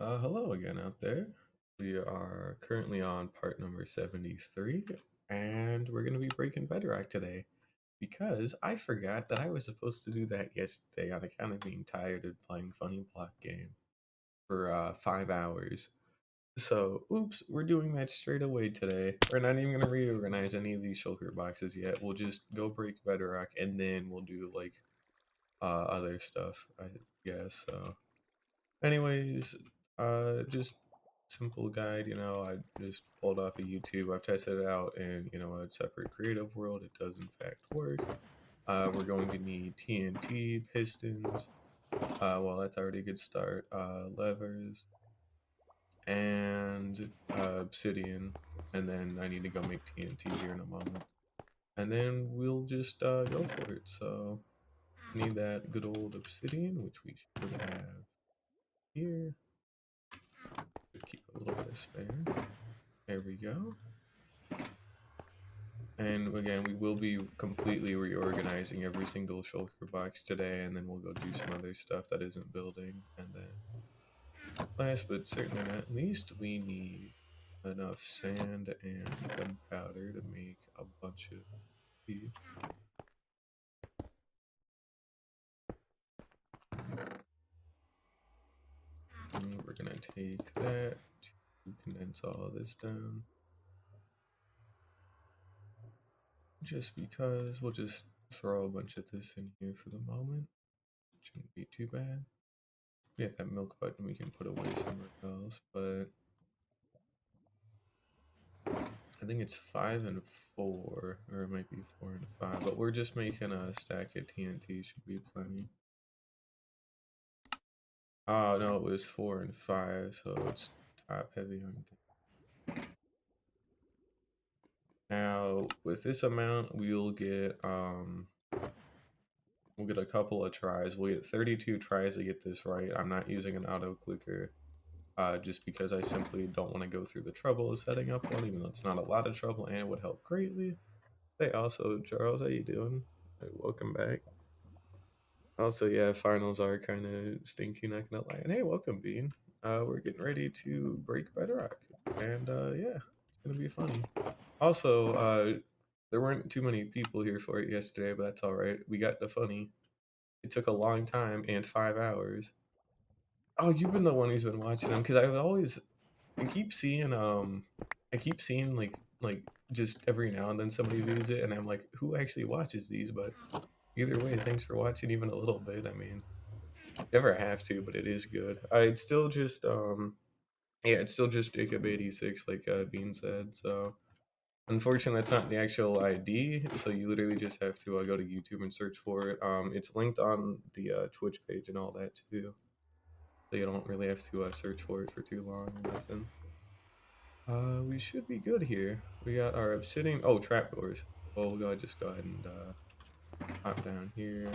Hello again out there. We are currently on part number 73, and we're going to be breaking Bedrock today because I forgot that I was supposed to do that yesterday on account of being tired of playing Funny Block game for 5 hours. So, oops, we're doing that straight away today. We're not even going to reorganize any of these shulker boxes yet. We'll just go break Bedrock and then we'll do like other stuff, I guess. So. Anyways, just simple guide, I just pulled off of YouTube. I've tested it out in, a separate creative world. It does in fact work. We're going to need TNT, pistons, well, that's already a good start. Levers, and obsidian. And then I need to go make TNT here in a moment. And then we'll just go for it. So, need that good old obsidian, which we should have here. Should keep a little bit of spare. There we go. And again, we will be completely reorganizing every single shulker box today, and then we'll go do some other stuff that isn't building. And then, last but certainly not least, we need enough sand and gunpowder to make a bunch of tea. And we're gonna take that to condense all of this down. Just because we'll just throw a bunch of this in here for the moment. Shouldn't be too bad. Yeah, that milk button we can put away somewhere else, but I think it's 5 and 4, or it might be 4 and 5, but we're just making a stack of TNT, should be plenty. Oh, no, it was 4 and 5, so it's top heavy on. Now, with this amount, we'll get a couple of tries. We'll get 32 tries to get this right. I'm not using an auto clicker. Just because I simply don't want to go through the trouble of setting up one, even though it's not a lot of trouble and it would help greatly. Hey, also, Charles, how you doing? Hey, welcome back. Also, yeah, finals are kind of stinky, not gonna lie. And hey, welcome, Bean. We're getting ready to break Bedrock, and yeah, it's gonna be funny. Also, there weren't too many people here for it yesterday, but that's all right. We got the funny. It took a long time and 5 hours. Oh, you've been the one who's been watching them because I keep seeing like just every now and then somebody views it, and I'm like, who actually watches these? But either way, thanks for watching even a little bit. I mean, never have to, but it is good. It's still just yeah, it's still just Jacob86, like Bean said. So unfortunately, that's not the actual ID. So you literally just have to go to YouTube and search for it. It's linked on the Twitch page and all that too. So you don't really have to search for it for too long or nothing. We should be good here. We got our obsidian. Oh, trapdoors. Well, we'll just go ahead and hop down here.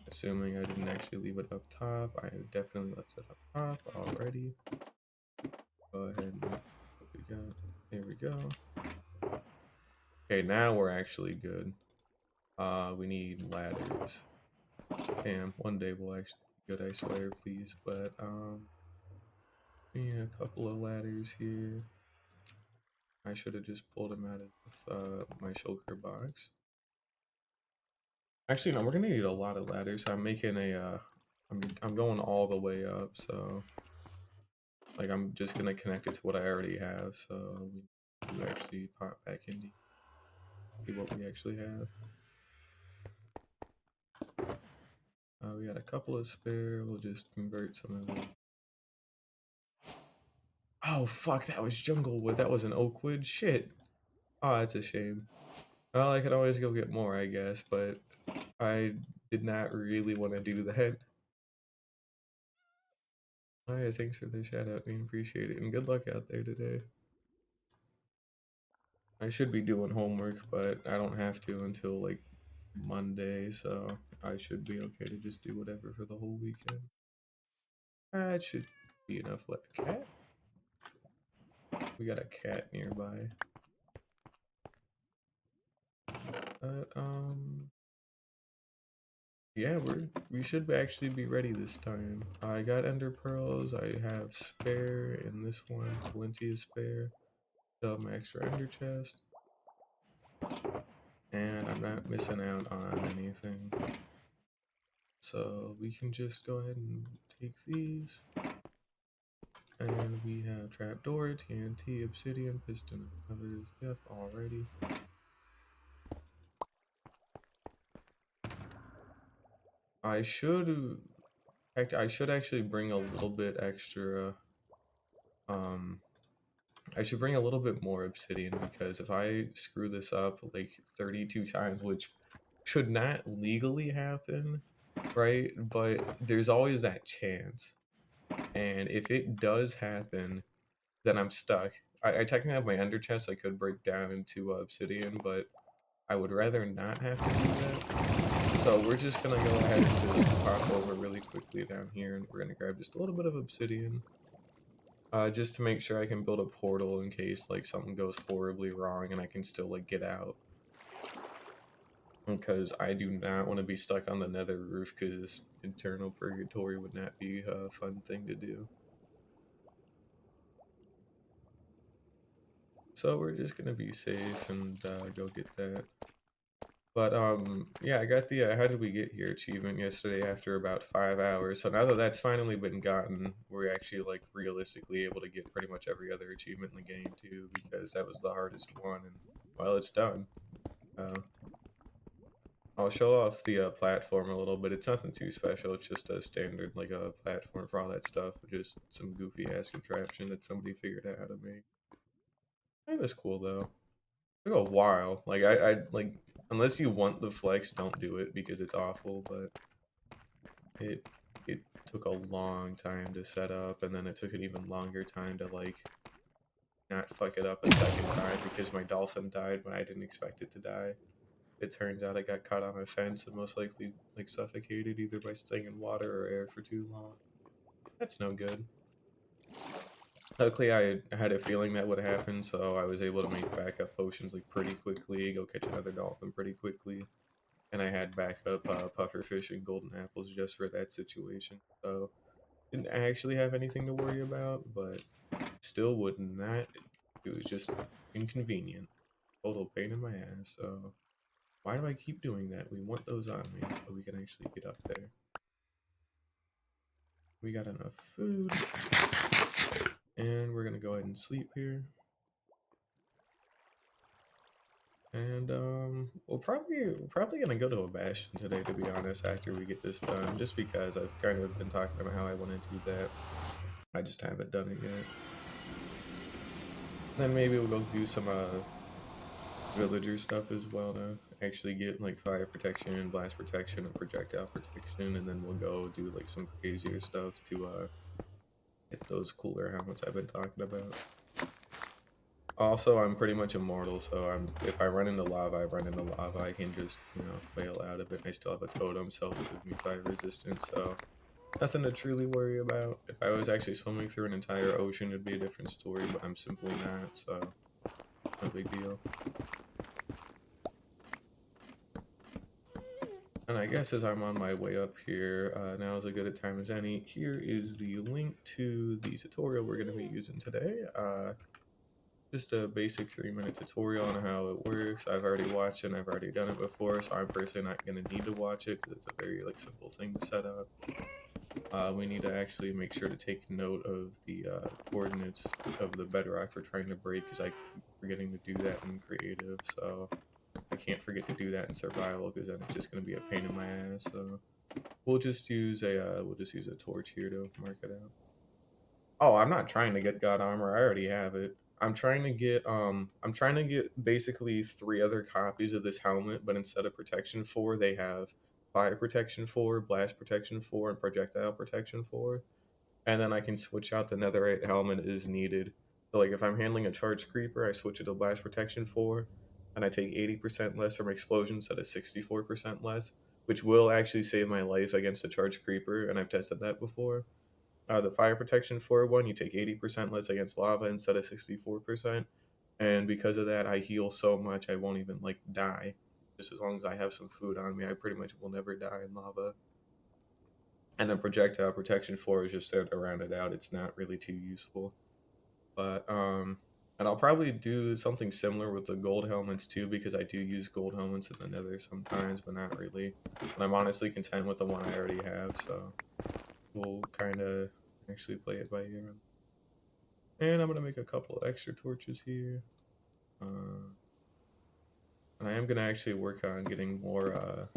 Assuming I didn't actually leave it up top. I definitely left it up top already. Go ahead and what we got. There we go. Okay, now we're actually good. We need ladders. Damn, one day we'll actually be good, I swear, please. But yeah, a couple of ladders here. I should have just pulled them out of my shulker box. Actually, no, we're gonna need a lot of ladders. I'm making a, I'm going all the way up, so like I'm just gonna connect it to what I already have. So we actually pop back in to see what we actually have. We got a couple of spare. We'll just convert some of them. Oh fuck, that was jungle wood. That was an oak wood. Shit. Oh, that's a shame. Well, I could always go get more, I guess, but I did not really want to do that. Alright, thanks for the shout out, we appreciate it, and good luck out there today. I should be doing homework, but I don't have to until like Monday, so I should be okay to just do whatever for the whole weekend. That should be enough. Let a cat. We got a cat nearby. But Yeah, we should actually be ready this time. I got ender pearls. I have spare in this one, plenty of spare. Still have my extra ender chest, and I'm not missing out on anything. So we can just go ahead and take these. And we have trapdoor, TNT, obsidian, piston, others. Yep, already. I should I should actually bring a little bit extra. Um, I should bring a little bit more obsidian because if I screw this up like 32 times, which should not legally happen, right? But there's always that chance. And if it does happen, then I'm stuck. I technically have my ender chest I could break down into obsidian, but I would rather not have to do that. So we're just gonna go ahead and just pop over really quickly down here, and we're gonna grab just a little bit of obsidian, just to make sure I can build a portal in case like something goes horribly wrong and I can still like get out. Because I do not want to be stuck on the nether roof, because eternal purgatory would not be a fun thing to do. So we're just gonna be safe and go get that. But yeah, I got the how did we get here achievement yesterday after about 5 hours. So now that that's finally been gotten, we're actually like realistically able to get pretty much every other achievement in the game too, because that was the hardest one, and well, it's done. Uh, I'll show off the platform a little bit. It's nothing too special. It's just a standard like a platform for all that stuff. Just some goofy ass contraption that somebody figured out how to make. It was cool though. It took a while. Like I like unless you want the flex, don't do it because it's awful. But it it took a long time to set up, and then it took an even longer time to like not fuck it up a second time because my dolphin died when I didn't expect it to die. It turns out I got caught on a fence and most likely like suffocated either by staying in water or air for too long. That's no good. Luckily, I had a feeling that would happen, so I was able to make backup potions like pretty quickly, go catch another dolphin pretty quickly, and I had backup pufferfish and golden apples just for that situation. So didn't actually have anything to worry about, but still would not. It was just inconvenient, total pain in my ass. So why do I keep doing that? We want those on me so we can actually get up there. We got enough food, and we're gonna go ahead and sleep here. And we're probably gonna go to a bastion today, to be honest, after we get this done, just because I've kind of been talking about how I want to do that. I just haven't done it yet. Then maybe we'll go do some villager stuff as well to actually get like fire protection, blast protection, and projectile protection, and then we'll go do like some crazier stuff to get those cooler helmets I've been talking about. Also, I'm pretty much immortal, so if I run into lava, I run into lava. I can just, bail out of it. I still have a totem, so it'll give me fire resistance, so nothing to truly worry about. If I was actually swimming through an entire ocean, it'd be a different story, but I'm simply not, so no big deal. And I guess as I'm on my way up here, now is as good a time as any. Here is the link to the tutorial we're going to be using today. Just a basic 3-minute tutorial on how it works. I've already watched it and I've already done it before, so I'm personally not going to need to watch it because it's a very like simple thing to set up. We need to actually make sure to take note of the coordinates of the bedrock we're trying to break, because I keep forgetting to do that in creative, so I can't forget to do that in survival because then it's just going to be a pain in my ass. So we'll just use a torch here to mark it out. Oh, I'm not trying to get god armor. I already have it. I'm trying to get basically 3 other copies of this helmet, but instead of protection 4, they have fire protection 4, blast protection 4, and projectile protection 4. And then I can switch out the netherite helmet as needed. So like if I'm handling a charged creeper, I switch it to blast protection 4, and I take 80% less from explosions instead of 64% less, which will actually save my life against a charged creeper, and I've tested that before. The fire protection 4 one, you take 80% less against lava instead of 64%. And because of that, I heal so much I won't even like die. just as long as I have some food on me, I pretty much will never die in lava. And then projectile protection 4 is just there to round it out. It's not really too useful. But and I'll probably do something similar with the gold helmets too, because I do use gold helmets in the nether sometimes, but not really. And I'm honestly content with the one I already have, so we'll kind of actually play it by ear. And I'm gonna make a couple extra torches here. And I am gonna actually work on getting more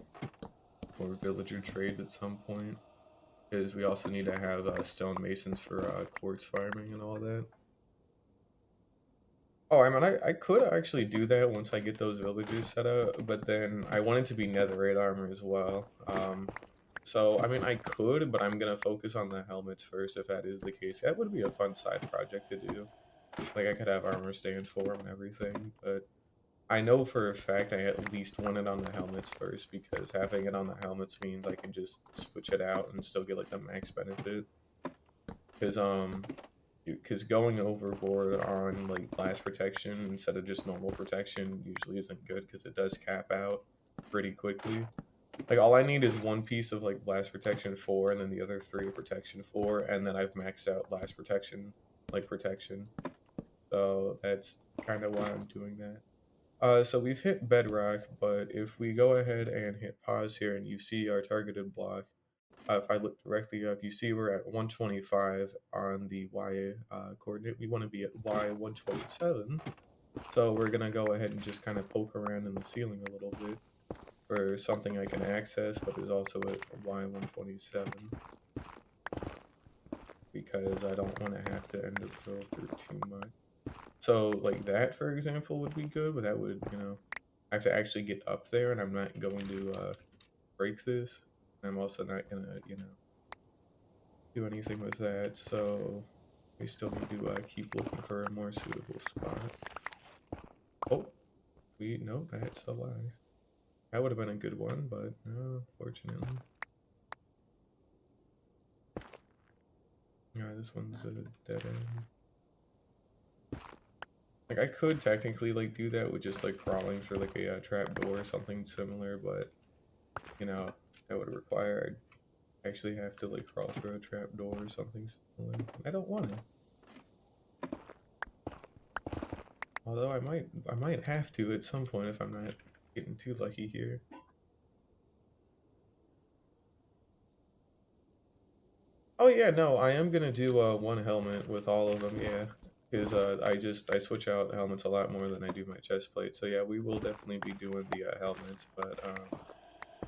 villager trades at some point, because we also need to have stonemasons for quartz farming and all that. Oh, I mean, I could actually do that once I get those villagers set up, but then I want it to be netherite armor as well. So, I mean, I could, but I'm gonna focus on the helmets first if that is the case. That would be a fun side project to do. Like, I could have armor stands for them and everything, but I know for a fact I at least want it on the helmets first, because having it on the helmets means I can just switch it out and still get, like, the max benefit. Because going overboard on like blast protection instead of just normal protection usually isn't good, because it does cap out pretty quickly. Like, all I need is one piece of like blast protection 4 and then the other 3 protection 4, and then I've maxed out blast protection protection. So that's kind of why I'm doing that. So we've hit bedrock, but if we go ahead and hit pause here and you see our targeted block, if I look directly up, you see we're at 125 on the Y coordinate. We want to be at Y 127. So we're going to go ahead and just kind of poke around in the ceiling a little bit for something I can access, but is also at Y 127. Because I don't want to have to end up go through too much. So like that, for example, would be good, but that would, I have to actually get up there, and I'm not going to break this. I'm also not going to, do anything with that, so we still need to keep looking for a more suitable spot. Oh, no, that's alive. That would have been a good one, but no, fortunately. Yeah, this one's a dead end. Like, I could technically like do that with just like crawling through like a trap door or something similar, but that would require I'd actually have to like crawl through a trap door or something similar. I don't want it. Although I might have to at some point if I'm not getting too lucky here. Oh yeah, no, I am gonna do one helmet with all of them, yeah. Because I switch out helmets a lot more than I do my chest plate. So yeah, we will definitely be doing the helmets, but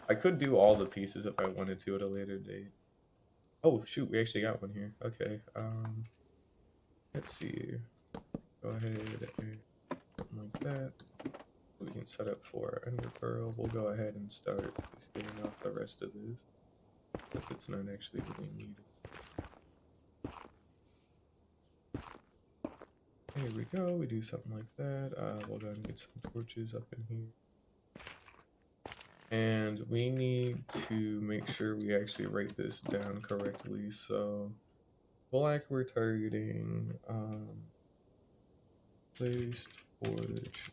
I could do all the pieces if I wanted to at a later date. Oh shoot, we actually got one here. Okay, let's see. Go ahead and something like that. We can set up for Ender Pearl. We'll go ahead and start just getting off the rest of this, since it's not actually really needed. Here we go, we do something like that. We'll go ahead and get some torches up in here. And we need to make sure we actually write this down correctly. So, black we're targeting, placed forge,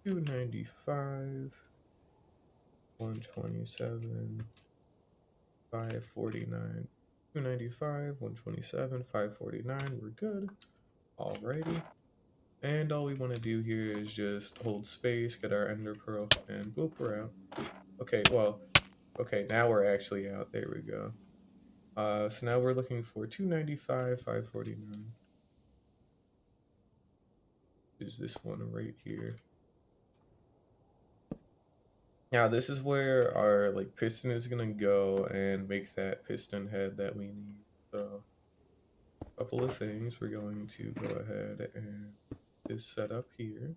295, 127, 549. 295, 127, 549, we're good. Alrighty. And all we want to do here is just hold space, get our ender pearl, and boop, we're out. Okay, well, okay, now we're actually out. There we go. So now we're looking for 295, 549. Is this one right here? Now this is where our like piston is gonna go and make that piston head that we need. So a couple of things. We're going to go ahead and this set up here.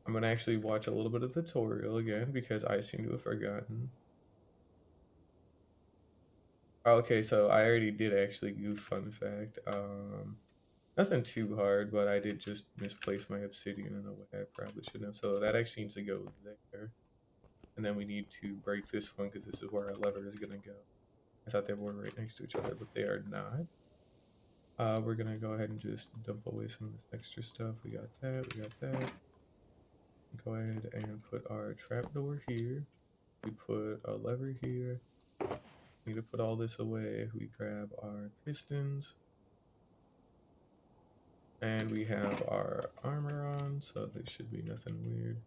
I'm gonna actually watch a little bit of the tutorial again because I seem to have forgotten. Okay, so I already did actually goof, fun fact. Nothing too hard, but I did just misplace my obsidian in a way I probably shouldn't have. So that actually needs to go there. And then we need to break this one because this is where our lever is gonna go. I thought they were right next to each other, but they are not. We're gonna go ahead and just dump away some of this extra stuff. We got that, we got that. Go ahead and put our trapdoor here. We put a lever here. Need to put all this away. We grab our pistons. And we have our armor on, so there should be nothing weird.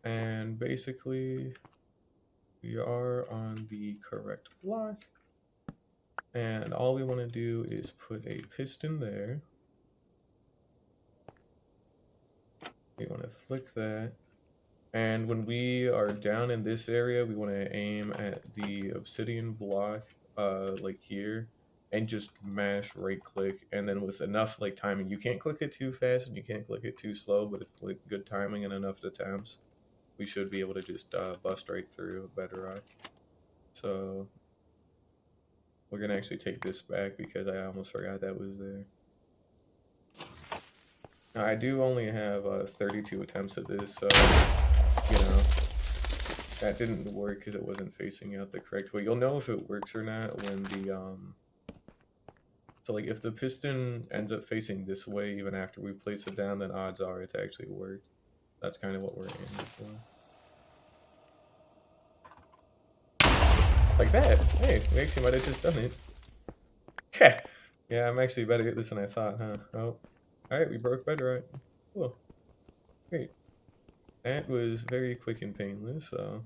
And basically, we are on the correct block. And all we want to do is put a piston there. We want to flick that. And when we are down in this area, we want to aim at the obsidian block, like here, and just mash right click. And then with enough like timing, you can't click it too fast and you can't click it too slow, but if like good timing and enough attempts, we should be able to just bust right through Bedrock. So we're gonna actually take this back because I almost forgot that was there. Now, I do only have 32 attempts at this, so you know, that didn't work because it wasn't facing out the correct way. You'll know if it works or not when the, so like if the piston ends up facing this way even after we place it down, then odds are it actually worked. That's kind of what we're aiming for. Like that! Hey, we actually might have just done it. Yeah, yeah, I'm actually better at this than I thought, huh? Oh, alright, we broke Bedrock. Cool. Great. That was very quick and painless, so...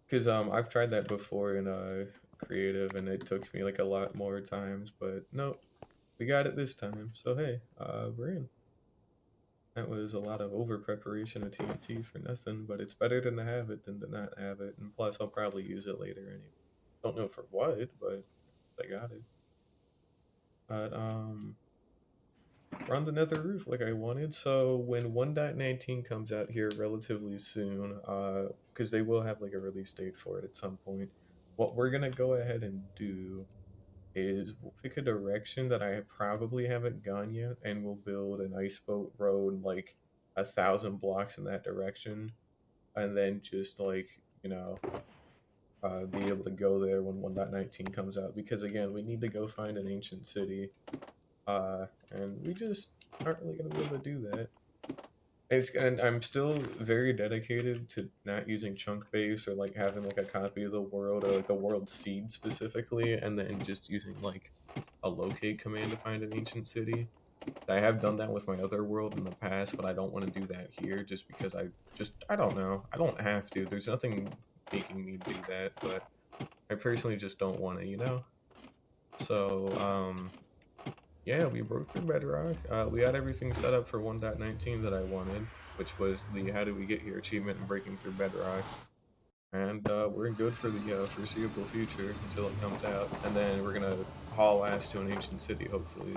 Because I've tried that before in creative, and it took me like a lot more times, but nope, we got it this time. So hey, we're in. That was a lot of over preparation of TNT for nothing, but it's better to have it than to not have it. And plus, I'll probably use it later anyway. Don't know for what, but I got it. But we're on the nether roof like I wanted. So when 1.19 comes out here relatively soon, because they will have like a release date for it at some point, what we're gonna go ahead and do is we'll pick a direction that I probably haven't gone yet, and we'll build an ice boat road like 1,000 blocks in that direction, and then just like, you know, be able to go there when 1.19 comes out, because again, we need to go find an ancient city, and we just aren't really going to be able to do that. And I'm still very dedicated to not using chunk base or like having like a copy of the world or like the world seed specifically, and then just using like a locate command to find an ancient city. I have done that with my other world in the past, but I don't want to do that here just because I don't know. I don't have to. There's nothing making me do that, but I personally just don't want to, you know? So, yeah, we broke through Bedrock. We got everything set up for 1.19 that I wanted, which was the How Did We Get Here achievement and breaking through Bedrock. And we're good for the foreseeable future until it comes out. And then we're going to haul ass to an ancient city, hopefully.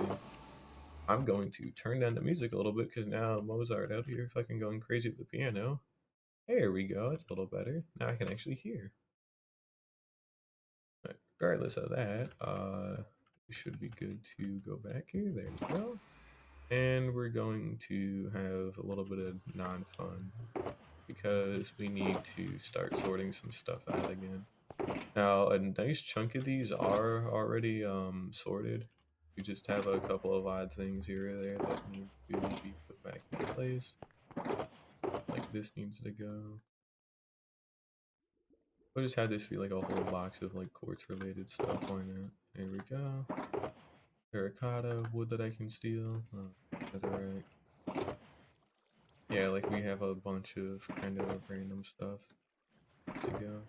I'm going to turn down the music a little bit because now Mozart out here fucking going crazy with the piano. There we go, it's a little better. Now I can actually hear. Regardless of that, we should be good to go back here. There we go. And we're going to have a little bit of non-fun because we need to start sorting some stuff out again. Now, a nice chunk of these are already sorted. We just have a couple of odd things here or there that need to be put back in place. Like this needs to go. We'll just have this be like a whole box of like quartz related stuff. Why not? There we go. Terracotta, wood that I can steal. Oh, netherite. Yeah, like we have a bunch of kind of random stuff to go.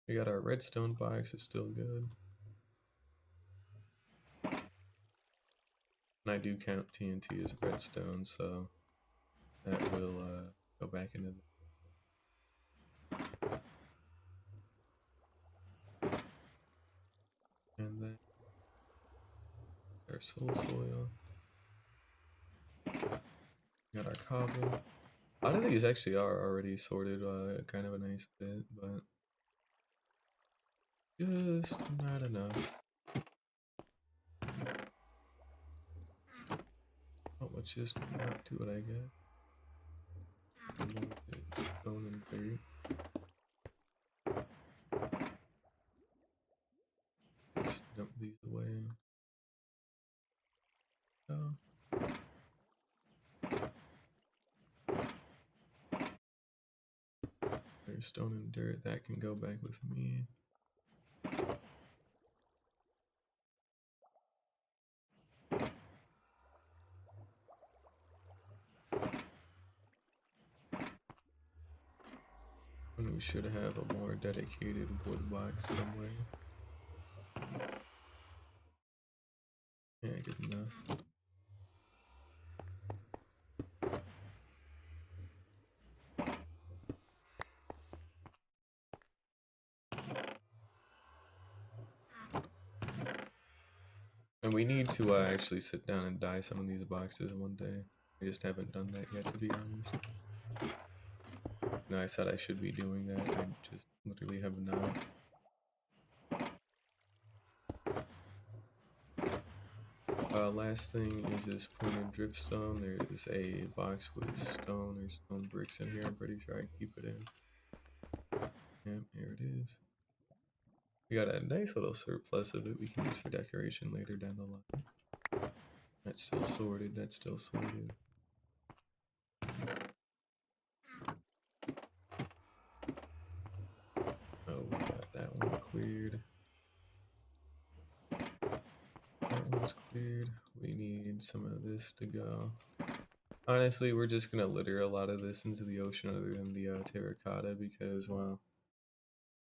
We got our redstone box, it's still good. And I do count TNT as redstone, so that will go back into the... And then our soul soil. Got our cobble. A lot of these actually are already sorted kind of a nice bit, but just not enough. Oh, let's just not do what I get. Stone and dirt. There's stone and dirt. That can go back with me. And we should have a more dedicated wood box somewhere. Yeah, good enough. And we need to actually sit down and dye some of these boxes one day. I just haven't done that yet, to be honest. No, I said I should be doing that. I just literally have not. Last thing is this pointed dripstone. There is a box with stone or stone bricks in here. I'm pretty sure I keep it in. Yep, here it is. We got a nice little surplus of it we can use for decoration later down the line. That's still sorted. That's still sorted. Oh, we got that one cleared. That one's cleared. We need some of this to go. Honestly, we're just gonna litter a lot of this into the ocean other than the terracotta because, well,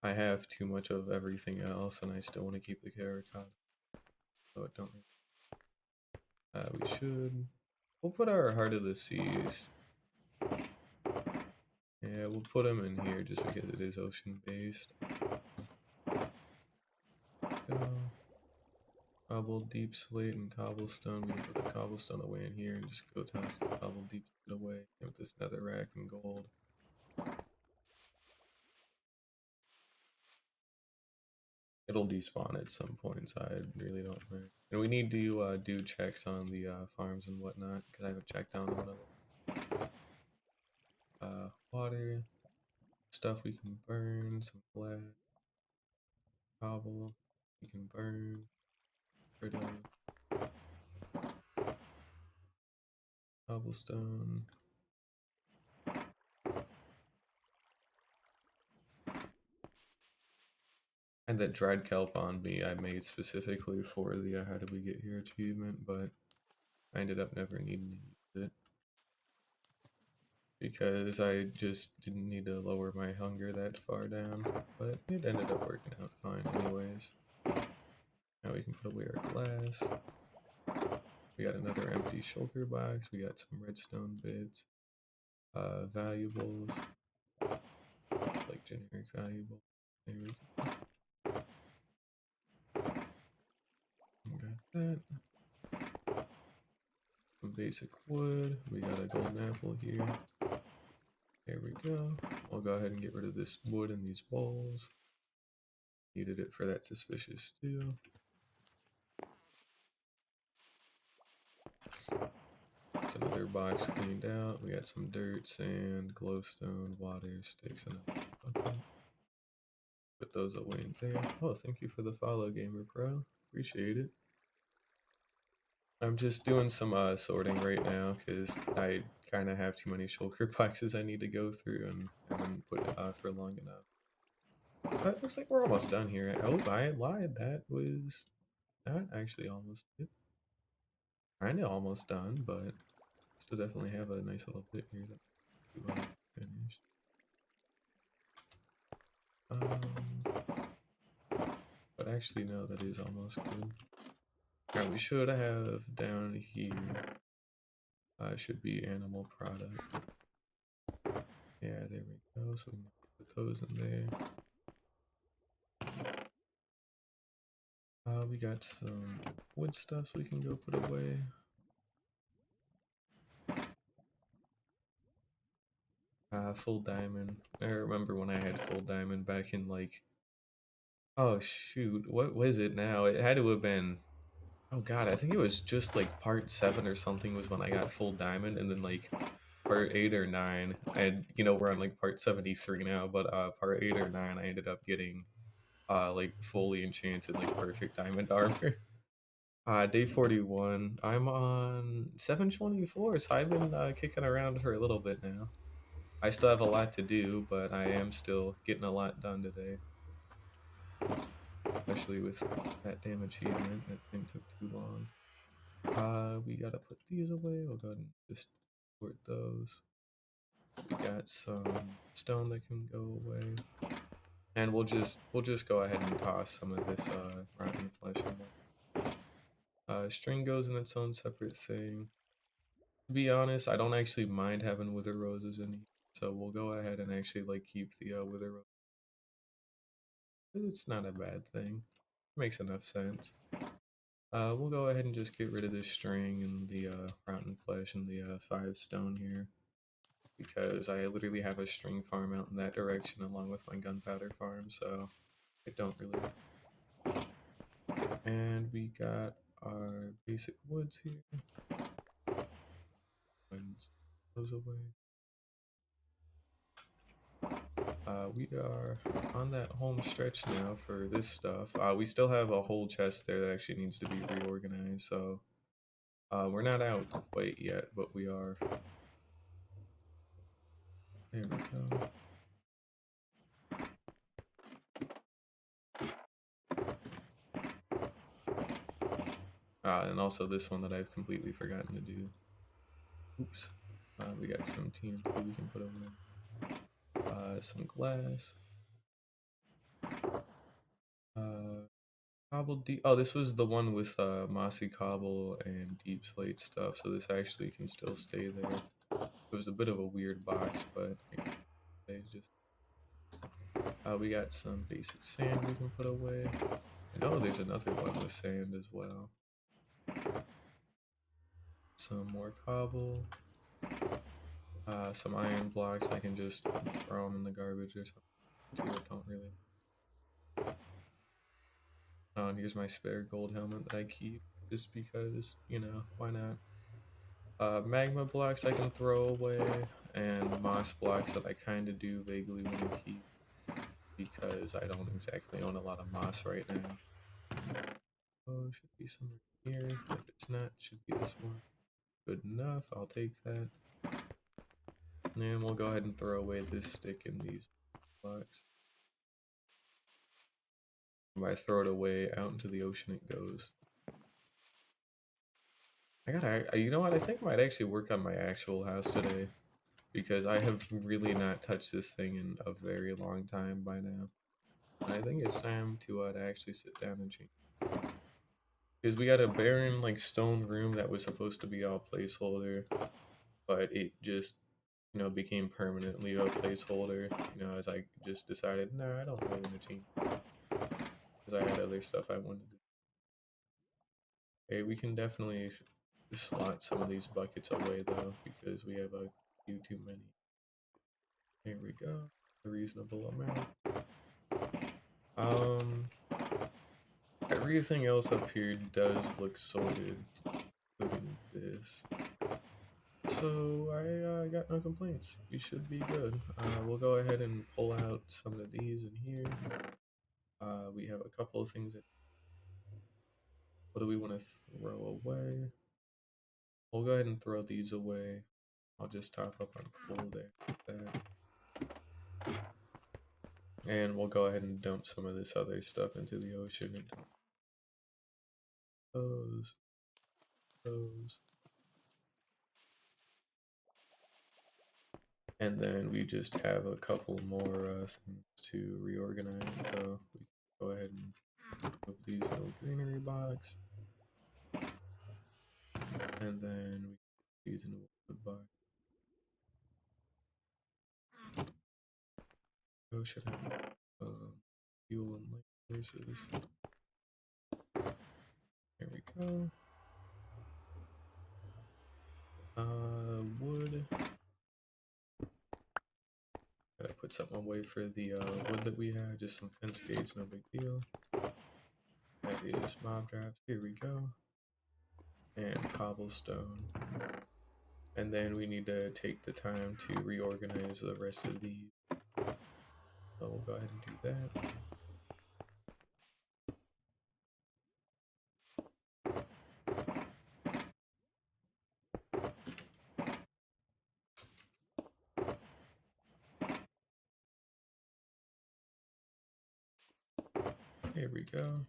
I have too much of everything else and I still want to keep the terracotta. So it don't. We should. We'll put our Heart of the Seas. Yeah, we'll put them in here just because it is ocean based. Cobble, deep slate, and cobblestone. We can put the cobblestone away in here and just go toss the cobble deep slate away with this netherrack and gold. It'll despawn at some point, so I really don't mind. And we need to do checks on the farms and whatnot, because I haven't checked on one of them. Water, stuff we can burn, some glass, cobble, we can burn, rid of cobblestone. And that dried kelp on me I made specifically for the how did we get here achievement, but I ended up never needing to use it because I just didn't need to lower my hunger that far down, but it ended up working out fine anyways. Now we can put away our glass. We got another empty shulker box. We got some redstone bits, valuables, like generic valuable. There we go. Got that. Some basic wood. We got a golden apple here. There we go. I'll go ahead and get rid of this wood in these bowls. Needed it for that suspicious stew. That's another box cleaned out. We got some dirt, sand, glowstone, water, sticks, and a bucket. Put those away in there. Oh, thank you for the follow, Gamer Pro. Appreciate it. I'm just doing some sorting right now because I kind of have too many shulker boxes I need to go through and haven't put it off for long enough. But it looks like we're almost done here. Oh, I lied. That was not actually almost it. Kinda almost done, but still definitely have a nice little bit here that we want to finish. But actually, no, that is almost good. Alright, we should have down here, should be animal product. Yeah, there we go, so we can put those in there. We got some wood stuffs we can go put away. Full diamond. I remember when I had full diamond back in like, oh shoot, what was it now? It had to have been, oh god, I think it was just like part 7 or something was when I got full diamond, and then like part 8 or 9, and you know we're on like part 73 now, but part 8 or 9 I ended up getting like fully enchanted, like perfect diamond armor. Day 41. I'm on 724, so I've been kicking around for a little bit now. I still have a lot to do, but I am still getting a lot done today. Especially with that damn achievement. That thing took too long. We gotta put these away. We'll go ahead and just sort those. We got some stone that can go away. And we'll just go ahead and toss some of this rotten flesh in there. String goes in its own separate thing. To be honest, I don't actually mind having wither roses in here, so we'll go ahead and actually like keep the wither roses. It's not a bad thing. Makes enough sense. We'll go ahead and just get rid of this string and the rotten flesh and the 5 stone here, because I literally have a string farm out in that direction along with my gunpowder farm, so I don't really. And we got our basic woods here. And those away. We are on that home stretch now for this stuff. We still have a whole chest there that actually needs to be reorganized, so we're not out quite yet, but we are. There we go. And also this one that I've completely forgotten to do. Oops. We got some TNT we can put away. Some glass. Cobble deep. Oh, this was the one with mossy cobble and deep slate stuff, so this actually can still stay there. It was a bit of a weird box, but they just. We got some basic sand we can put away. I know there's another one with sand as well. Some more cobble. Some iron blocks. I can just throw them in the garbage or something. I don't really. Oh, and here's my spare gold helmet that I keep just because, you know, why not? Magma blocks I can throw away, and moss blocks that I kind of do vaguely want to keep because I don't exactly own a lot of moss right now. Oh, should be somewhere here. If it's not, should be this one. Good enough, I'll take that. And we'll go ahead and throw away this stick in these blocks. If I throw it away, out into the ocean it goes. You know what, I think I might actually work on my actual house today, because I have really not touched this thing in a very long time by now. And I think it's time to actually sit down and change. Because we got a barren, like, stone room that was supposed to be all placeholder, but it just, you know, became permanently a placeholder, you know, as I just decided, no, I don't really want to change, because I had other stuff I wanted to do. Hey, we can definitely slot some of these buckets away, though, because we have a few too many. Here we go. A reasonable amount. Everything else up here does look sorted, including this. So I got no complaints. We should be good. We'll go ahead and pull out some of these in here. We have a couple of things that. What do we want to throw away? We'll go ahead and throw these away. I'll just top up on coal there. Like that. And we'll go ahead and dump some of this other stuff into the ocean. And those. And then we just have a couple more things to reorganize. So we can go ahead and put these little greenery box. And then we put these in a wood box. Oh, should I have fuel and light sources? There we go. Wood. Gotta put something away for the wood that we have. Just some fence gates, no big deal. That is mob traps. Here we go. And cobblestone. And then we need to take the time to reorganize the rest of these. So we'll go ahead and do that. Here we go.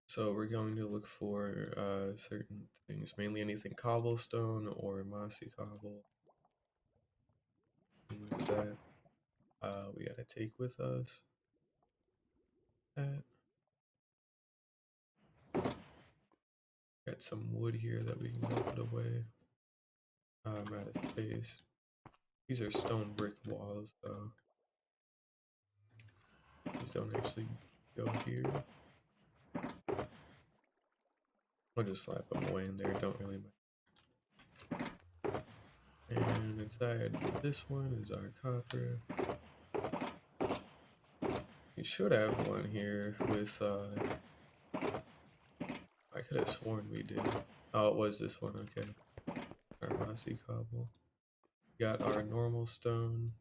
So we're going to look for certain things, mainly anything cobblestone or mossy cobble. Like that. We gotta take with us that. Got some wood here that we can go put away. I'm out of space. These are stone brick walls, though. These don't actually go here. I'll just slap them away in there, don't really mind. And inside this one is our copper. We should have one here with, I could have sworn we did. Oh, it was this one, okay. Our mossy cobble. Got our normal stone,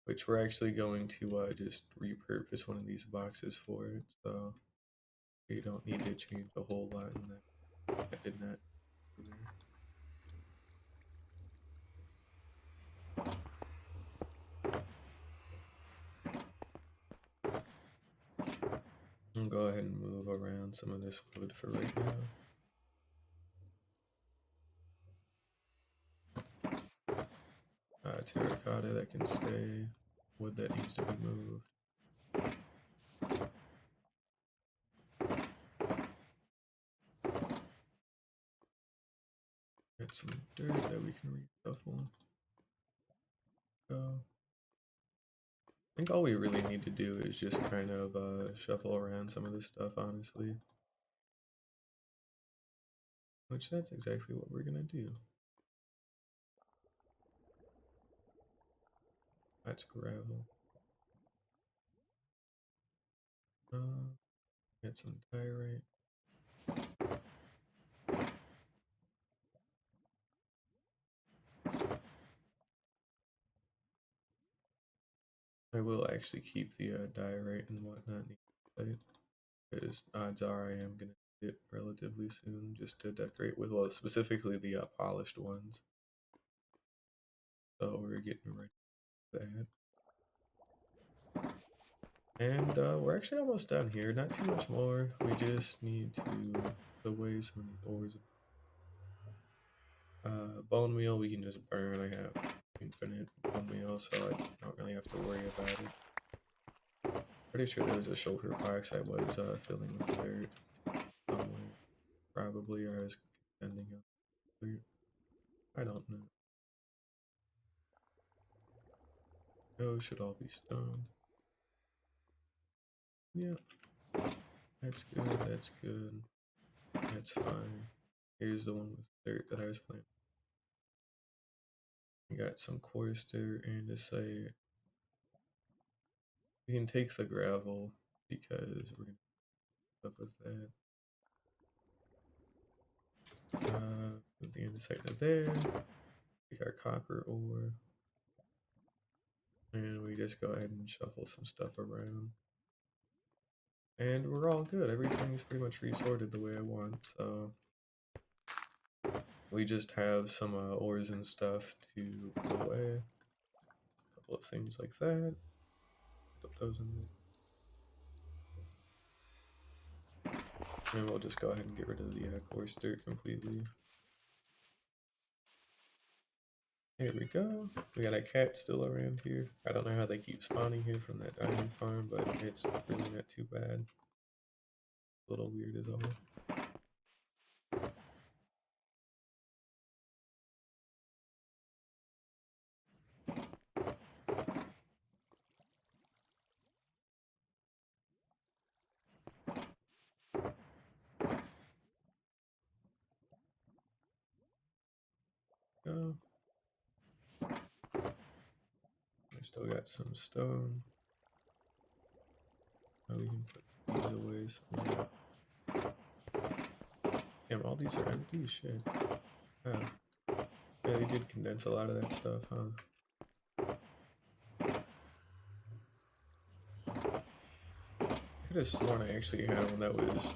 which we're actually going to just repurpose one of these boxes for it, so you don't need to change a whole lot in that. I did not do that. I'll go ahead and move around some of this wood for right now. Terracotta that can stay, wood that needs to be moved. Got some dirt that we can reshuffle. Go. I think all we really need to do is just kind of shuffle around some of this stuff, honestly. Which that's exactly what we're gonna do. That's gravel. Get some diorite. I will actually keep the diorite and whatnot because odds are I am gonna need it relatively soon just to decorate with, well, specifically the polished ones. So we're getting ready for that. And we're actually almost done here. Not too much more. We just need to put away some of these ores. Bone meal we can just burn. I have infinite bone meal, so I don't really have to worry about it. Pretty sure there was a shulker box I was filling with dirt somewhere. Probably, or I was ending up dirt. I don't know. Those should all be stone. Yeah. That's good, that's good. That's fine. Here's the one with dirt that I was playing. We got some coarse dirt, and to say we can take the gravel because we're gonna up with that. Move the andesite to there. Take our copper ore. And we just go ahead and shuffle some stuff around. And we're all good. Everything's pretty much resorted the way I want, so we just have some ores and stuff to put away. A couple of things like that. Put those in there. And we'll just go ahead and get rid of the coarse dirt completely. Here we go. We got a cat still around here. I don't know how they keep spawning here from that diamond farm, but it's really not too bad. A little weird is all. Go. I still got some stone. Oh, we can put these away somewhere. Damn, all these are empty? Shit. Oh. Yeah, they did condense a lot of that stuff, huh? I could have sworn I actually had one that was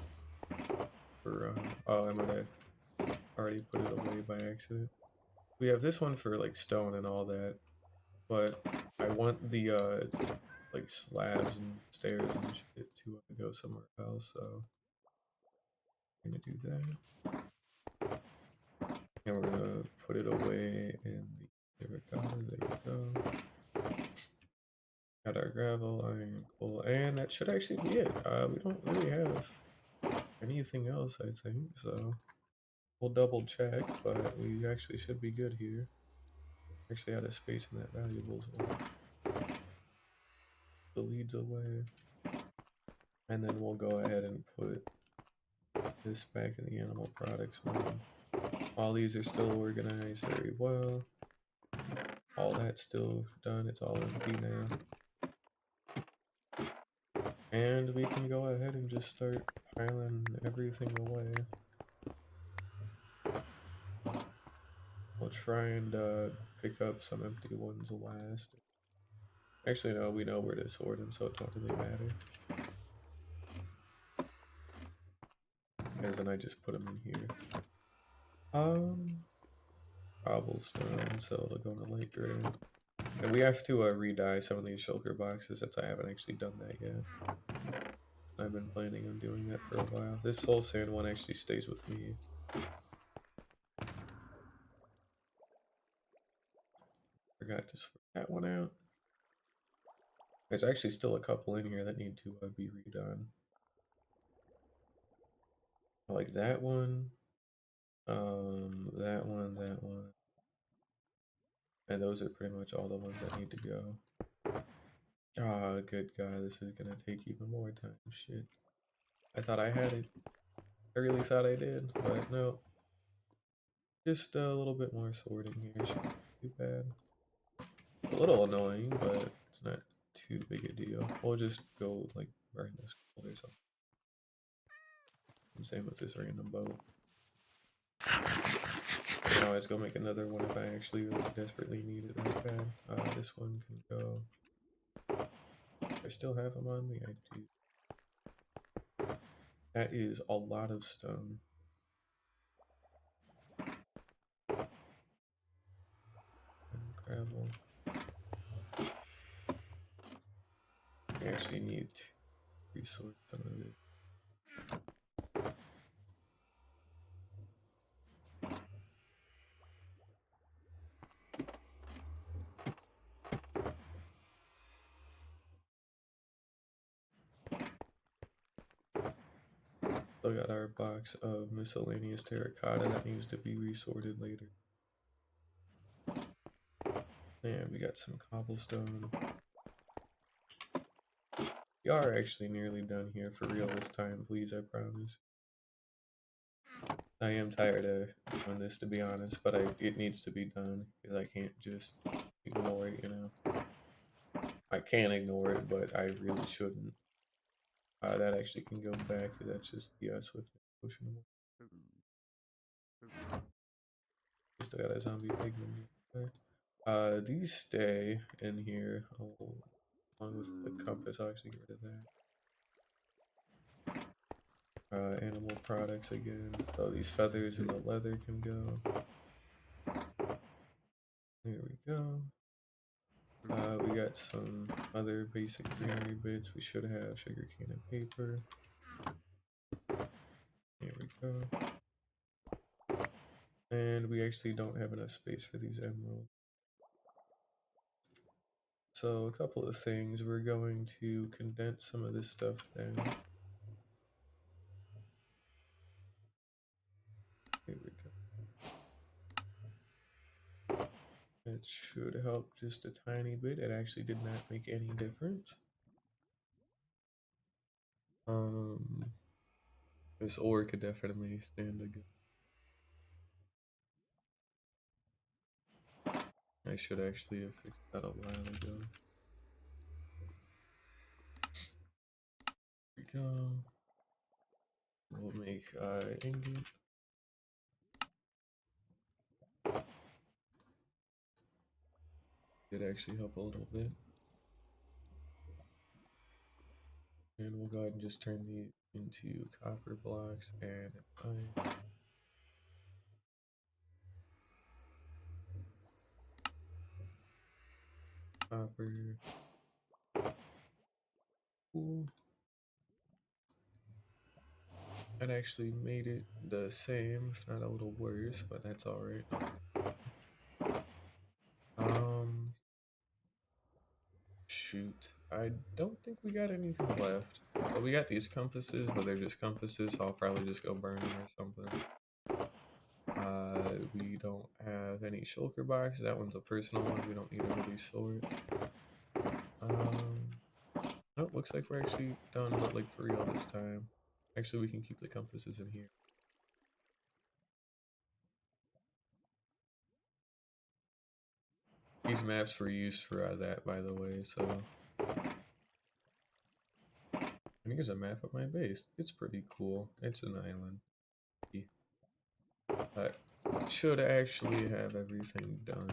for, oh, I might have already put it away by accident. We have this one for, like, stone and all that, but I want the like slabs and stairs and shit to go somewhere else. So I'm gonna do that, and we're gonna put it away in the ricotta. There we go. Got our gravel, iron, coal, and that should actually be it. We don't really have anything else, I think. So we'll double check, but we actually should be good here. Actually, out of space in that valuables one. The leads away, and then we'll go ahead and put this back in the animal products one. All these are still organized very well. All that's still done. It's all empty now. And we can go ahead and just start piling everything away. We'll try and pick up some empty ones last. Actually, no, we know where to sort them, so it don't really matter. Because then I just put them in here. Cobblestone, so it'll go in the light gray. And we have to re-dye some of these shulker boxes, since I haven't actually done that yet. I've been planning on doing that for a while. This soul sand one actually stays with me. Forgot to sort that one out. There's actually still a couple in here that need to be redone. I like that one, that one, that one. And those are pretty much all the ones that need to go. Ah, oh, good God, this is gonna take even more time. Shit. I thought I had it. I really thought I did, but no. Just a little bit more sorting here. Shouldn't be too bad. A little annoying, but it's not too big a deal. We'll just go like right in this corner or something. And same with this random boat. I can always go make another one if I actually really desperately need it like that. This one can go. I still have them on me. I do. That is a lot of stone. And gravel. I actually need to resort some of it. Still got our box of miscellaneous terracotta that needs to be resorted later. And we got some cobblestone. We are actually nearly done here for real this time, please, I promise. I am tired of doing this, to be honest, but it needs to be done because I can't just ignore it, you know. I can ignore it, but I really shouldn't. That actually can go back. That's just the Swift Ocean. Still got a zombie pigman. These stay in here along with the compass. I'll actually get rid of that. Animal products again. So these feathers and the leather can go. There we go. We got some other basic greenery bits. We should have sugarcane and paper. Here we go. And we actually don't have enough space for these emeralds. So a couple of things. We're going to condense some of this stuff down. Here we go. It should help just a tiny bit. It actually did not make any difference. This ore could definitely stand a good. I should actually have fixed that a while ago. Here we go. We'll make ingot. It actually help a little bit. And we'll go ahead and just turn these into copper blocks and iron. Copper. cool. That actually made it the same, if not a little worse, but that's alright. Shoot. I don't think we got anything left. Well, we got these compasses, but they're just compasses, so I'll probably just go burn them or something. We don't have any shulker box. That one's a personal one. We don't need to really sort. Oh, looks like we're actually done, but like for real this time. Actually, we can keep the compasses in here. These maps were used for that, by the way, so... And here's a map of my base. It's pretty cool. It's an island. I should actually have everything done.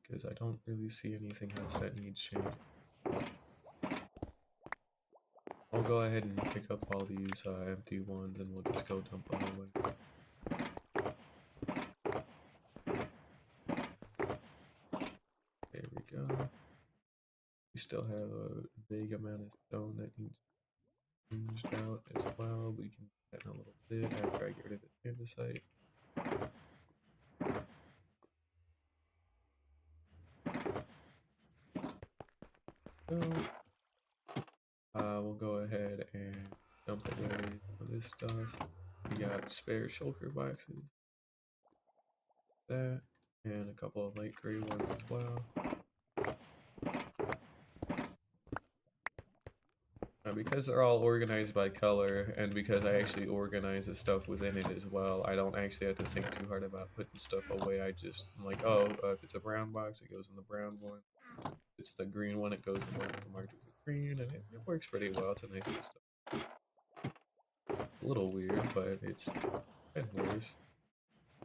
Because I don't really see anything else that needs change. I'll go ahead and pick up all these empty ones and we'll just go dump them away. There we go. We still have a big amount of stone that needs changed out as well. We can do that in a little bit after I get rid of the andesite. So, we'll go ahead and dump away some of this stuff. We got spare shulker boxes. That, and a couple of light gray ones as well. Because they're all organized by color, and because I actually organize the stuff within it as well, I don't actually have to think too hard about putting stuff away. I'm like, oh, if it's a brown box, it goes in the brown one. If it's the green one, it goes in one marked with green, and it works pretty well. It's a nice system. A little weird, but it works.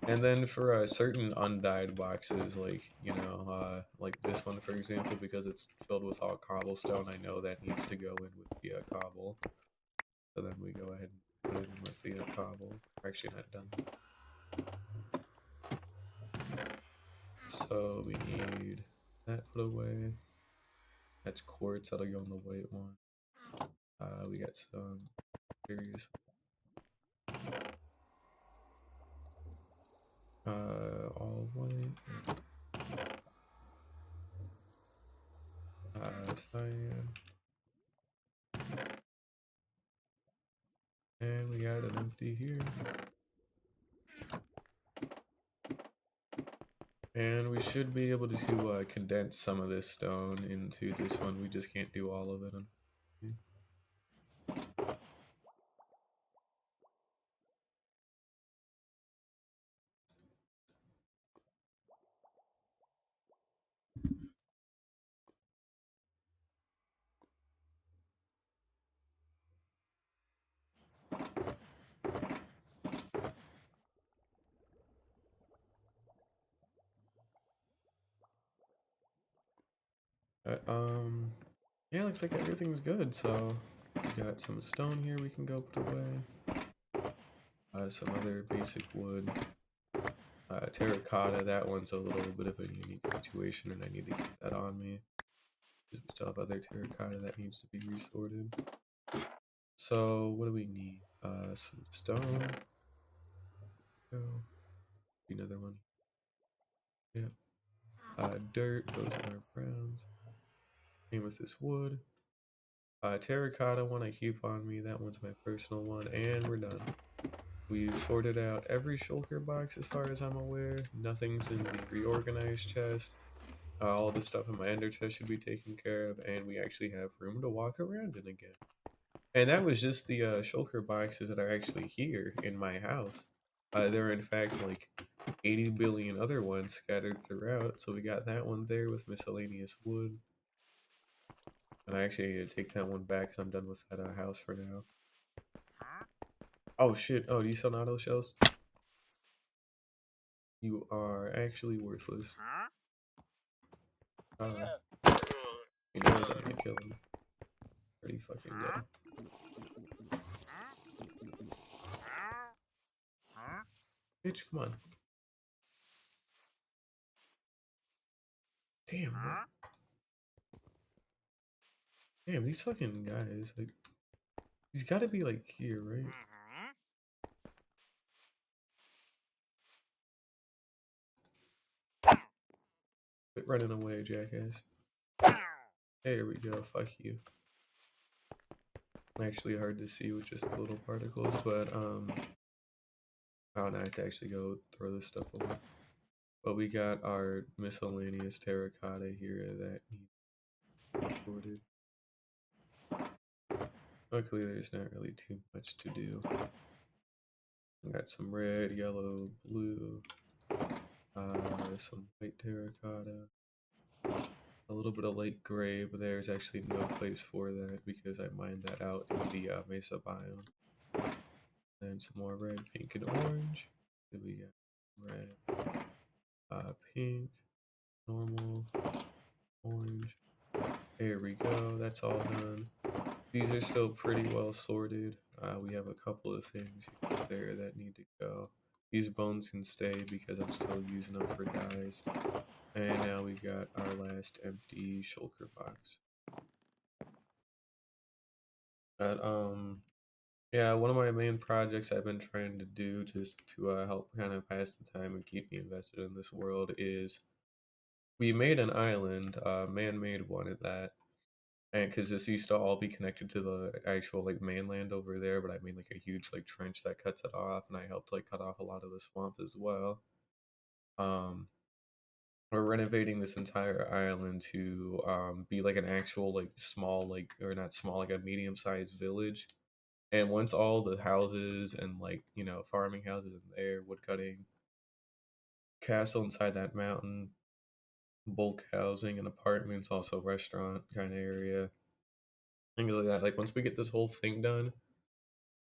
And then for certain undyed boxes, like, you know, like this one, for example, because it's filled with all cobblestone, I know that needs to go in with the cobble. So then we go ahead and put it in with the cobble. We're actually not done. So we need that put away. That's quartz, that'll go on the white one. We got some berries. All white. Cyan. And we got an empty here. And we should be able to condense some of this stone into this one. We just can't do all of it. But, yeah, looks like everything's good. So we got some stone here we can go put away. Some other basic wood. Terracotta, that one's a little bit of a unique situation, and I need to keep that on me. We still have other terracotta that needs to be resorted. So what do we need? Some stone. Go. Another one. Yeah. Dirt, those are our browns. Same with this wood. Terracotta one I keep on me, that one's my personal one, and we're done. We've sorted out every shulker box as far as I'm aware. Nothing's in the reorganized chest. All the stuff in my ender chest should be taken care of, and we actually have room to walk around in again. And that was just the shulker boxes that are actually here in my house. There are in fact like 80 billion other ones scattered throughout, so we got that one there with miscellaneous wood. And I actually need to take that one back because I'm done with that house for now. Oh shit, oh, do you sell Nautilus shells? You are actually worthless. He knows I'm gonna kill him. Pretty fucking dead. Bitch, come on. Damn, man. Damn, these fucking guys, like, he's gotta be like here, right? Quit running away, jackass. There we go, fuck you. Actually hard to see with just the little particles, but oh, now I have to actually go throw this stuff away. But we got our miscellaneous terracotta here that needs sorted. Luckily, there's not really too much to do. We got some red, yellow, blue, some white terracotta, a little bit of light gray, but there's actually no place for that because I mined that out in the mesa biome. Then some more red, pink, and orange. Then we got red, pink, normal, orange. There we go. That's all done. These are still pretty well sorted. We have a couple of things there that need to go. These bones can stay because I'm still using them for dyes. And now we got our last empty shulker box. But yeah, one of my main projects I've been trying to do just to help kind of pass the time and keep me invested in this world is we made an island, man-made one at that. And because this used to all be connected to the actual like mainland over there, but I made like a huge like trench that cuts it off, and I helped like cut off a lot of the swamp as well. Um, we're renovating this entire island to be like an actual like small like or not small like a medium sized village. And once all the houses and like farming houses in there, wood cutting, castle inside that mountain, bulk housing and apartments, also restaurant kind of area, things like that. Like once we get this whole thing done,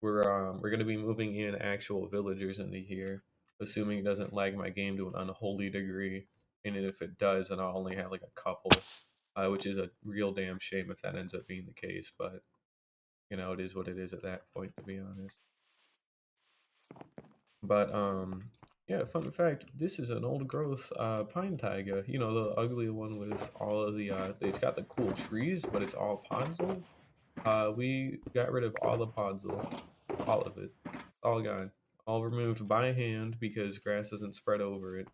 we're gonna be moving in actual villagers into here, assuming it doesn't lag my game to an unholy degree. And if it does, then I'll only have like a couple, which is a real damn shame if that ends up being the case. But it is what it is at that point, to be honest. But yeah, fun fact: this is an old growth pine taiga. You know, the ugly one with all of the it's got the cool trees, but it's all podzol. We got rid of all the podzol, all of it, all gone, all removed by hand because grass doesn't spread over it,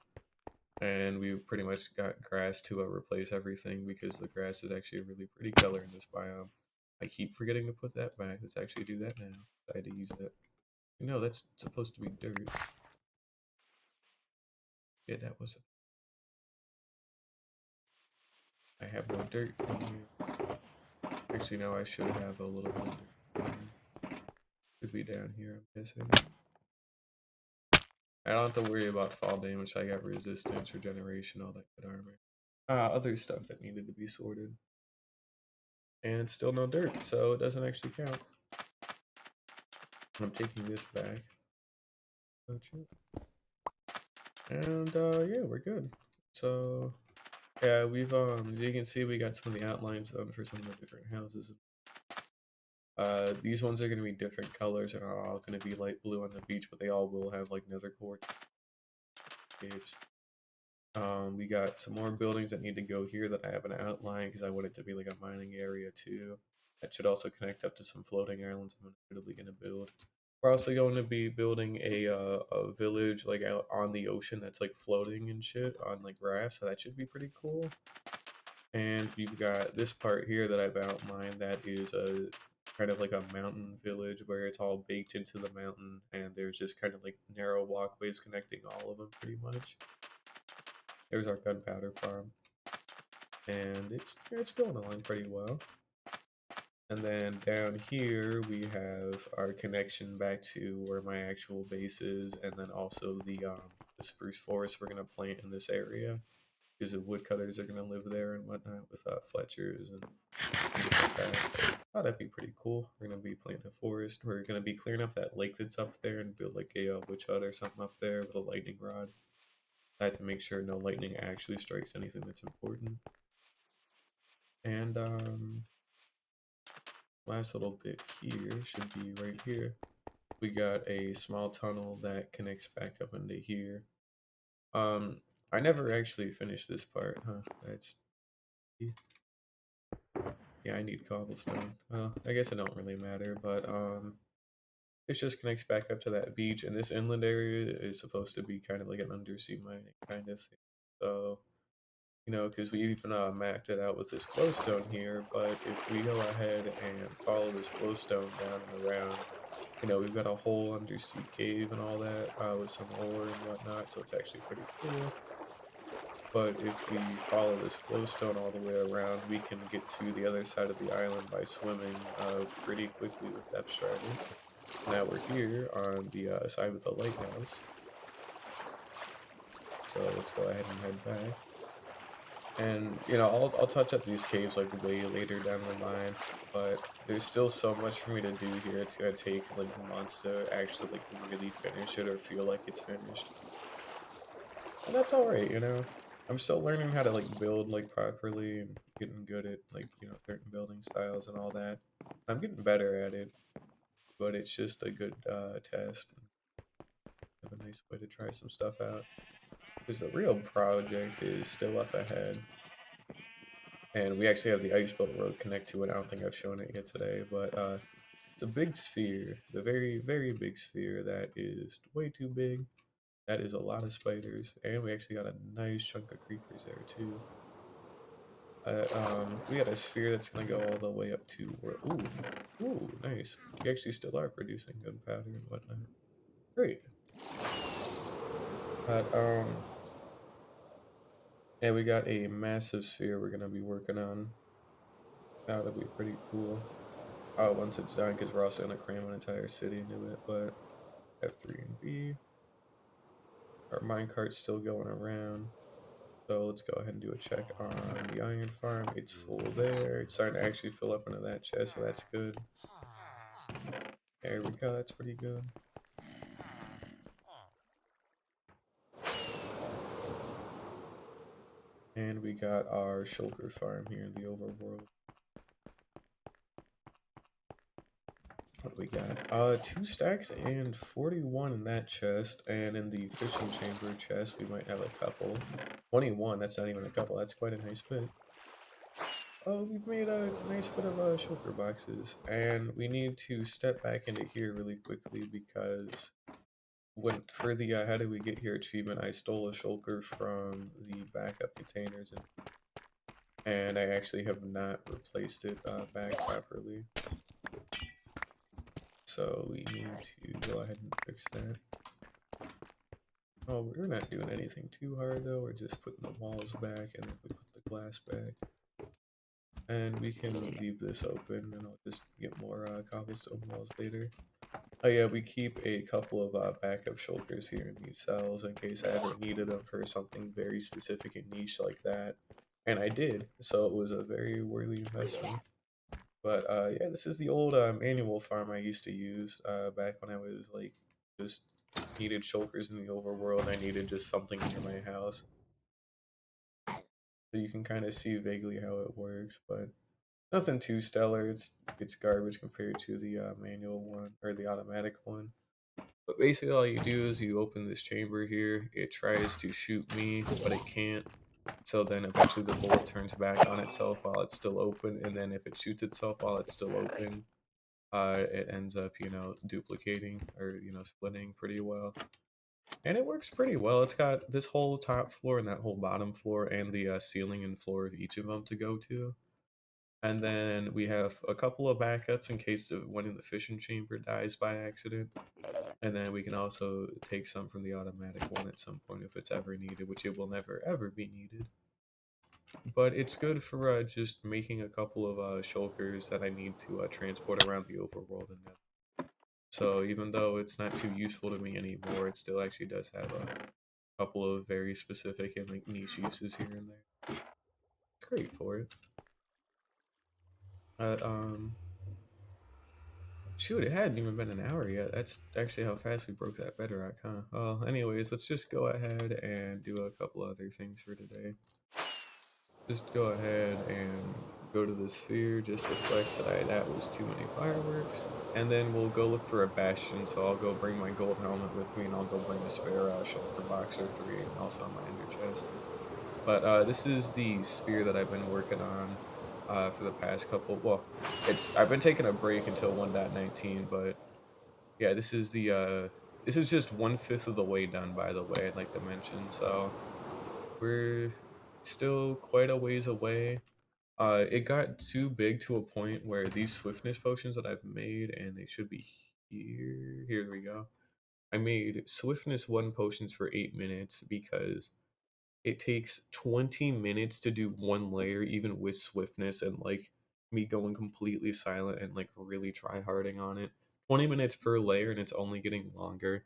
and we pretty much got grass to replace everything because the grass is actually a really pretty color in this biome. I keep forgetting to put that back. Let's actually do that now. I had to use that. No, that's supposed to be dirt. Yeah, that was. I have no dirt in here. Actually, no, I should have a little bit of dirt. Could be down here, I'm guessing. I don't have to worry about fall damage. I got resistance, regeneration, all that good armor. Other stuff that needed to be sorted. And still no dirt, so it doesn't actually count. I'm taking this back. And yeah, we're good. So yeah, we've as you can see, we got some of the outlines done for some of the different houses. These ones are going to be different colors and are all going to be light blue on the beach, but they all will have like nether core shapes. We got some more buildings that need to go here that I have an outline because I want it to be like a mining area too. That should also connect up to some floating islands I'm inevitably going to build. We're also going to be building a village like out on the ocean that's like floating and shit on like grass, so that should be pretty cool. And we've got this part here that I've outlined that is a kind of like a mountain village where it's all baked into the mountain, and there's just kind of like narrow walkways connecting all of them pretty much. There's our gunpowder farm, and it's going along pretty well. And then down here we have our connection back to where my actual base is, and then also the spruce forest we're gonna plant in this area because the woodcutters are gonna live there and whatnot with Fletchers and things like that. Oh, that'd be pretty cool. We're gonna be planting a forest. We're gonna be clearing up that lake that's up there and build like a witch hut or something up there with a lightning rod. I have to make sure no lightning actually strikes anything that's important. And last little bit here should be right here. We got a small tunnel that connects back up into here. I never actually finished this part, huh? That's Yeah, I need cobblestone. Well, I guess it don't really matter, but this just connects back up to that beach, and this inland area is supposed to be kind of like an undersea mining kind of thing. So, you know, because we even mapped it out with this glowstone here, but if we go ahead and follow this glowstone down and around, you know, we've got a whole undersea cave and all that with some ore and whatnot, so it's actually pretty cool. But if we follow this glowstone all the way around, we can get to the other side of the island by swimming pretty quickly with depth striding. Now we're here on the side with the lighthouse, so let's go ahead and head back. And you know, I'll touch up these caves like way later down the line, but there's still so much for me to do here. It's gonna take like months to actually like really finish it or feel like it's finished. And that's alright, you know. I'm still learning how to like build like properly and getting good at like, you know, certain building styles and all that. I'm getting better at it, but it's just a good test. Have a nice way to try some stuff out. Because the real project is still up ahead. And we actually have the Ice Belt Road connect to it. I don't think I've shown it yet today, but it's a big sphere. The very, very big sphere that is way too big. That is a lot of spiders. And we actually got a nice chunk of creepers there too. We got a sphere that's gonna go all the way up to where, ooh, nice. We actually still are producing gunpowder and whatnot. Great. But yeah, we got a massive sphere we're gonna be working on. That'll be pretty cool. Once it's done, because we're also gonna cram an entire city into it. But F3 and B. Our minecart's still going around. So let's go ahead and do a check on the iron farm. It's full there. It's starting to actually fill up into that chest, so that's good. There we go, that's pretty good. And we got our shulker farm here in the overworld. What do we got? 2 stacks and 41 in that chest, and in the fishing chamber chest we might have a couple. 21, that's not even a couple, that's quite a nice bit. Oh, we've made a nice bit of shulker boxes, and we need to step back into here really quickly because for the how did we get here achievement, I stole a shulker from the backup containers, and I actually have not replaced it back properly. So we need to go ahead and fix that. Oh, we're not doing anything too hard though, we're just putting the walls back and then we put the glass back. And we can leave this open and I'll just get more cobblestone walls later. Oh yeah, we keep a couple of backup shulkers here in these cells in case I ever needed them for something very specific and niche like that. And I did, so it was a very worthy investment. But yeah, this is the old manual farm I used to use back when I was like just needed shulkers in the overworld. I needed just something near my house. So you can kind of see vaguely how it works, but nothing too stellar. It's garbage compared to the manual one or the automatic one. But basically all you do is you open this chamber here. It tries to shoot me, but it can't. So then eventually the bolt turns back on itself while it's still open, and then if it shoots itself while it's still open, it ends up, you know, duplicating or, you know, splitting pretty well. And it works pretty well. It's got this whole top floor and that whole bottom floor and the ceiling and floor of each of them to go to. And then we have a couple of backups in case of one in the fishing chamber dies by accident. And then we can also take some from the automatic one at some point if it's ever needed, which it will never ever be needed. But it's good for just making a couple of shulkers that I need to transport around the overworld and that. So even though it's not too useful to me anymore, it still actually does have a couple of very specific and like niche uses here and there. It's great for it. But shoot, it hadn't even been an hour yet. That's actually how fast we broke that bedrock, huh? Well, anyways, let's just go ahead and do a couple other things for today. Just go ahead and go to the sphere just to flex that that was too many fireworks. And then we'll go look for a bastion, so I'll go bring my gold helmet with me and I'll go bring a spare shulker box or 3 and also my ender chest. But this is the sphere that I've been working on. for the past couple. Well, it's I've been taking a break until 1.19, but yeah, this is just 1/5 of the way done, by the way, I'd like to mention. So we're still quite a ways away. It got too big to a point where these swiftness potions that I've made, and they should be here. Here we go. I made swiftness 1 potions for 8 minutes because it takes 20 minutes to do 1 layer, even with swiftness and like me going completely silent and like really try harding on it. 20 minutes per layer, and it's only getting longer.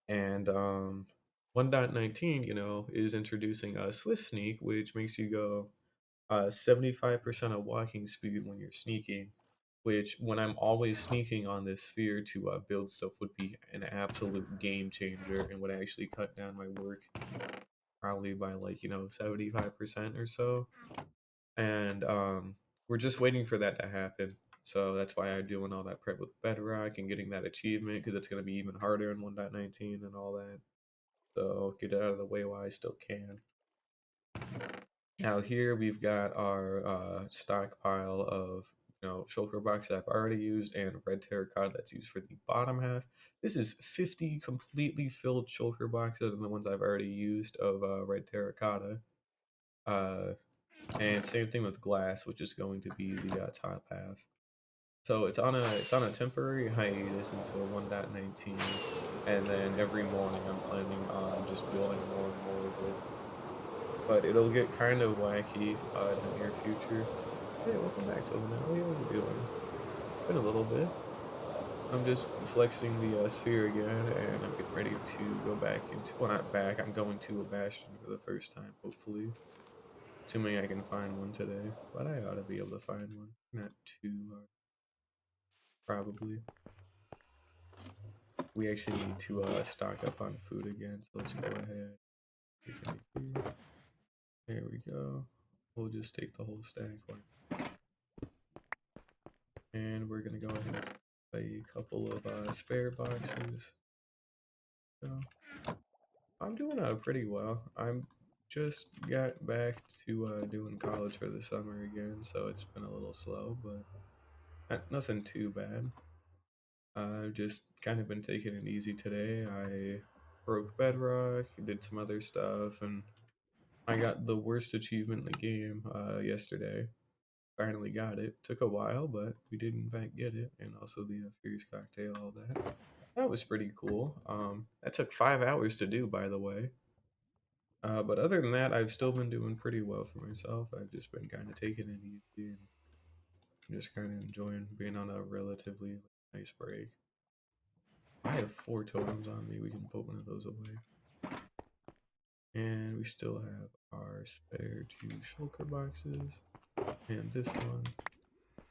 And 1.19, is introducing a Swift Sneak, which makes you go 75% of walking speed when you're sneaking, which when I'm always sneaking on this sphere to build stuff would be an absolute game changer and would actually cut down my work probably by like, 75% or so. And we're just waiting for that to happen. So that's why I'm doing all that prep with Bedrock and getting that achievement because it's going to be even harder in 1.19 and all that. So get it out of the way while I still can. Now here we've got our stockpile of shulker box that I've already used and red terracotta that's used for the bottom half. This is 50 completely filled shulker boxes and the ones I've already used of red terracotta. Uh, and same thing with glass, which is going to be the top half. So it's on a temporary hiatus until 1.19, and then every morning I'm planning on just building more and more of it. But it'll get kind of wacky in the near future. Hey, welcome back to Omanelli. How are you doing? Been a little bit. I'm just flexing the sphere again, and I'm getting ready to go back into. Well, not back. I'm going to a bastion for the first time, hopefully. Assuming I can find one today, but I ought to be able to find one. Not too hard, probably. We actually need to stock up on food again, so let's go ahead. There we go. We'll just take the whole stack. And we're gonna go ahead and a couple of spare boxes. So I'm doing pretty well. I'm just got back to doing college for the summer again, so it's been a little slow, but nothing too bad. I've just kind of been taking it easy today. I broke Bedrock, did some other stuff, and I got the worst achievement in the game yesterday. Finally got it. Took a while, but we did in fact get it, and also the Fierce Cocktail, all that. That was pretty cool. That took 5 hours to do, by the way. But other than that, I've still been doing pretty well for myself. I've just been kind of taking it easy and just kind of enjoying being on a relatively nice break. I have 4 totems on me. We can put one of those away. And we still have our spare 2 shulker boxes and this one.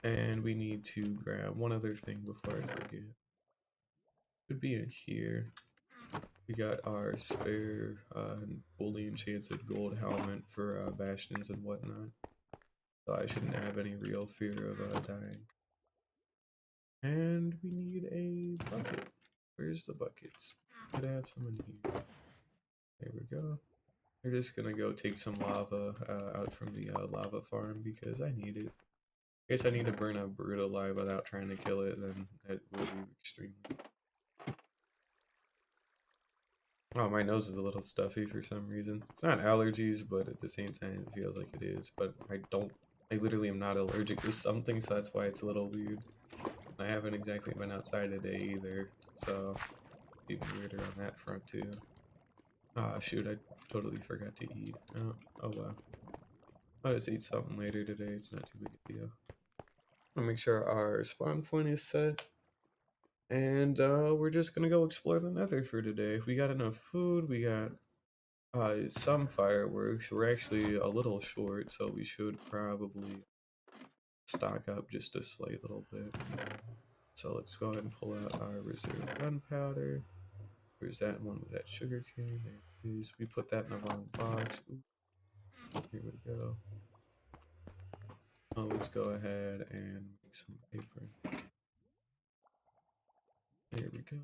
And we need to grab one other thing before I forget. Should be in here. We got our spare fully enchanted gold helmet for bastions and whatnot. So I shouldn't have any real fear of dying. And we need a bucket. Where's the buckets? Could I have some in here? There we go. We're just gonna go take some lava out from the lava farm because I need it. I guess I need to burn a brute alive without trying to kill it, then it will be extremely. Oh, my nose is a little stuffy for some reason. It's not allergies, but at the same time, it feels like it is. But I literally am not allergic to something, so that's why it's a little weird. I haven't exactly been outside today either, so it's even weirder on that front too. Ah, shoot, I totally forgot to eat. Oh well. I'll just eat something later today, it's not too big a deal. I'll make sure our spawn point is set. And we're just gonna go explore the nether for today. We got enough food, we got some fireworks. We're actually a little short, so we should probably stock up just a slight little bit. So let's go ahead and pull out our reserve gunpowder. Where's that one with that sugar cane? There it is. We put that in the wrong box. Ooh, here we go. Oh, let's go ahead and make some paper. There we go.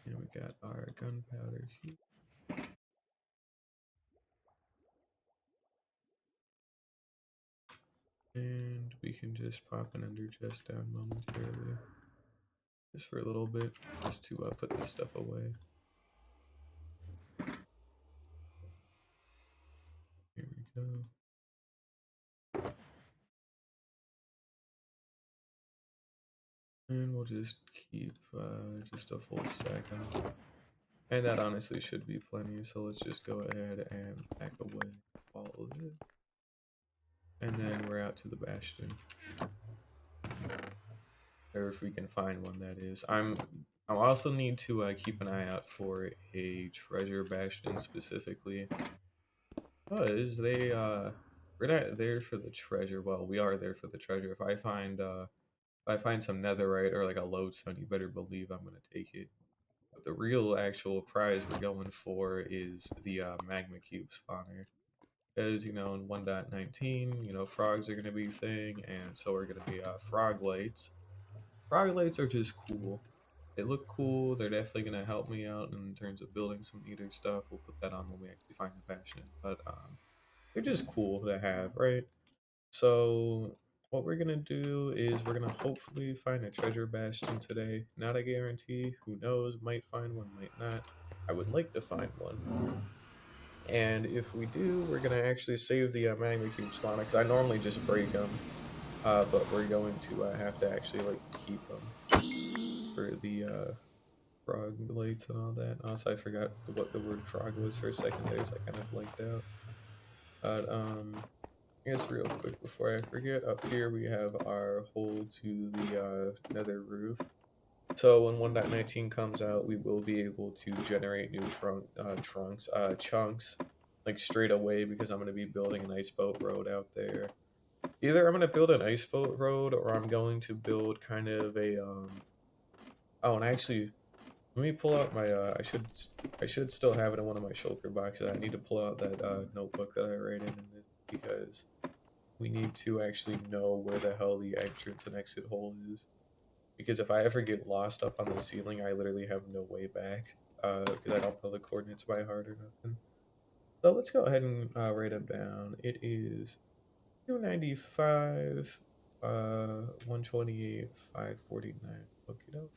And we got our gunpowder here. we can just pop an ender chest down momentarily. Just for a little bit, just to put this stuff away. Here we go. And we'll just keep just a full stack up. And that honestly should be plenty, so let's just go ahead and pack away all of it. And then we're out to the bastion. Or if we can find one, that is. I also need to keep an eye out for a treasure bastion specifically. Because we're not there for the treasure. Well, we are there for the treasure. If I find some netherite or like a lodestone, you better believe I'm gonna take it. But the real actual prize we're going for is the magma cube spawner. Because, you know, in 1.19, you know, frogs are gonna be a thing, and so are gonna be frog lights. Frog lights are just cool. They look cool. They're definitely gonna help me out in terms of building some nether stuff. We'll put that on when we actually find the bastion. But they're just cool to have, right? So what we're gonna do is we're gonna hopefully find a treasure bastion today. Not a guarantee. Who knows? Might find one, might not. I would like to find one. And if we do, we're gonna actually save the magma cube spawner because I normally just break them, but we're going to have to actually like keep them for the frog lights and all that. Also, I forgot what the word frog was for a second there, so I kind of blanked out. But I guess real quick before I forget, up here we have our hole to the nether roof. So when 1.19 comes out, we will be able to generate new chunks, like straight away, because I'm going to be building an ice boat road out there. Either I'm going to build an ice boat road, or I'm going to build kind of a oh, and actually, let me pull out my I should still have it in one of my shulker boxes. I need to pull out that notebook that I write in this because we need to actually know where the hell the entrance and exit hole is. Because if I ever get lost up on the ceiling, I literally have no way back. Because I don't know the coordinates by heart or nothing. So let's go ahead and write them down. It is 295, 128, 549. Okie doke.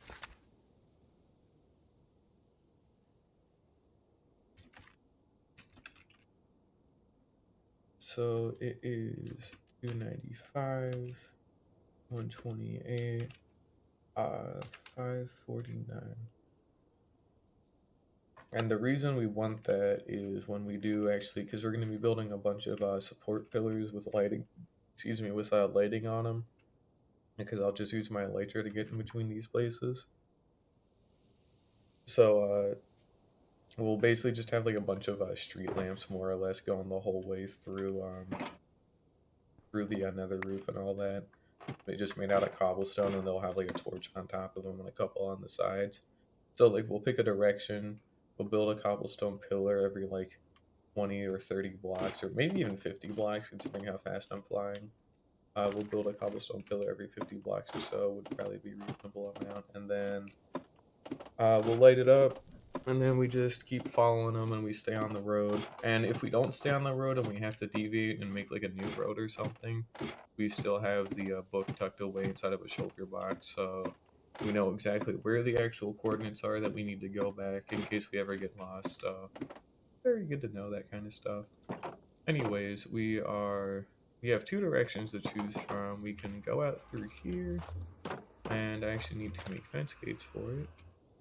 So it is 295, 128, 549. And the reason we want that is when we do actually, because we're going to be building a bunch of support pillars with lighting, with lighting on them. Because I'll just use my elytra to get in between these places. So we'll basically just have like a bunch of street lamps more or less going the whole way through the nether roof and all that. They just made out of cobblestone, and they'll have like a torch on top of them and a couple on the sides. So like we'll pick a direction, we'll build a cobblestone pillar every like 20 or 30 blocks, or maybe even 50 blocks considering how fast I'm flying. We'll build a cobblestone pillar every 50 blocks or so, would probably be a reasonable amount, and then we'll light it up, and then we just keep following them and we stay on the road. And if we don't stay on the road and we have to deviate and make like a new road or something, we still have the book tucked away inside of a shulker box, so we know exactly where the actual coordinates are that we need to go back in case we ever get lost. Very good to know that kind of stuff. Anyways, we have two directions to choose from. We can go out through here, and I actually need to make fence gates for it.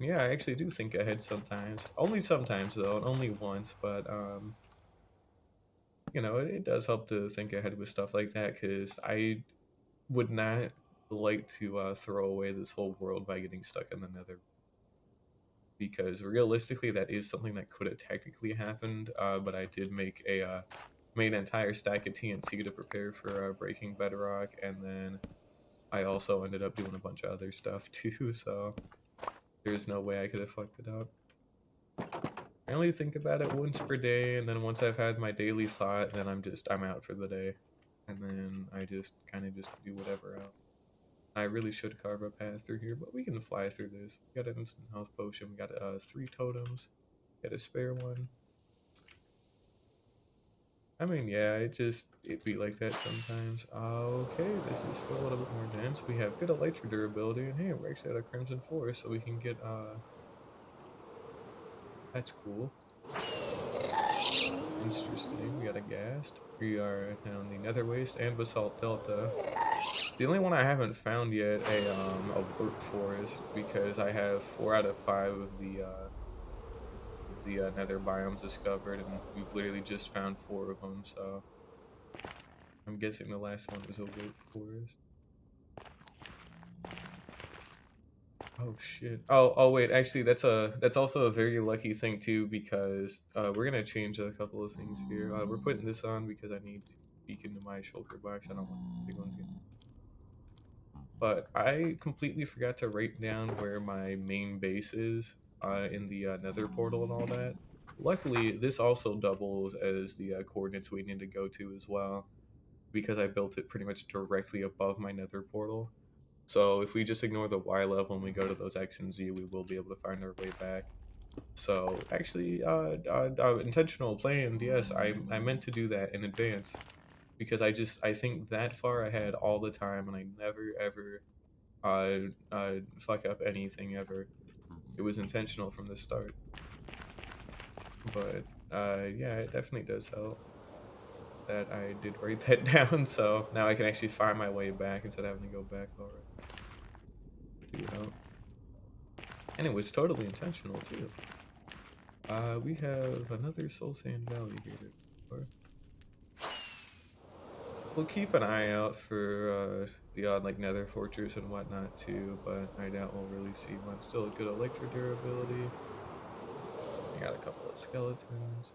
Yeah, I actually do think ahead sometimes. Only sometimes though, and only once, but you know, it does help to think ahead with stuff like that, because I would not like to throw away this whole world by getting stuck in the nether. Because realistically, that is something that could have technically happened, but I did make made an entire stack of TNT to prepare for breaking Bedrock, and then I also ended up doing a bunch of other stuff too, so there's no way I could have fucked it up. I only think about it once per day, and then once I've had my daily thought, then I'm out for the day. And then I just kind of just do whatever else. I really should carve a path through here, but we can fly through this. We got an instant health potion, we got 3 totems, got a spare one. I mean, yeah, it be like that sometimes. Okay, this is still a little bit more dense. We have good elytra durability, and hey, we're actually at a crimson forest, so we can get that's cool. Interesting. We got a ghast. We are now in the nether waste and basalt delta. The only one I haven't found yet a wort forest because I have 4 out of 5 of the nether biomes discovered, and we've literally just found 4 of them. So I'm guessing the last one was a wort forest. Oh shit. Oh wait, actually that's also a very lucky thing too because we're gonna change a couple of things here. We're putting this on because I need to peek into my shulker box. I don't want big ones getting. But I completely forgot to write down where my main base is in the nether portal and all that. Luckily, this also doubles as the coordinates we need to go to as well because I built it pretty much directly above my nether portal. So if we just ignore the Y level and we go to those X and Z, we will be able to find our way back. So actually, intentional, planned. Yes, I meant to do that in advance because I think that far ahead all the time, and I never ever fuck up anything ever. It was intentional from the start. But yeah, it definitely does help that I did write that down. So now I can actually find my way back instead of having to go back already. Do help. And it was totally intentional too. We have another Soul Sand Valley here to explore. We'll keep an eye out for the odd like Nether Fortress and whatnot too, but I doubt we'll really see one. Still a good electro durability. I got a couple of skeletons.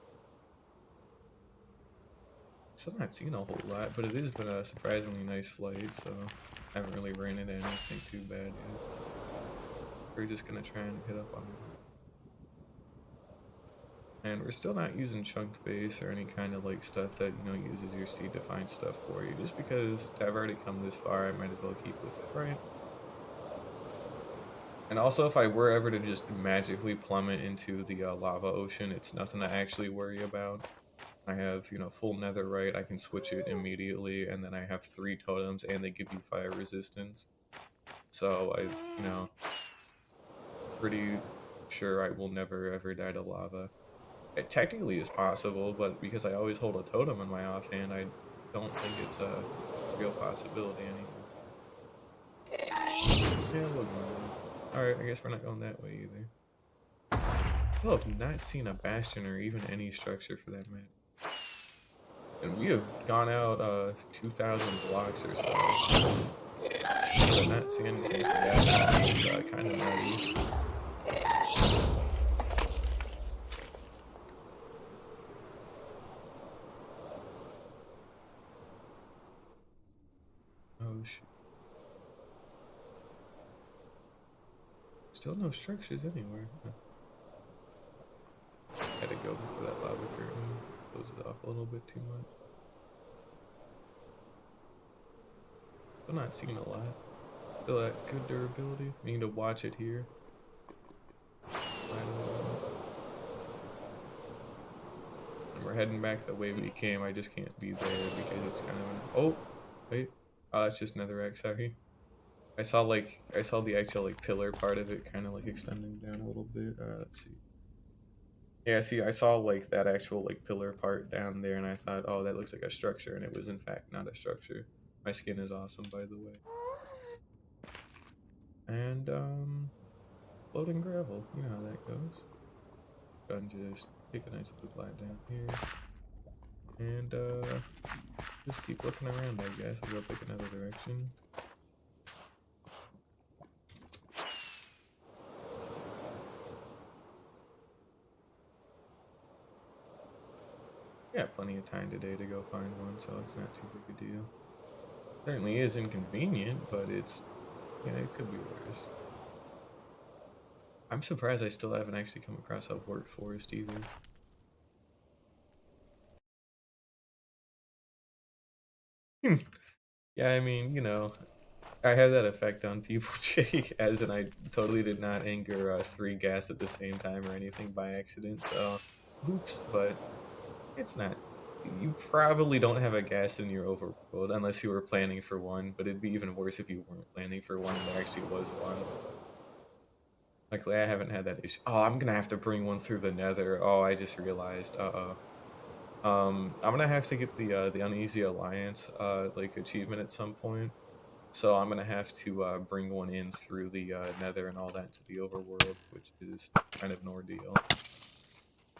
Still not seeing a whole lot, but it has been a surprisingly nice flight, so I haven't really ran into anything too bad yet. We're just gonna try and hit up on it. And we're still not using chunk base or any kind of like stuff that, you know, uses your seed to find stuff for you. Just because I've already come this far, I might as well keep with it, right? And also, if I were ever to just magically plummet into the lava ocean, it's nothing to actually worry about. I have, you know, full netherite, I can switch it immediately, and then I have 3 totems, and they give you fire resistance. So I've, you know, pretty sure I will never ever die to lava. It technically is possible, but because I always hold a totem in my offhand, I don't think it's a real possibility anymore. Yeah, we'll go. Alright, I guess we're not going that way either. I have not seen a bastion or even any structure for that matter. And we have gone out 2,000 blocks or so. I did not see anything for that. It's kind of nutty. Oh shit. Still no structures anywhere. Huh. Had to go before that lava curtain closes off a little bit too much. Still not seeing a lot. Still at good durability. We need to watch it here. And we're heading back the way we came. I just can't be there because it's kind of an... Oh, wait. Oh, that's just netherrack, sorry. I saw the actual like pillar part of it kind of like extending down a little bit. Let's see. Yeah, see, I saw like that actual like pillar part down there, and I thought, oh, that looks like a structure, and it was in fact not a structure. My skin is awesome, by the way. And floating gravel, you know how that goes. Go ahead and just take a nice little glide down here, and just keep looking around. I guess we'll go pick another direction. Yeah, plenty of time today to go find one, so it's not too big a deal. Certainly is inconvenient, but it's, yeah, it could be worse. I'm surprised I still haven't actually come across a wort forest either. Yeah, I mean, you know, I have that effect on people, Jake, as in I totally did not anger 3 gas at the same time or anything by accident, so oops, but it's not You probably don't have a gas in your overworld unless you were planning for one, but it'd be even worse if you weren't planning for one and there actually was one. Luckily, I haven't had that issue. Oh, I'm gonna have to bring one through the Nether. Oh, I just realized. Uh-oh. I'm gonna have to get the Uneasy Alliance like achievement at some point. So I'm gonna have to bring one in through the Nether and all that to the overworld, which is kind of an ordeal.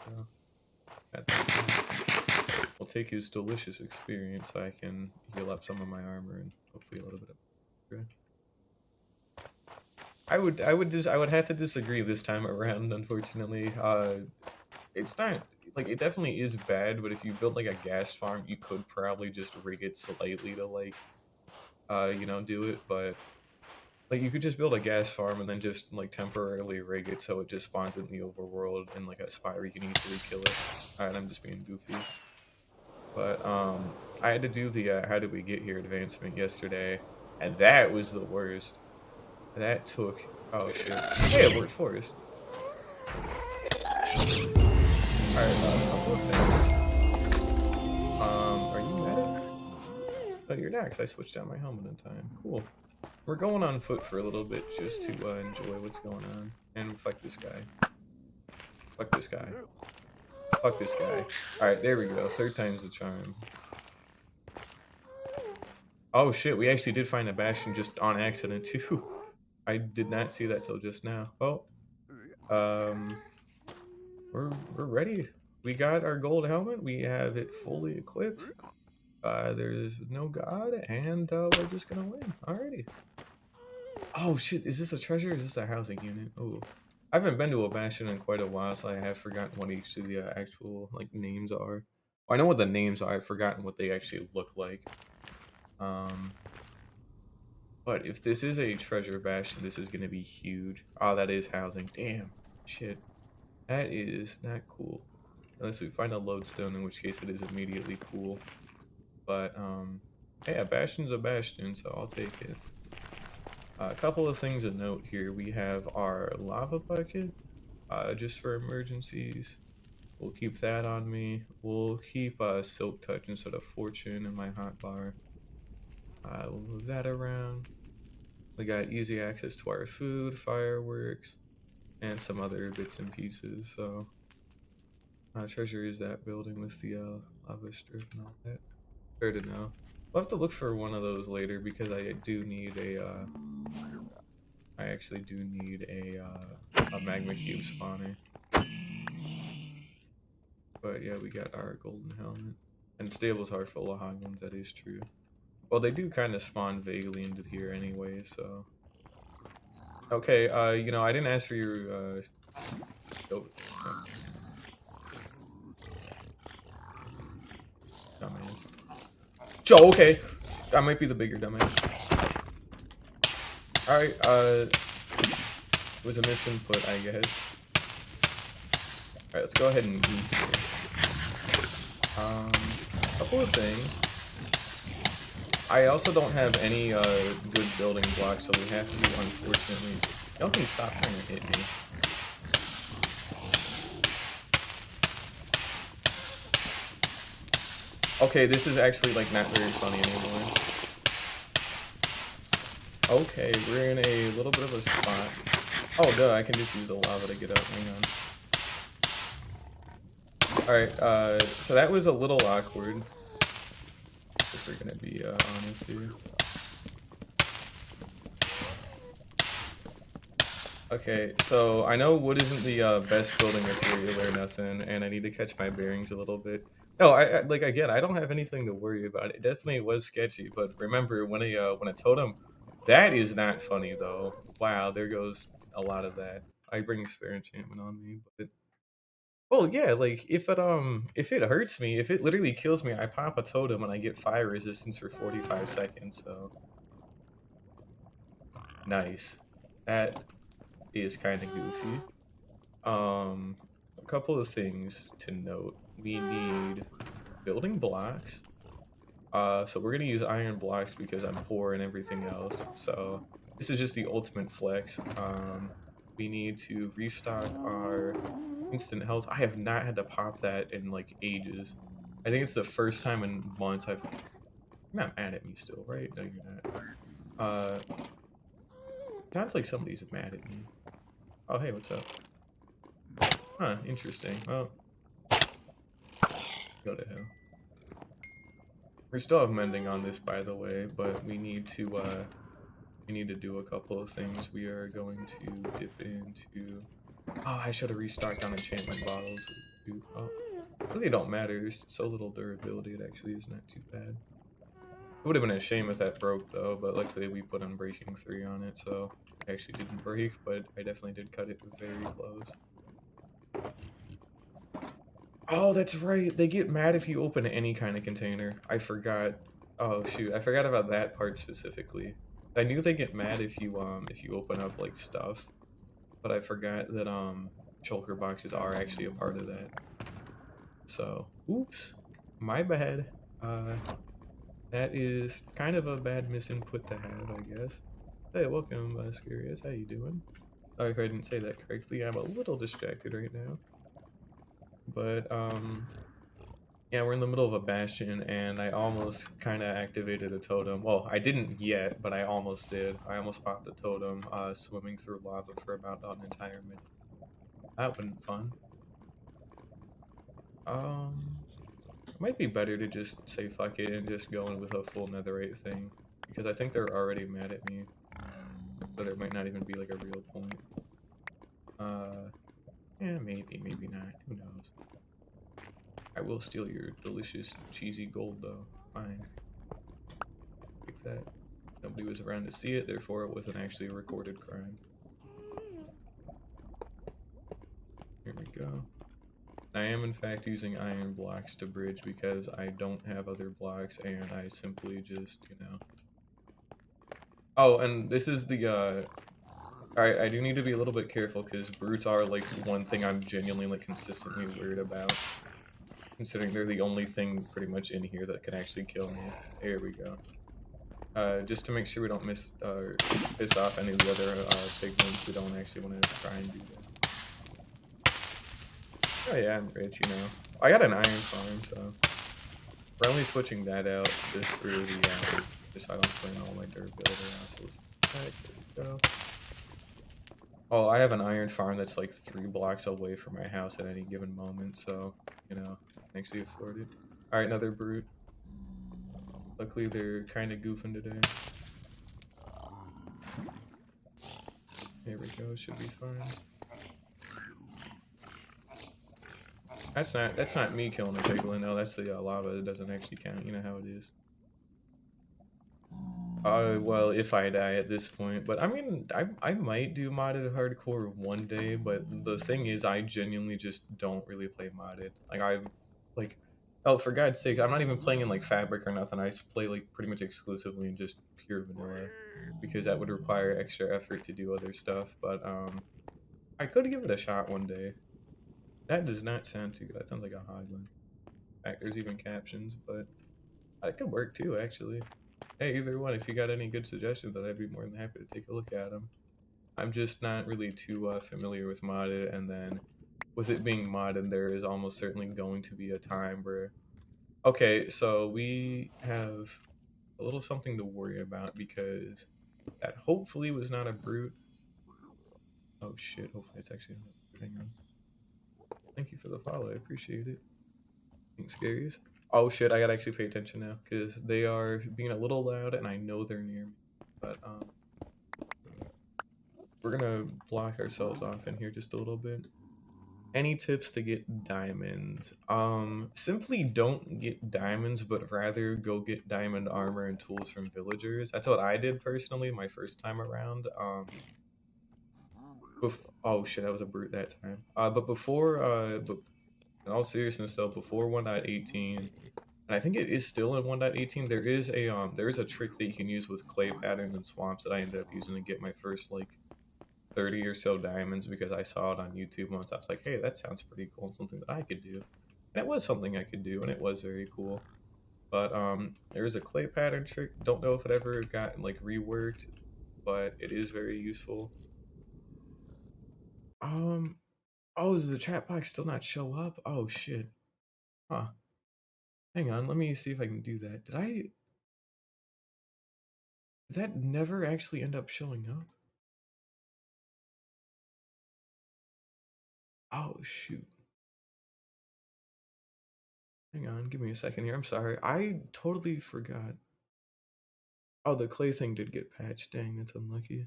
So, we'll take his delicious experience so I can heal up some of my armor and hopefully a little bit of. I would have to disagree this time around, unfortunately. It's not like it definitely is bad, but if you build like a gas farm, you could probably just rig it slightly to like do it, but like you could just build a gas farm and then just like temporarily rig it so it just spawns in the overworld in like a spot where you can easily kill it. Alright, I'm just being goofy. But I had to do the how did we get here advancement yesterday, and that was the worst. That took oh shit. Hey, alert forest. Alright, a couple of things. Are you mad? Oh, you're not, because I switched out my helmet in time. Cool. We're going on foot for a little bit just to enjoy what's going on. And fuck this guy. Fuck this guy. Fuck this guy. Alright, there we go. Third time's the charm. Oh shit, we actually did find a bastion just on accident too. I did not see that till just now. Oh. We're ready. We got our gold helmet. We have it fully equipped. There's no god, and we're just gonna win. Alrighty. Oh shit, is this a treasure or is this a housing unit? Oh. I haven't been to a bastion in quite a while, so I have forgotten what each of the actual like names are. Well, I know what the names are, I've forgotten what they actually look like. But if this is a treasure bastion, this is gonna be huge. Oh, that is housing. Damn. Shit. That is not cool. Unless we find a lodestone, in which case it is immediately cool. But, hey, a bastion's a bastion, so I'll take it. A couple of things to note here. We have our lava bucket, just for emergencies. We'll keep that on me. We'll keep Silk Touch instead of Fortune in my hotbar. We'll move that around. We got easy access to our food, fireworks, and some other bits and pieces, so... treasure is that building with the lava strip and all that. Fair to know. We'll have to look for one of those later because I do need a I actually do need a magma cube spawner. But yeah, we got our golden helmet. And stables are full of hoglins, that is true. Well, they do kind of spawn vaguely into here anyway, so... Okay, I didn't ask for your, dumbass. Joe, okay. I might be the bigger dumbass. Alright, it was a misinput, I guess. Alright, let's go ahead and eat here. Couple of things. I also don't have any, good building blocks, so we have to, unfortunately... Y'all can stop trying to hit me. Okay, this is actually, like, not very funny anymore. Okay, we're in a little bit of a spot. Oh, duh, I can just use the lava to get up. Hang on. Alright, so that was a little awkward. If we're gonna be, honest here. Okay, so I know wood isn't the, best building material or nothing, and I need to catch my bearings a little bit. No, like, again, I don't have anything to worry about. It definitely was sketchy, but remember, when a totem... That is not funny, though. Wow, there goes a lot of that. I bring spare enchantment on me, but... Well, yeah, like, if it hurts me, if it literally kills me, I pop a totem and I get fire resistance for 45 seconds, so... Nice. That is kind of goofy. A couple of things to note. We need building blocks. So we're gonna use iron blocks because I'm poor and everything else. So this is just the ultimate flex. We need to restock our instant health. I have not had to pop that in like ages. I think it's the first time in months I've. You're not mad at me still, right? No, you're not. Sounds like somebody's mad at me. Oh, hey, what's up? Huh, interesting. Well, go to hell. We still have mending on this, by the way, but we need to do a couple of things. We are going to dip into. Oh, I should have restocked on enchantment bottles. Dude, oh, really don't matter. There's so little durability. It actually is not too bad. It would have been a shame if that broke though, but luckily we put Unbreaking 3 on it, so it actually didn't break, but I definitely did cut it very close. Oh, that's right. They get mad if you open any kind of container. I forgot. Oh shoot, I forgot about that part specifically. I knew they get mad if you open up like stuff, but I forgot that shulker boxes are actually a part of that. So, oops. My bad. Uh that is kind of a bad misinput to have, I guess. Hey, welcome, Scarius. How you doing? Sorry if I didn't say that correctly. I'm a little distracted right now. But yeah, we're in the middle of a bastion, and I almost kind of activated a totem. Well, I didn't yet, but I almost did. I almost popped a totem, swimming through lava for about an entire minute. That wasn't fun. It might be better to just say fuck it and just go in with a full netherite thing, because I think they're already mad at me, so there might not even be like a real point. Uh, yeah, maybe, maybe not. Who knows? I will steal your delicious cheesy gold though. Fine. Take that. Nobody was around to see it, therefore it wasn't actually a recorded crime. Here we go. I am in fact using iron blocks to bridge because I don't have other blocks and I simply just, you know. Oh, and this is the Alright, I do need to be a little bit careful because brutes are like one thing I'm genuinely like consistently worried about. Considering they're the only thing pretty much in here that can actually kill me. There we go. Just to make sure we don't piss off any of the other pigments, we don't actually want to try and do that. Oh yeah, I'm rich, you know. I got an iron farm, so we're only switching that out just for the just so I don't burn all my durability assholes. Alright, there we go. Oh, I have an iron farm that's like 3 blocks away from my house at any given moment, so you know, I can actually afford it. Alright, another brute. Luckily they're kinda goofing today. There we go, should be fine. That's not me killing a piglin, no, that's the lava, it doesn't actually count, you know how it is. Well, if I die at this point, but I mean, I might do modded hardcore one day, but the thing is, I genuinely just don't really play modded. Like, oh, for God's sake, I'm not even playing in like Fabric or nothing. I just play like pretty much exclusively in just pure vanilla, because that would require extra effort to do other stuff. But I could give it a shot one day. That does not sound too good. That sounds like a hard one. In fact, there's even captions, but that could work too, actually. Hey, either one, if you got any good suggestions, I'd be more than happy to take a look at them. I'm just not really too familiar with modded, and then with it being modded, there is almost certainly going to be a time where. Okay, so we have a little something to worry about because that hopefully was not a brute. Oh shit, hopefully it's actually not a brute. Hang on. Thank you for the follow, I appreciate it. Thanks, Scaries. Oh shit, I gotta actually pay attention now because they are being a little loud and I know they're near me. But we're gonna block ourselves off in here just a little bit. Any tips to get diamonds? Simply don't get diamonds, but rather go get diamond armor and tools from villagers. That's what I did personally my first time around. Oh shit, that was a brute that time. But before, but in all seriousness though, before 1.18, and I think it is still in 1.18, there is a trick that you can use with clay patterns and swamps that I ended up using to get my first like 30 or so diamonds because I saw it on YouTube once. I was like, hey, that sounds pretty cool and something that I could do. And it was something I could do, and it was very cool. But there is a clay pattern trick. Don't know if it ever got like reworked, but it is very useful. Um, oh, does the chat box still not show up? Oh shit. Huh. Hang on, let me see if I can do that. Did that never actually end up showing up? Oh, shoot. Hang on, give me a second here. I'm sorry. I totally forgot. Oh, the clay thing did get patched. Dang, that's unlucky.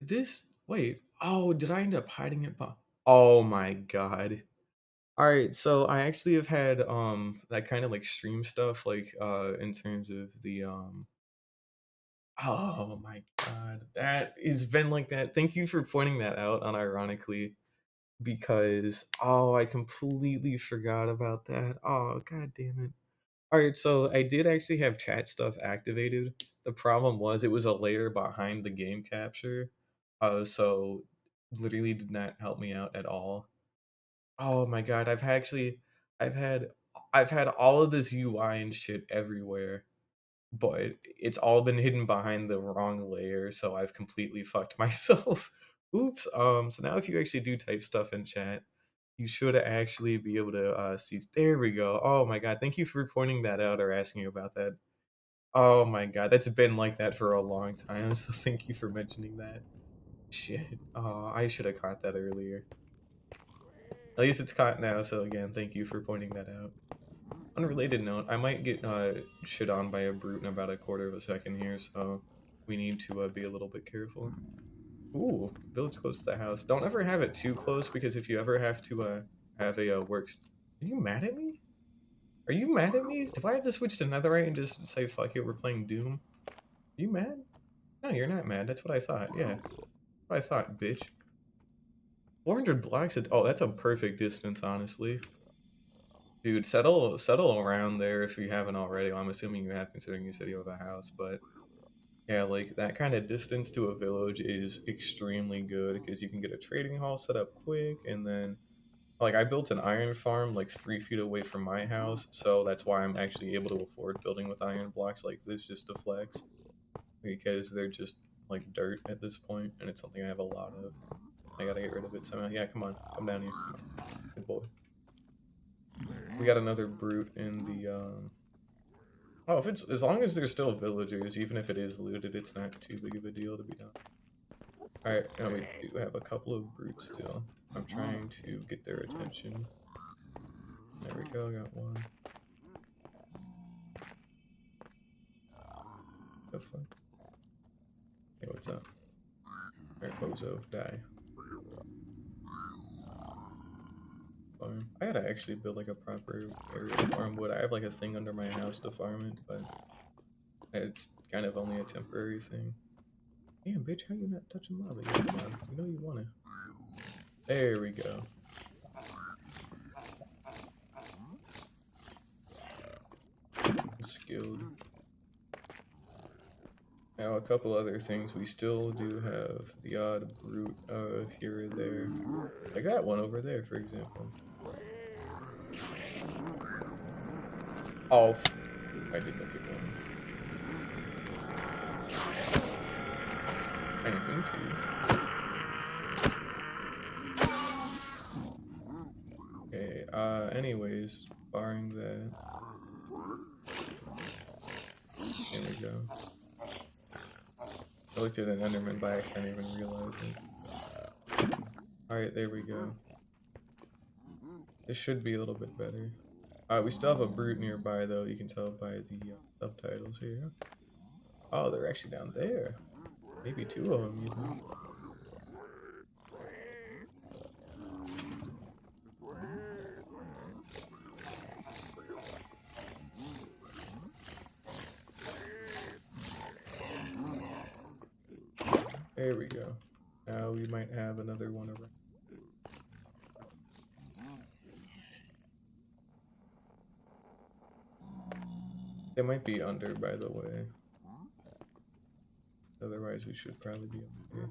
This, wait. Oh, did I end up hiding it? Oh my god. All right, so I actually have had that kind of like stream stuff like in terms of the oh my god. That has been like that. Thank you for pointing that out unironically because oh, I completely forgot about that. Oh, god damn it. All right, so I did actually have chat stuff activated. The problem was it was a layer behind the game capture. So literally did not help me out at all. Oh my god, I've had I've had all of this UI and shit everywhere, but it's all been hidden behind the wrong layer, so I've completely fucked myself. Oops. So now if you actually do type stuff in chat, you should actually be able to see. There we go. Oh my god, thank you for pointing that out or asking about that. Oh my god, that's been like that for a long time, so thank you for mentioning that. Shit. Oh, I should have caught that earlier. At least it's caught now, so again, thank you for pointing that out. Unrelated note, I might get shit on by a brute in about a quarter of a second here, so we need to be a little bit careful. Ooh, village close to the house. Don't ever have it too close, because if you ever have to have a works... Are you mad at me? Are you mad at me? Do I have to switch to netherite and just say, fuck it, we're playing Doom? Are you mad? No, you're not mad. That's what I thought. Yeah. What I thought, bitch. 400 blocks? Oh, that's a perfect distance, honestly. Dude, settle around there if you haven't already. Well, I'm assuming you have, considering you said you have a house, but yeah, like that kind of distance to a village is extremely good because you can get a trading hall set up quick, and then like I built an iron farm like 3 feet away from my house, so that's why I'm actually able to afford building with iron blocks like this just to flex because they're just like dirt at this point, and it's something I have a lot of. I gotta get rid of it somehow. Yeah, come on, come down here, come on, good boy. We got another brute in the oh, if it's as long as there's still villagers, even if it is looted, it's not too big of a deal to be done. Alright, now we do have a couple of brutes still. I'm trying to get their attention. There we go, got one. The fuck? Hey, what's up? Alright, bozo, die. Farm. I gotta actually build like a proper area to farm wood. I have like a thing under my house to farm it, but it's kind of only a temporary thing. Damn, bitch, how you not touching lava? Yeah, come on, you know you wanna. There we go. Skilled. Now, a couple other things. We still do have the odd brute here or there. Like that one over there, for example. Oh, I did look at one. I didn't mean to. Okay, anyways, barring that. There we go. I looked at an Enderman by accident, I didn't even realize it. Alright, there we go. This should be a little bit better. We still have a brute nearby, though. You can tell by the subtitles here. Oh, they're actually down there. Maybe two of them, even. There we go. Now we might have another one around. They might be under, by the way. Otherwise, we should probably be under here.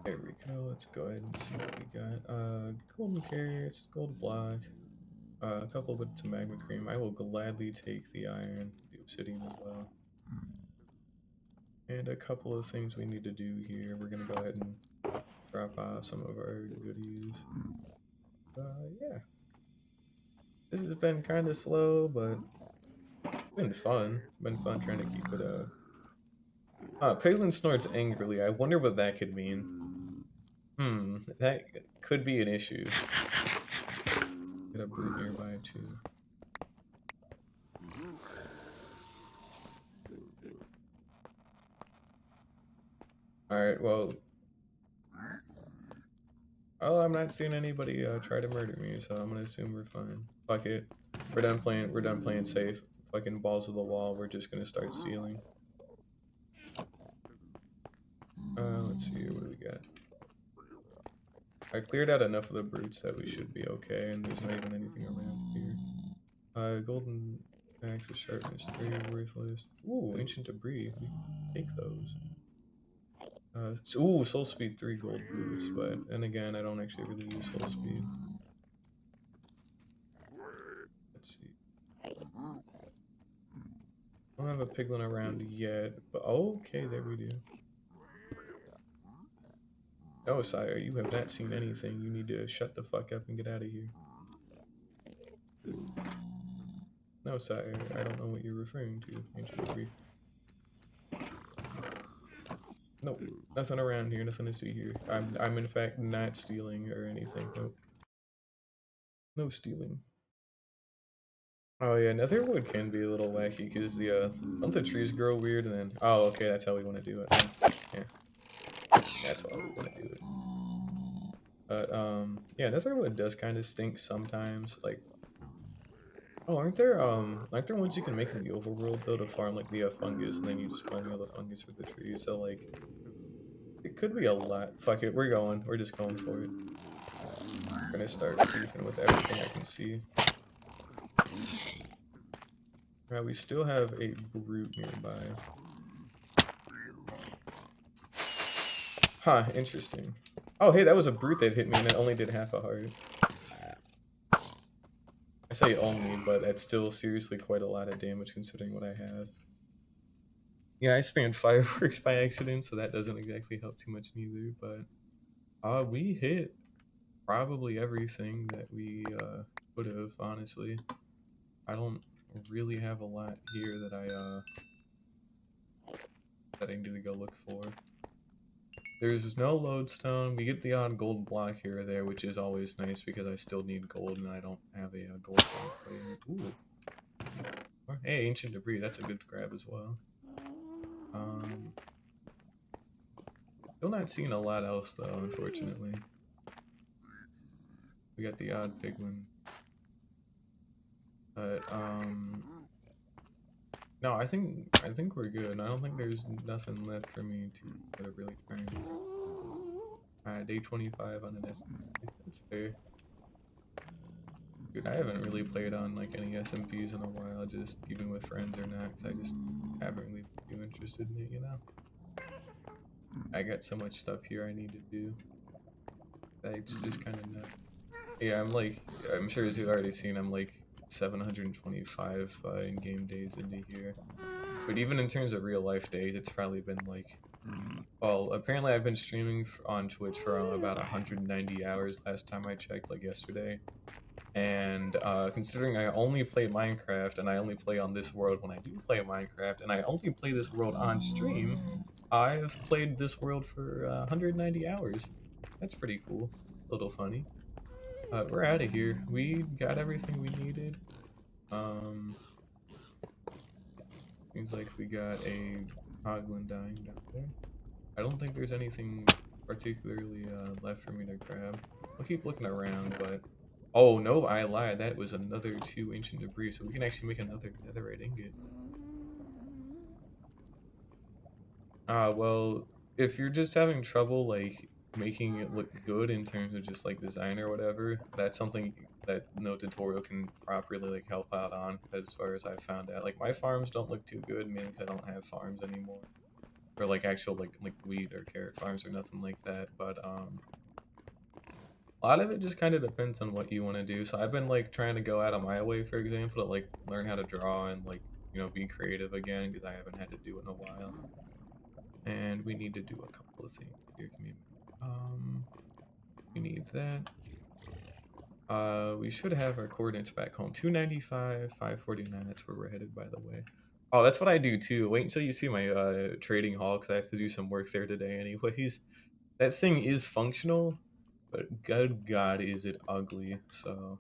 There we go. Let's go ahead and see what we got. Golden carrots, gold block, a couple bits of magma cream. I will gladly take the iron, the obsidian as well. And a couple of things we need to do here. We're gonna go ahead and drop off some of our goodies. Yeah. This has been kind of slow, but been fun. Been fun trying to keep it Piglin snorts angrily. I wonder what that could mean. That could be an issue. Get a brute nearby too. Alright, well. Oh, I'm not seeing anybody try to murder me, so I'm gonna assume we're fine. Fuck it. We're done playing safe. Fucking balls to the wall, we're just gonna start stealing. Let's see, what do we got? I cleared out enough of the brutes that we should be okay, and there's not even anything around here. Golden axe with sharpness 3, worthless. Ooh, ancient debris. We can take those. Ooh, soul speed 3 gold boots, but then again, I don't actually really use soul speed. Let's see. I don't have a piglin around yet, but okay, there we do. Oh, sire, you have not seen anything. You need to shut the fuck up and get out of here. No, sire, I don't know what you're referring to, ancient debris. Nope, nothing around here, nothing to see here. I'm in fact not stealing or anything. Nope. No stealing. Oh yeah, Netherwood can be a little wacky because don't the trees grow weird and then okay, that's how we want to do it. Yeah, that's how we want to do it. But yeah, Netherwood does kind of stink sometimes. Like, aren't there ones you can make in the overworld though to farm like the fungus and then you just farm all the fungus with the trees? So like, it could be a lot. Fuck it, we're going. We're just going for it. We're gonna start beefing with everything I can see. We still have a brute nearby. Huh, interesting. Oh, hey, that was a brute that hit me and it only did half a heart. I say only, but that's still seriously quite a lot of damage considering what I have. Yeah, I spammed fireworks by accident, so that doesn't exactly help too much neither, but we hit probably everything that we would have, honestly. I don't really have a lot here that I need to go look for. There's no lodestone. We get the odd gold block here or there, which is always nice because I still need gold and I don't have a gold block. Ooh. Hey, ancient debris. That's a good grab as well. Still not seeing a lot else though, unfortunately. We got the odd piglin. But no, I think we're good. I don't think there's nothing left for me to really try and day 25 on an SMP. That's fair. Dude, I haven't really played on like any SMPs in a while, just even with friends or not, because I just haven't really been interested in it, you know? I got so much stuff here I need to do. It's just kind of nuts. Yeah, I'm sure as you've already seen, I'm like 725 in-game days into here. But even in terms of real life days, it's probably been like, well, apparently I've been streaming on Twitch for about 190 hours last time I checked, like yesterday. And considering I only play Minecraft and I only play on this world when I do play Minecraft, and I only play this world on stream, I've played this world for 190 hours. That's pretty cool. A little funny. We're out of here. We got everything we needed. Seems like we got a hoglin dying down there. I don't think there's anything particularly left for me to grab. I'll keep looking around, but... Oh, no, I lied. That was another 2 ancient debris, so we can actually make another netherite ingot. Well, if you're just having trouble, like, making it look good in terms of just, like, design or whatever, that's something that no tutorial can properly, like, help out on, as far as I've found out. Like, my farms don't look too good, mainly because I don't have farms anymore. Or, like, actual, like wheat or carrot farms or nothing like that, but, a lot of it just kind of depends on what you want to do. So I've been like trying to go out of my way, for example, to like learn how to draw and like, you know, be creative again because I haven't had to do it in a while. And we need to do a couple of things here. Give me a minute. We need that. We should have our coordinates back home. 295, 549. That's where we're headed, by the way. Oh, that's what I do too. Wait until you see my trading hall, because I have to do some work there today anyways. That thing is functional, but good God, is it ugly. So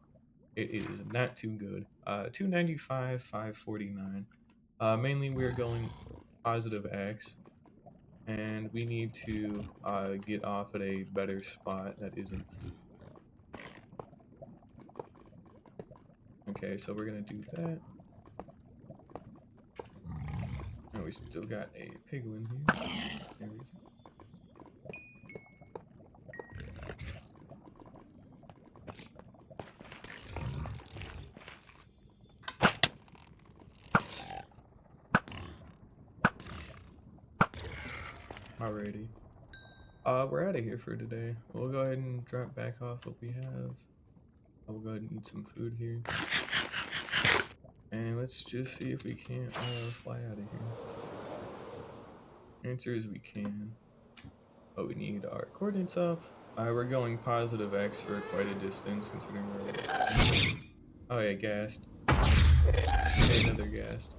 it is not too good. 295, 549. Mainly we're going positive X, and we need to get off at a better spot that isn't. Okay, so we're gonna do that. And we still got a piglin here. There we go. Alrighty. We're out of here for today. We'll go ahead and drop back off what we have. I'll go ahead and eat some food here. And let's just see if we can't fly out of here. Answer is we can. But we need our coordinates up. We're going positive X for quite a distance considering we're... Oh yeah, gassed. Okay, another gassed.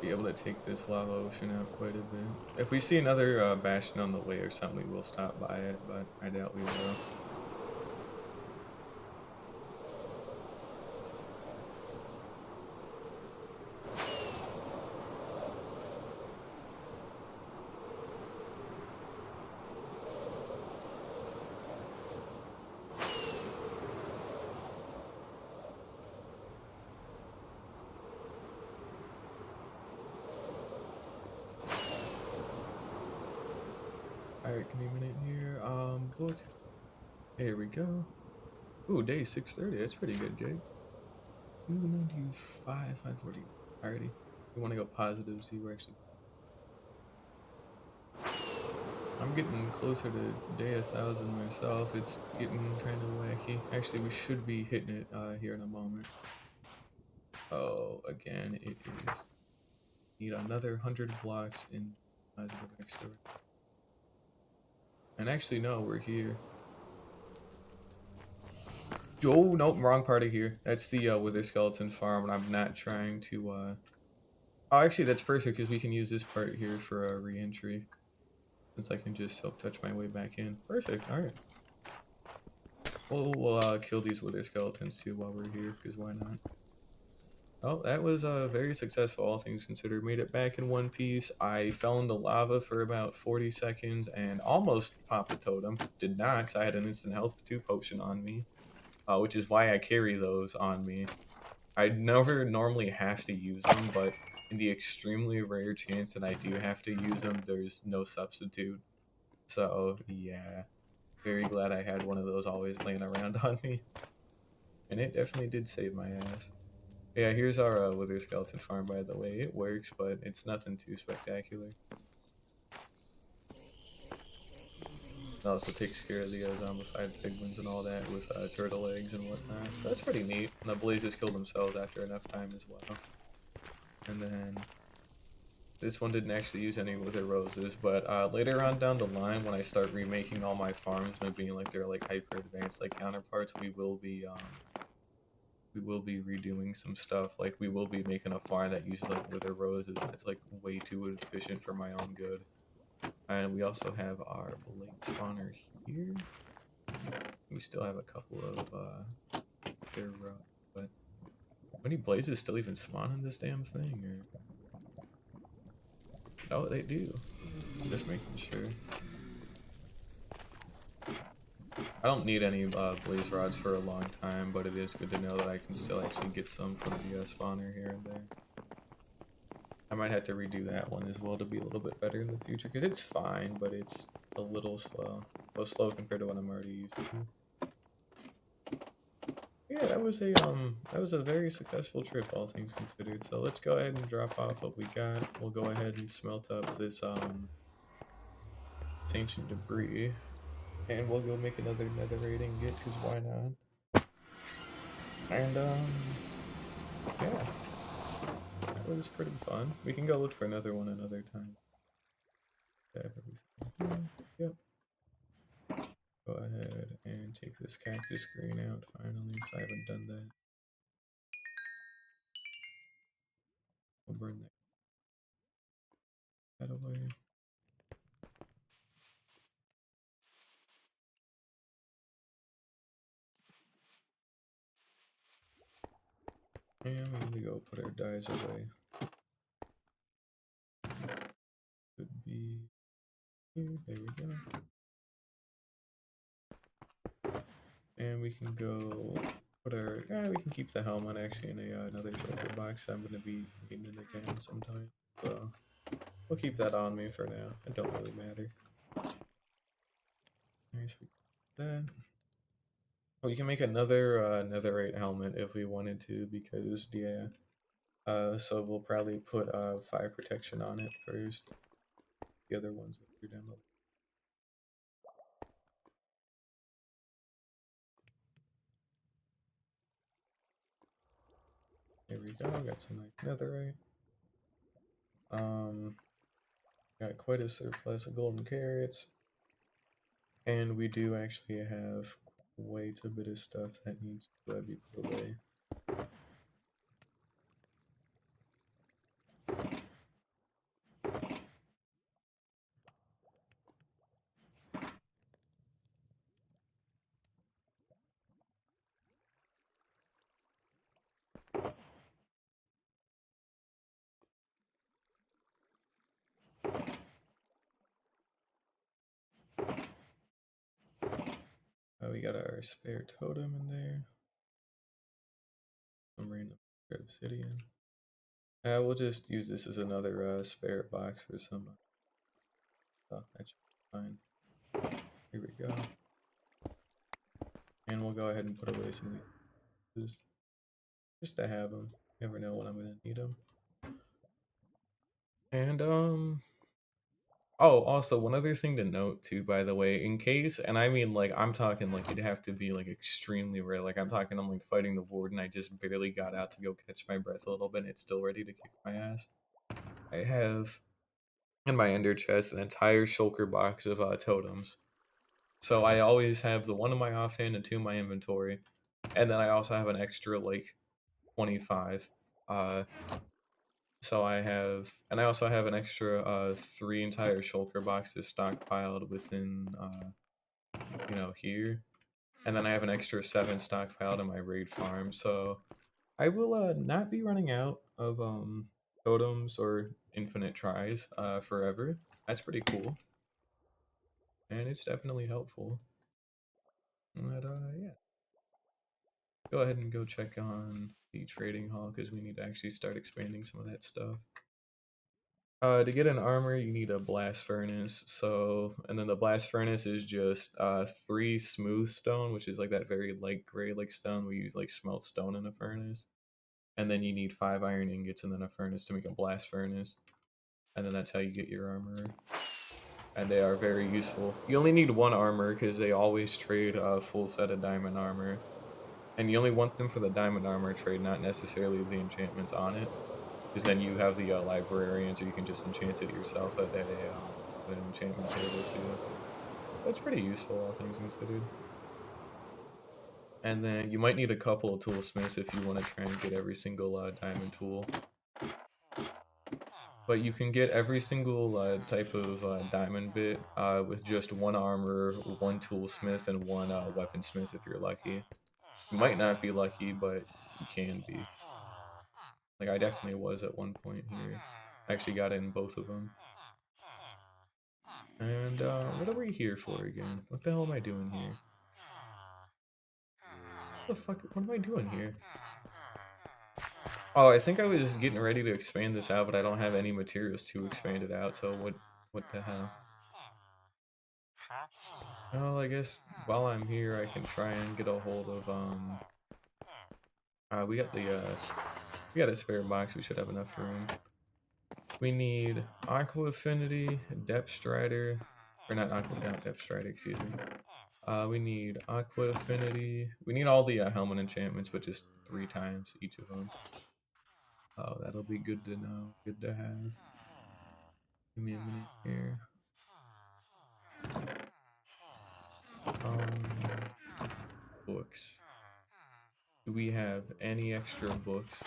Be able to take this lava ocean out quite a bit. If we see another bastion on the way or something, we will stop by it, but I doubt we will. Alright, give me a minute here. Book. Here we go. Ooh, day 630. That's pretty good, Jake. 295, 540. Alrighty. We want to go positive, see we're actually... I'm getting closer to day 1000 myself. It's getting kind of wacky. Actually, we should be hitting it here in a moment. Oh, again, it is. Need another 100 blocks in positive X store. And actually, no, we're here. Oh, nope, wrong part of here. That's the Wither Skeleton farm, and I'm not trying to, Oh, actually, that's perfect, because we can use this part here for a re-entry. Since I can just silk-touch my way back in. Perfect, alright. We'll kill these Wither Skeletons, too, while we're here, because why not? Oh, that was very successful, all things considered. Made it back in one piece. I fell into lava for about 40 seconds and almost popped a totem. Did not, because I had an instant health 2 potion on me, which is why I carry those on me. I never normally have to use them, but in the extremely rare chance that I do have to use them, there's no substitute. So, yeah. Very glad I had one of those always laying around on me. And it definitely did save my ass. Yeah, here's our Wither Skeleton farm, by the way. It works, but it's nothing too spectacular. It also takes care of the zombified piglins and all that with turtle eggs and whatnot. That's pretty neat. And the blazes kill themselves after enough time as well. And then this one didn't actually use any Wither Roses, but later on down the line, when I start remaking all my farms, maybe like they're like hyper advanced like counterparts, we will be redoing some stuff. Like we will be making a farm that uses like Wither Roses, and it's like way too efficient for my own good. And we also have our blade spawner here. We still have a couple of their but how many blazes still even spawn in this damn thing? Or oh, they do. Just making sure. I don't need any blaze rods for a long time, but it is good to know that I can still actually get some from the spawner here and there. I might have to redo that one as well to be a little bit better in the future, because it's fine, but it's a little slow. Well, slow compared to what I'm already used to. Yeah, that was a very successful trip, all things considered. So let's go ahead and drop off what we got. We'll go ahead and smelt up this ancient debris. And we'll go make another netherite ingot, because why not? And, Yeah, that was pretty fun. We can go look for another one another time. Have everything here. Yep. Go ahead and take this cactus green out finally, because I haven't done that. We'll burn that away. And we need to go put our dyes away. Could be here. There we go. And we can go put our. We can keep the helmet actually in another shoulder box. I'm gonna be needing it again sometime. So we'll keep that on me for now. It don't really matter. Nice. That. Oh, you can make another netherite helmet if we wanted to, because yeah. So we'll probably put fire protection on it first. The other ones that are demo. There we go. Got some nice netherite. Got quite a surplus of golden carrots, and we do actually have quite a bit of stuff that needs to be put away. We got our spare totem in there. Some random obsidian. We'll just use this as another spare box for some. That should be fine. Here we go. And we'll go ahead and put away some of these just to have them. Never know when I'm gonna need them. And oh, also one other thing to note too, by the way, in case, and I mean like I'm talking like it'd have to be like extremely rare. Like I'm talking, I'm like fighting the warden. I just barely got out to go catch my breath a little bit. And it's still ready to kick my ass. I have in my ender chest an entire shulker box of totems. So I always have the one in my offhand and two in my inventory, and then I also have an extra like 25. So I have, and I also have an extra three entire shulker boxes stockpiled within, here, and then I have an extra seven stockpiled in my raid farm. So I will not be running out of totems or infinite tries forever. That's pretty cool, and it's definitely helpful. But yeah, go ahead and go check on the trading hall because we need to actually start expanding some of that stuff. To get an armor, you need a blast furnace. So, and then the blast furnace is just 3 smooth stone, which is like that very light gray like stone. We use like smelt stone in a furnace, and then you need 5 iron ingots and then a furnace to make a blast furnace, and then that's how you get your armor. And they are very useful. You only need 1 armor because they always trade a full set of diamond armor, and you only want them for the diamond armor trade, not necessarily the enchantments on it. Because then you have the librarian, so you can just enchant it yourself at an enchantment table too. That's pretty useful, all things considered. And then you might need a couple of toolsmiths if you want to try and get every single diamond tool. But you can get every single type of diamond bit with just 1 armor, 1 toolsmith, and 1 weaponsmith if you're lucky. You might not be lucky, but you can be. Like I definitely was at one point here. I actually got in both of them. And what are we here for again? What the hell am I doing here? What the fuck? What am I doing here? Oh, I think I was getting ready to expand this out, but I don't have any materials to expand it out. So what the hell? Well, I guess while I'm here, I can try and get a hold of we got we got a spare box. We should have enough room. We need Aqua Affinity, Depth Strider, or not Depth Strider, excuse me. We need Aqua Affinity. We need all the helmet enchantments, but just 3 times each of them. Oh, that'll be good to know. Good to have. Give me a minute here. Books. Do we have any extra books?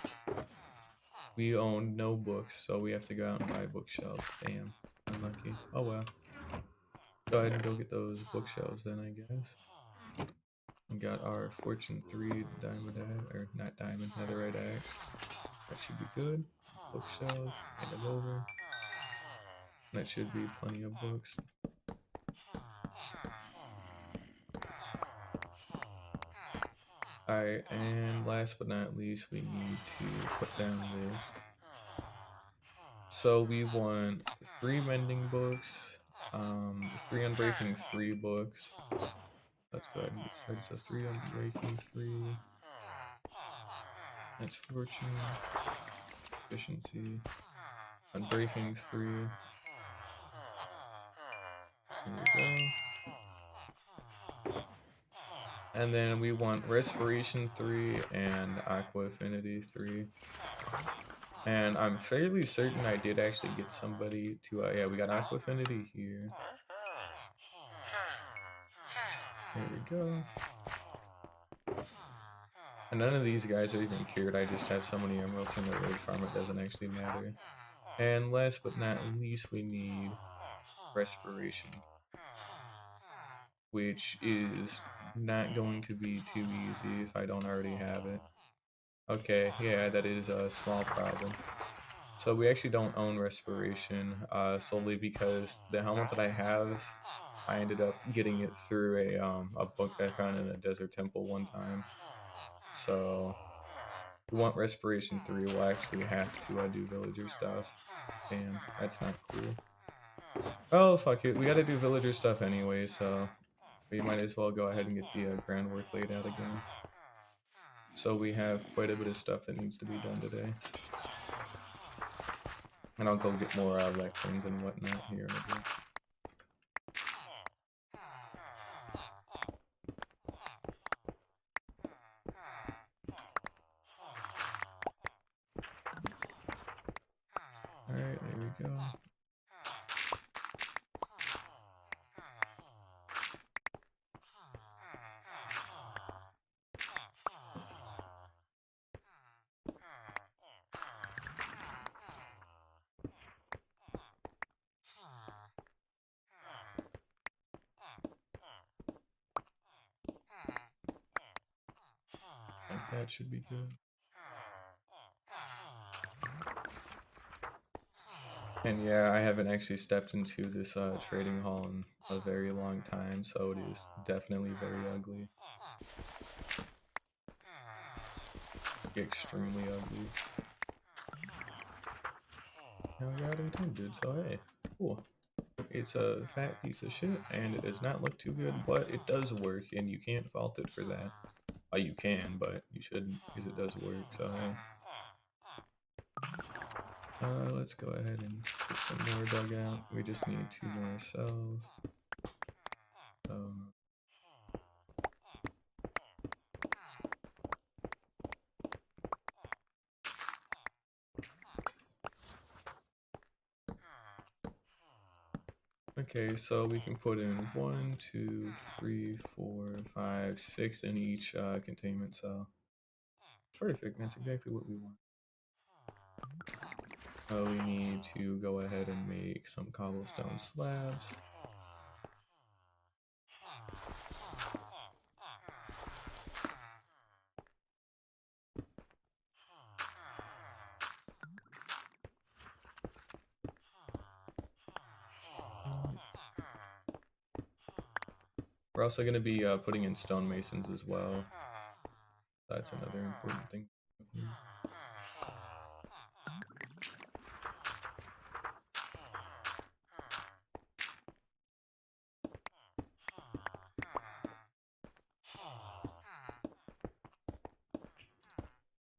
We own no books, so we have to go out and buy bookshelves. Damn, unlucky. Oh well. Go ahead and go get those bookshelves then, I guess. We got our Fortune 3 diamond axe, or not diamond, netherite axe. That should be good. Bookshelves, hand them over. That should be plenty of books. Alright, and last but not least, we need to put down this. So we want 3 mending books, 3 unbreaking 3 books. Let's go ahead and get started. So 3 unbreaking 3. That's fortune. Efficiency. Unbreaking 3. There we go. And then we want Respiration 3 and Aqua Affinity 3. And I'm fairly certain I did actually get somebody to, yeah, we got Aqua Affinity here. There we go. And none of these guys are even cured, I just have so many emeralds in the raid farm it doesn't actually matter. And last but not least, we need Respiration, which is not going to be too easy if I don't already have it. Okay, yeah, that is a small problem. So we actually don't own Respiration, solely because the helmet that I have, I ended up getting it through a book I found in a desert temple one time. So if we want Respiration 3, we'll actually have to do villager stuff. Damn, that's not cool. Oh, fuck it, we gotta do villager stuff anyway, so we might as well go ahead and get the groundwork laid out again. So we have quite a bit of stuff that needs to be done today. And I'll go get more lecterns and whatnot here in a bit. Alright, there we go. Like that should be good. And yeah, I haven't actually stepped into this trading hall in a very long time, so it is definitely very ugly. Extremely ugly. Now we got intended, so hey, cool. It's a fat piece of shit, and it does not look too good, but it does work, and you can't fault it for that. You can, but you shouldn't, because it does work, so hey. Let's go ahead and get some more dug out. We just need 2 more cells. Okay, so we can put in 1, 2, 3, 4, 5, 6 in each containment cell. Perfect, that's exactly what we want. We need to go ahead and make some cobblestone slabs. We're also going to be putting in stonemasons as well. That's another important thing.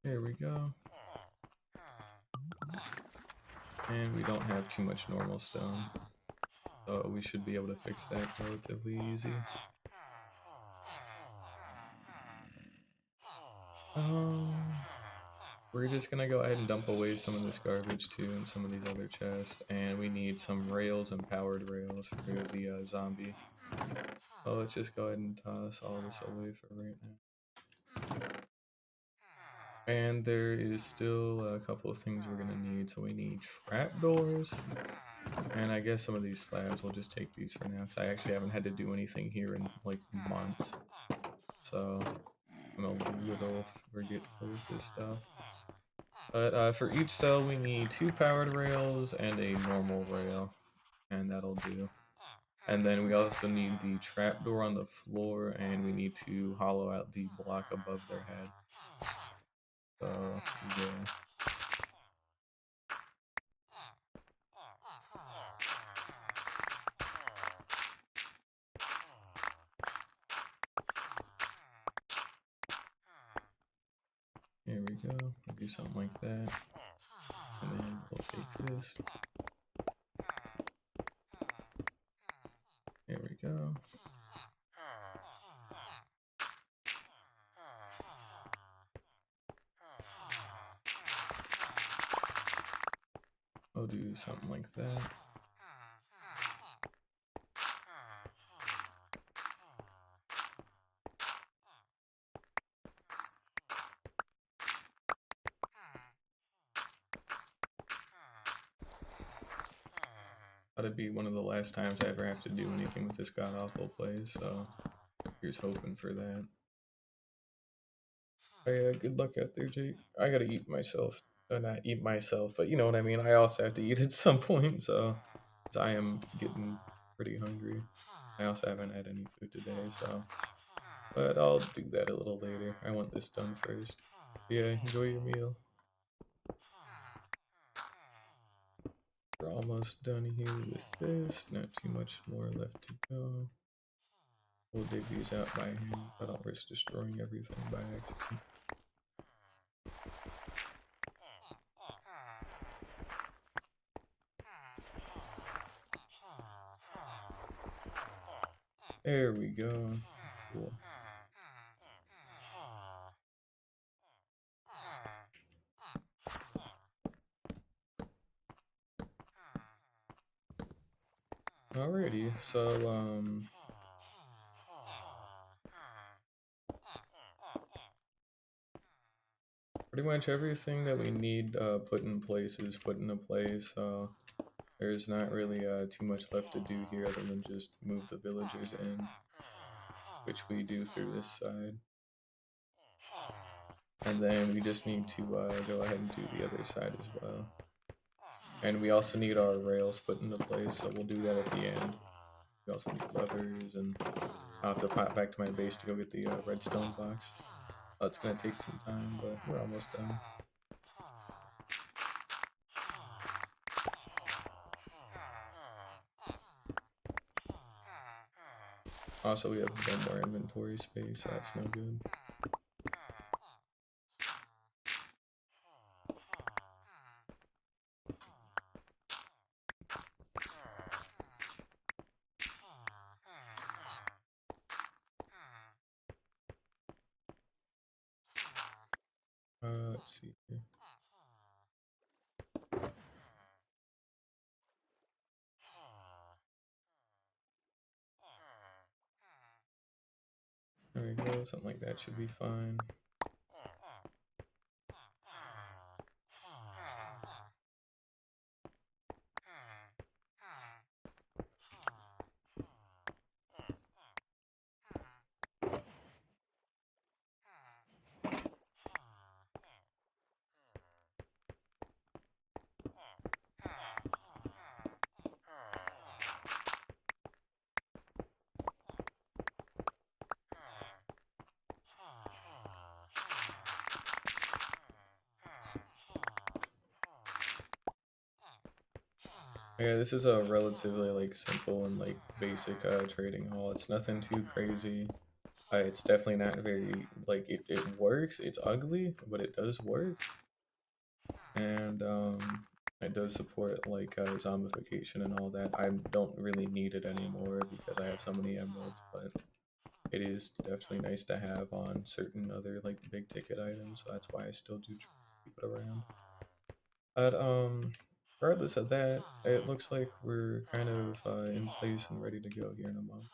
There we go. And we don't have too much normal stone, so we should be able to fix that relatively easy. We're just gonna go ahead and dump away some of this garbage too and some of these other chests, and we need some rails and powered rails for the zombie. Oh, let's just go ahead and toss all this away for right now. And there is still a couple of things we're gonna need. So we need trapdoors, and I guess some of these slabs, we'll just take these for now, because I actually haven't had to do anything here in like months. So I'm a little forgetful with this stuff. But for each cell, we need 2 powered rails and a normal rail, and that'll do. And then we also need the trapdoor on the floor, and we need to hollow out the block above their head. So, yeah. Here we go. We'll do something like that. And then we'll take this. There we go. I'll do something like that. That'd be one of the last times I ever have to do anything with this god-awful place, so here's hoping for that. Oh yeah, good luck out there, Jake. I gotta eat myself. Not eat myself, but you know what I mean. I also have to eat at some point, so 'cause I am getting pretty hungry. I also haven't had any food today, so. But I'll do that a little later. I want this done first. Yeah, enjoy your meal. We're almost done here with this. Not too much more left to go. We'll dig these out by hand so I don't risk destroying everything by accident. There we go. Cool. Alrighty, so pretty much everything that we need put in place is put into place, so there's not really too much left to do here other than just move the villagers in, which we do through this side. And then we just need to go ahead and do the other side as well. And we also need our rails put into place, so we'll do that at the end. We also need levers, and I'll have to pop back to my base to go get the redstone box. It's gonna take some time, but we're almost done. Also, we have no more inventory space, so that's no good. Let's see here. There we go, something like that should be fine. Yeah, this is a relatively like simple and like basic trading hall. It's nothing too crazy. It's definitely not very like it works. It's ugly, but it does work. And it does support like zombification and all that. I don't really need it anymore because I have so many emeralds, but it is definitely nice to have on certain other like big ticket items. So that's why I still do keep it around. But regardless of that, it looks like we're kind of in place and ready to go here in a month.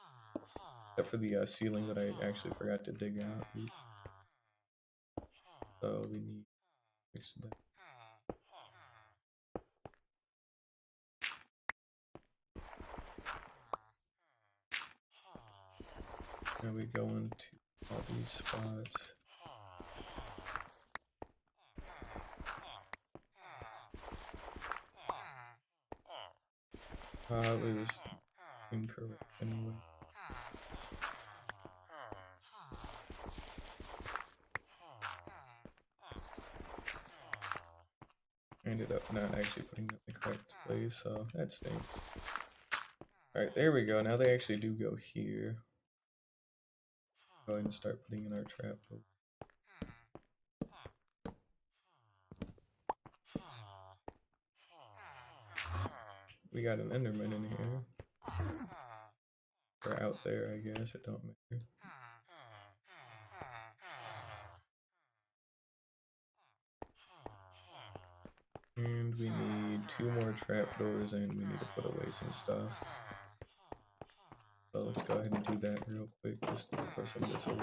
Except for the ceiling that I actually forgot to dig out. Oops. So we need to fix that. Now we go into all these spots. It was incorrect anyway. I ended up not actually putting that in the correct place, so that stinks. Alright, there we go. Now they actually do go here. Go ahead and start putting in our trap. We got an Enderman in here. Or out there, I guess. It don't matter. And we need 2 more trapdoors, and we need to put away some stuff. So let's go ahead and do that real quick, just to put some of this away.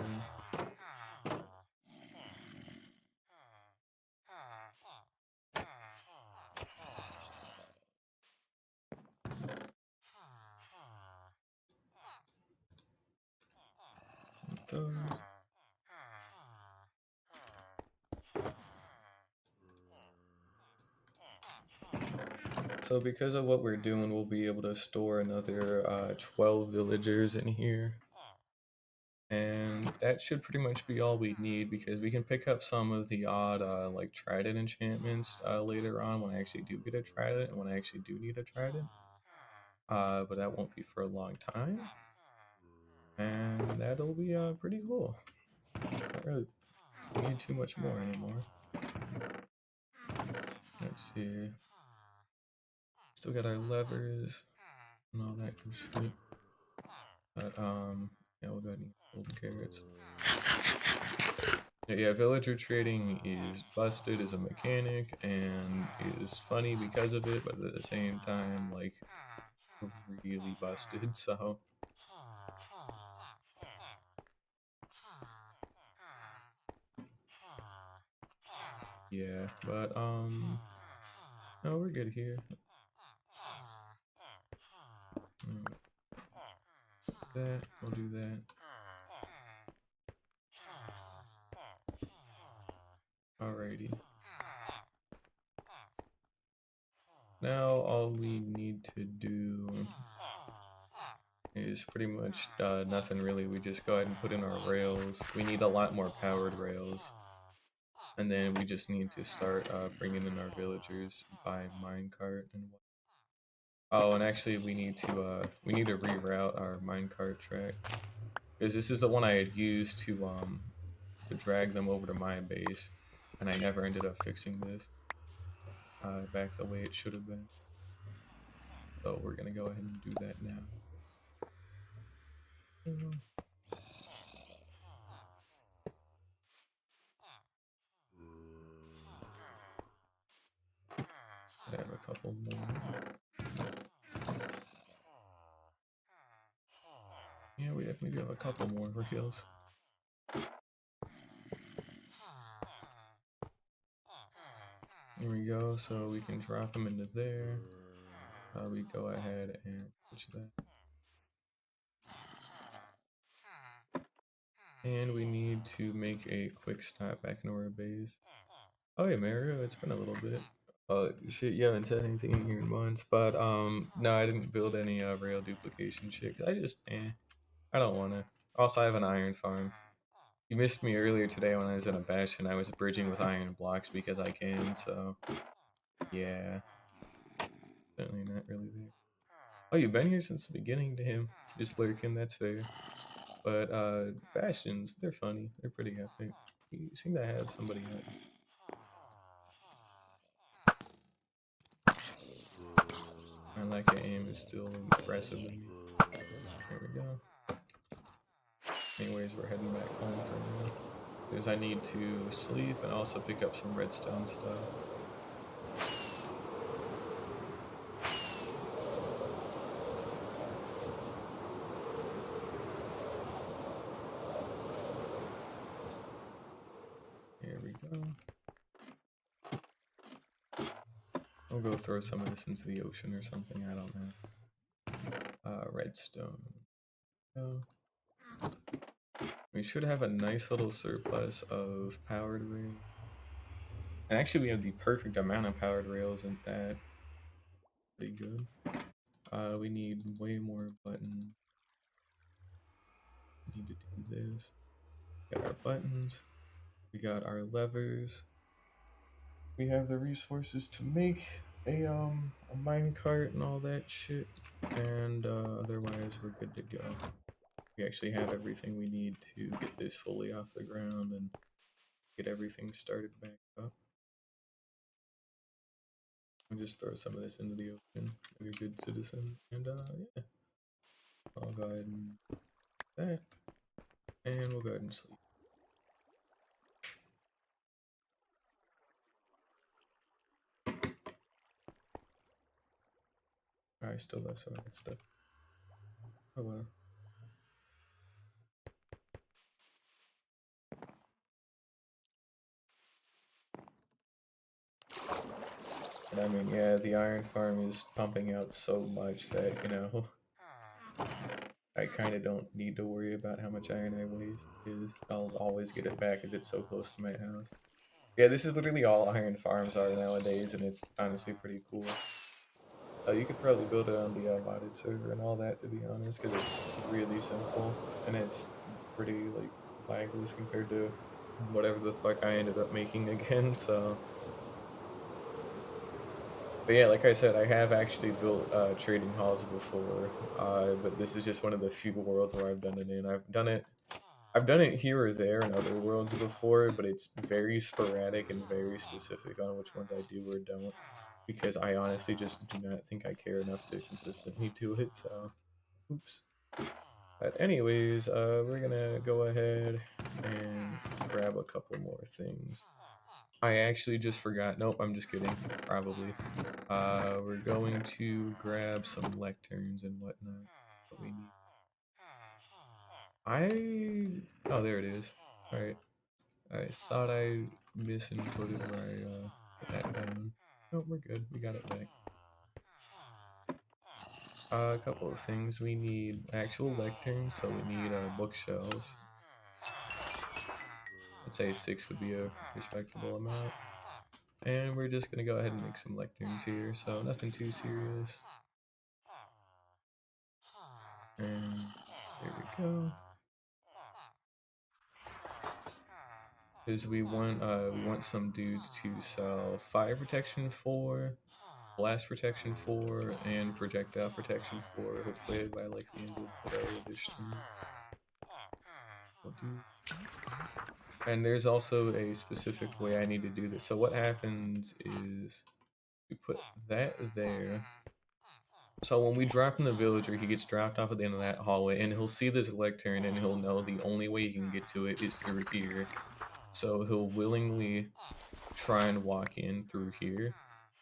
Those. So because of what we're doing, we'll be able to store another 12 villagers in here. And that should pretty much be all we need, because we can pick up some of the odd like trident enchantments later on when I actually do get a trident and when I actually do need a trident. But that won't be for a long time. And that'll be pretty cool. Not really need too much more anymore. Let's see. Still got our levers and all that good shit. But yeah, we'll go ahead and eat golden carrots. Yeah, villager trading is busted as a mechanic and is funny because of it, but at the same time, like, really busted, so. Yeah, but, no, we're good here. That, we'll do that. Alrighty. Now all we need to do is pretty much nothing really. We just go ahead and put in our rails. We need a lot more powered rails. And then we just need to start bringing in our villagers by minecart and what. Oh, and actually we need to reroute our minecart track, because this is the one I had used to drag them over to my base, and I never ended up fixing this back the way it should have been. So we're gonna go ahead and do that now. I have a couple more. Yeah, we definitely do have a couple more rails. There we go, so we can drop them into there. We go ahead and switch that. And we need to make a quick stop back into our base. Oh yeah, Mario, it's been a little bit. Oh shit, you haven't said anything in here in months, but no, I didn't build any rail duplication shit. 'Cause I just, I don't wanna. Also, I have an iron farm. You missed me earlier today when I was in a bastion. I was bridging with iron blocks because I can, so yeah. Certainly not really there. Oh, you've been here since the beginning to him. Just lurking, that's fair. But bastions, they're funny. They're pretty epic. You seem to have somebody out. I like your aim is still impressive to me. There we go. Anyways, we're heading back home for now. Because I need to sleep and also pick up some redstone stuff. Here we go. I'll go throw some of this into the ocean or something, I don't know. Redstone. Oh. We should have a nice little surplus of powered rails. And actually we have the perfect amount of powered rails, and that pretty good. We need way more buttons. We need to do this. Got our buttons. We got our levers. We have the resources to make a minecart and all that shit. And otherwise we're good to go. We actually have everything we need to get this fully off the ground and get everything started back up. I'll just throw some of this into the ocean, like a good citizen, and yeah. I'll go ahead and do that, and we'll go ahead and sleep. I still left some of that stuff. Oh well. And I mean, yeah, the iron farm is pumping out so much that, you know, I kind of don't need to worry about how much iron I waste, because I'll always get it back because it's so close to my house. Yeah, this is literally all iron farms are nowadays, and it's honestly pretty cool. You could probably build it on the modded server and all that, to be honest, because it's really simple, and it's pretty, like, lagless compared to whatever the fuck I ended up making again, so... But yeah, like I said, I have actually built trading halls before, but this is just one of the few worlds where I've done it in. I've done it here or there in other worlds before, but it's very sporadic and very specific on which ones I do or don't, because I honestly just do not think I care enough to consistently do it, so oops. But anyways, we're gonna go ahead and grab a couple more things. I actually just forgot. Nope, I'm just kidding. Probably. We're going to grab some lecterns and whatnot. What we need. Oh, there it is. Alright. I thought I misinputted where I put that down. No, we're good. We got it back. A couple of things. We need actual lecterns, so we need bookshelves. I'd say 6 would be a respectable amount. And we're just gonna go ahead and make some lecterns here, so nothing too serious. And there we go. Because we want some dudes to sell fire protection 4, blast protection 4, and projectile protection 4. Hopefully by like the end of this stream. We'll do. And there's also a specific way I need to do this. So what happens is we put that there. So when we drop in the villager, he gets dropped off at the end of that hallway, and he'll see this lectern, and he'll know the only way he can get to it is through here. So he'll willingly try and walk in through here,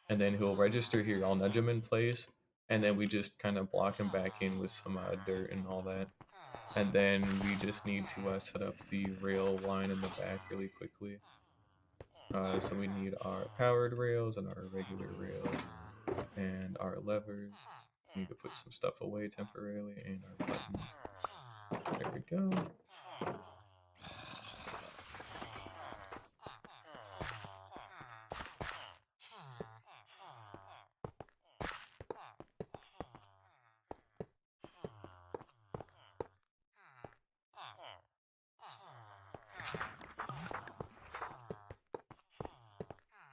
and then he'll register here. I'll nudge him in place, and then we just kind of block him back in with some dirt and all that. And then we just need to set up the rail line in the back really quickly. So we need our powered rails and our regular rails and our levers. We need to put some stuff away temporarily, and our buttons. There we go.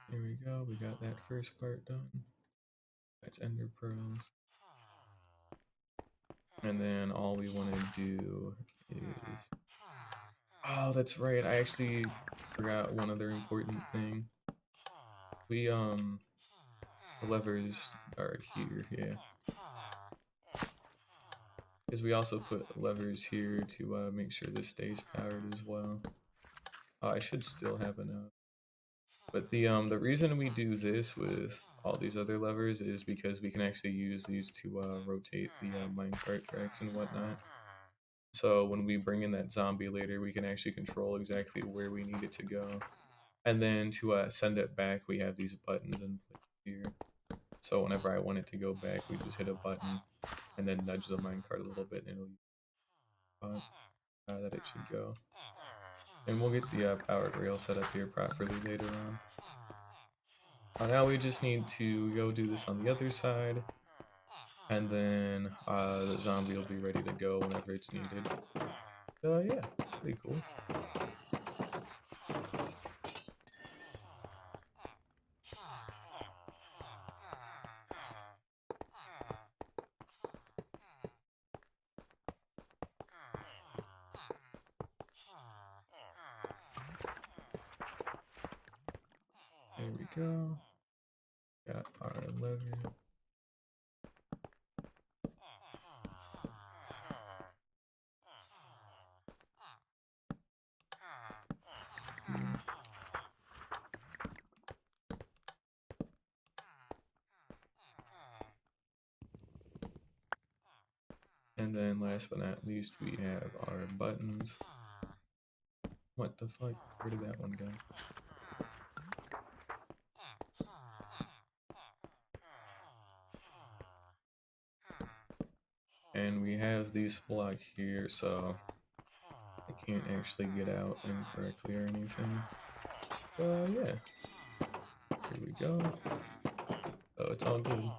There we go, we got that first part done. That's ender pearls. And then all we want to do is... Oh, that's right, I actually forgot one other important thing. We, the levers are here, yeah. Because we also put levers here to make sure this stays powered as well. I should still have enough. But the reason we do this with all these other levers is because we can actually use these to rotate the minecart tracks and whatnot. So when we bring in that zombie later, we can actually control exactly where we need it to go. And then to send it back, we have these buttons in place here. So whenever I want it to go back, we just hit a button and then nudge the minecart a little bit and it'll that it should go. And we'll get the powered rail set up here properly later on. Now we just need to go do this on the other side, and then the zombie will be ready to go whenever it's needed. Yeah, pretty cool. There we go. Got our lever. And then last but not least, we have our buttons. What the fuck? Where did that one go? And we have these blocked here, so I can't actually get out incorrectly or anything. Yeah. Here we go. Oh, it's all good.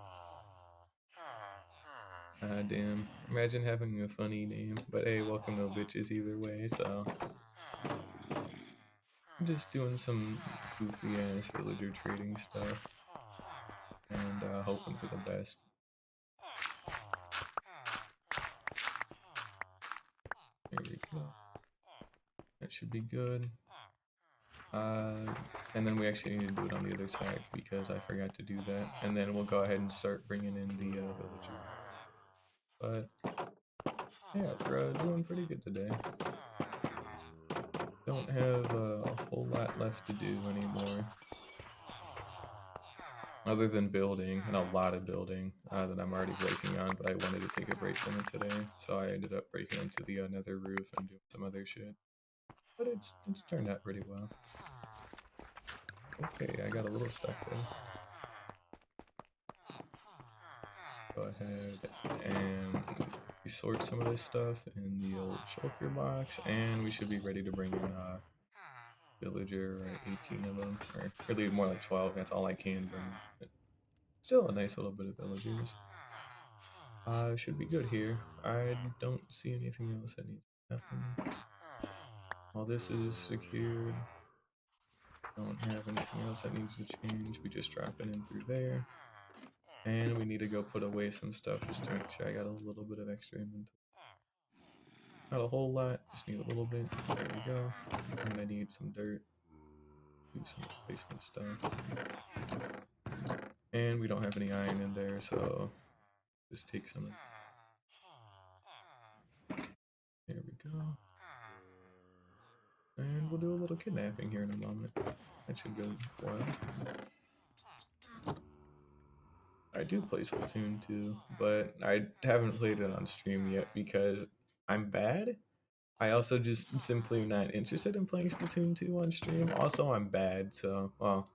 Ah, damn. Imagine having a funny name. But hey, welcome no bitches either way, so. I'm just doing some goofy ass villager trading stuff. And hoping for the best. There we go. That should be good. And then we actually need to do it on the other side because I forgot to do that. And then we'll go ahead and start bringing in the villager. But yeah, we're doing pretty good today. Don't have a whole lot left to do anymore. Other than building, and a lot of building that I'm already breaking on, but I wanted to take a break from it today. So I ended up breaking into the nether roof and doing some other shit. But it's turned out pretty well. Okay, I got a little stuck there. Go ahead and sort some of this stuff in the old shulker box, and we should be ready to bring in villager, 18 of them, or really more like 12. That's all I can bring. But still a nice little bit of villagers. Should be good here. I don't see anything else that needs to happen. All this is secured. Don't have anything else that needs to change. We just drop it in through there. And we need to go put away some stuff just to make sure I got a little bit of extra inventory. Not a whole lot, just need a little bit. There we go. And I need some dirt. Do some replacement stuff. And we don't have any iron in there, so just take some of it. There we go. And we'll do a little kidnapping here in a moment. That should go well. I do play Splatoon 2, but I haven't played it on stream yet because I'm bad. I also just simply not interested in playing Splatoon 2 on stream. Also, I'm bad, so, well,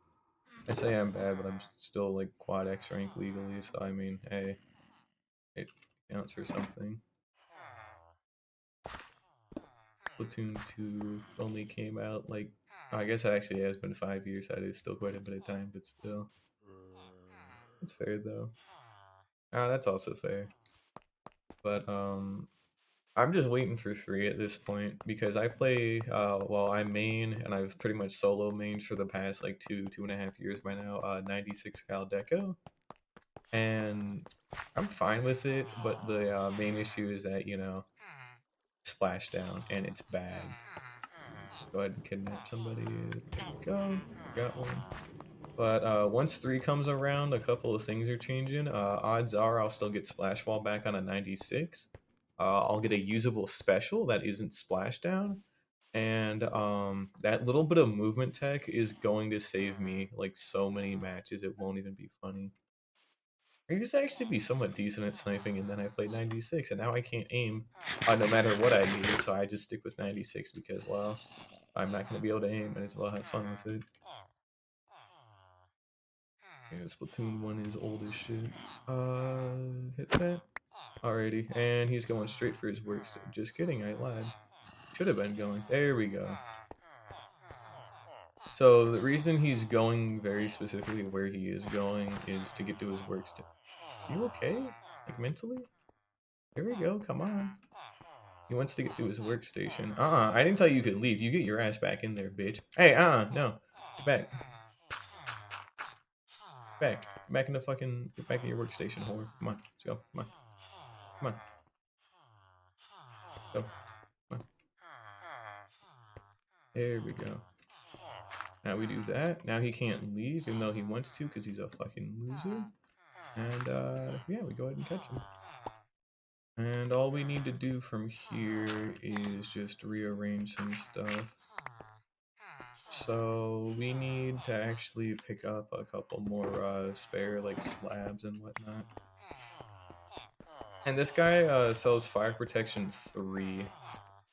I say I'm bad, but I'm still like quad X rank legally, so I mean, hey, it counts for something. Splatoon 2 only came out like, I guess it actually has been 5 years, so it is still quite a bit of time, but still. It's fair though. That's also fair. But I'm just waiting for 3 at this point because I play well, I main and I've pretty much solo mained for the past like 2.5 years by now, 96 Cal Deco. And I'm fine with it, but the main issue is that, you know, splashdown and it's bad. Go ahead and kidnap somebody. There we go. Got one. But once 3 comes around, a couple of things are changing. Odds are I'll still get Splash Wall back on a 96. I'll get a usable special that isn't Splashdown. And that little bit of movement tech is going to save me like so many matches, it won't even be funny. I used to actually be somewhat decent at sniping, and then I played 96, and now I can't aim no matter what I use, so I just stick with 96 because, well, I'm not going to be able to aim, and as well have fun with it. Yeah, Splatoon 1 is old as shit. Hit that. Alrighty, and he's going straight for his work. Just kidding, I lied. Should have been going. There we go. So the reason he's going very specifically where he is going is to get to his workstation. You okay? Like mentally? There we go, come on. He wants to get to his workstation. I didn't tell you could leave. You get your ass back in there, bitch. Hey, no. Get back. Back. Get back in your workstation, whore. Come on, let's go. Come on. Come on. Go. Come on. There we go. Now we do that. Now he can't leave, even though he wants to, because he's a fucking loser. And, yeah, we go ahead and catch him. And all we need to do from here is just rearrange some stuff. So we need to actually pick up a couple more spare like slabs and whatnot. And this guy sells fire protection 3,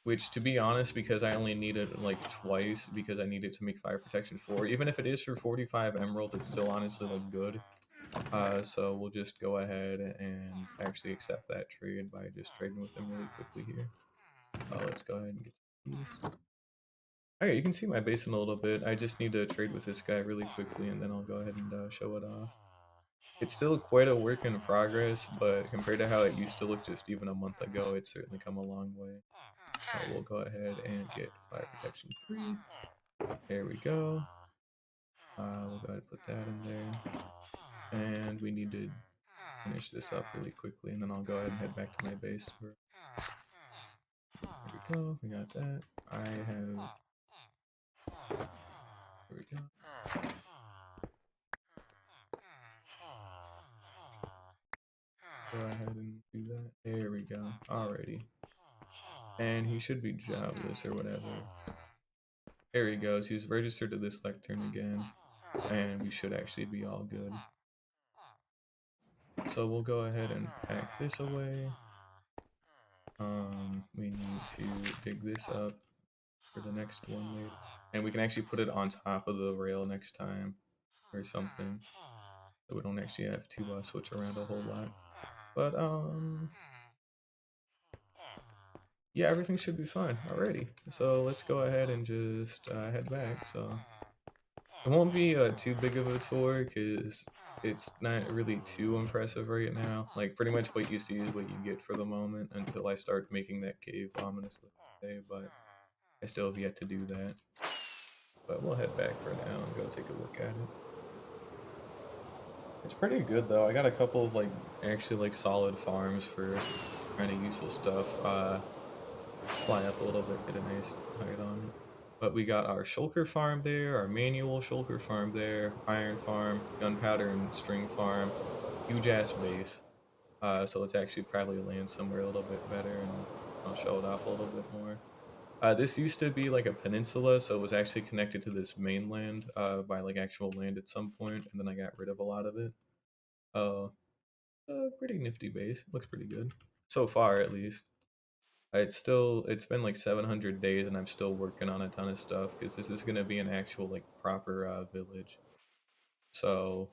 which to be honest, because I only need it like twice because I need it to make fire protection 4. Even if it is for 45 emeralds, it's still honestly like good. So we'll just go ahead and actually accept that trade by just trading with him really quickly here. Let's go ahead and get these. Okay, you can see my base in a little bit. I just need to trade with this guy really quickly, and then I'll go ahead and show it off. It's still quite a work in progress, but compared to how it used to look just even a month ago, it's certainly come a long way. We'll go ahead and get fire protection 3. There we go. We'll go ahead and put that in there. And we need to finish this up really quickly, and then I'll go ahead and head back to my base. There we go. We got that. I have... There we go. Go ahead and do that. There we go. Alrighty. And he should be jobless or whatever. There he goes. He's registered to this lectern again. And we should actually be all good. So we'll go ahead and pack this away. We need to dig this up for the next one later. And we can actually put it on top of the rail next time or something. So we don't actually have to switch around a whole lot. But, yeah, everything should be fine. Alrighty. So let's go ahead and just head back. So it won't be too big of a tour because it's not really too impressive right now. Like, pretty much what you see is what you get for the moment until I start making that cave ominously today, but I still have yet to do that. But we'll head back for now and go take a look at it. It's pretty good though. I got a couple of actually solid farms for kind of useful stuff. Fly up a little bit, get a nice height on it. But we got our shulker farm there, our manual shulker farm there, iron farm, gunpowder and string farm, huge ass base. So let's actually probably land somewhere a little bit better, and I'll show it off a little bit more. This used to be like a peninsula, so it was actually connected to this mainland by actual land at some point, and then I got rid of a lot of it. Pretty nifty base. Looks pretty good so far, at least. It's been like 700 days, and I'm still working on a ton of stuff because this is gonna be an actual proper village. So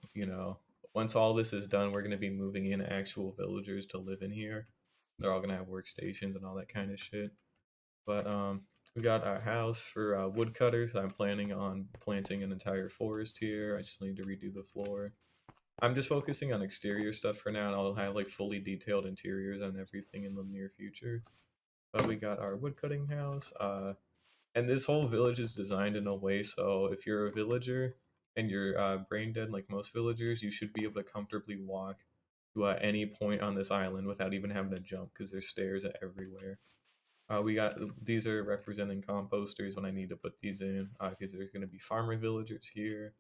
once all this is done, we're gonna be moving in actual villagers to live in here. They're all gonna have workstations and all that kind of shit. But we got our house for woodcutters. I'm planning on planting an entire forest here. I just need to redo the floor. I'm just focusing on exterior stuff for now, and I'll have fully detailed interiors and everything in the near future. But we got our woodcutting house, and this whole village is designed in a way so if you're a villager and you're brain dead like most villagers, you should be able to comfortably walk to any point on this island without even having to jump because there's stairs everywhere. We got these are representing composters when I need to put these in because there's going to be farmer villagers here.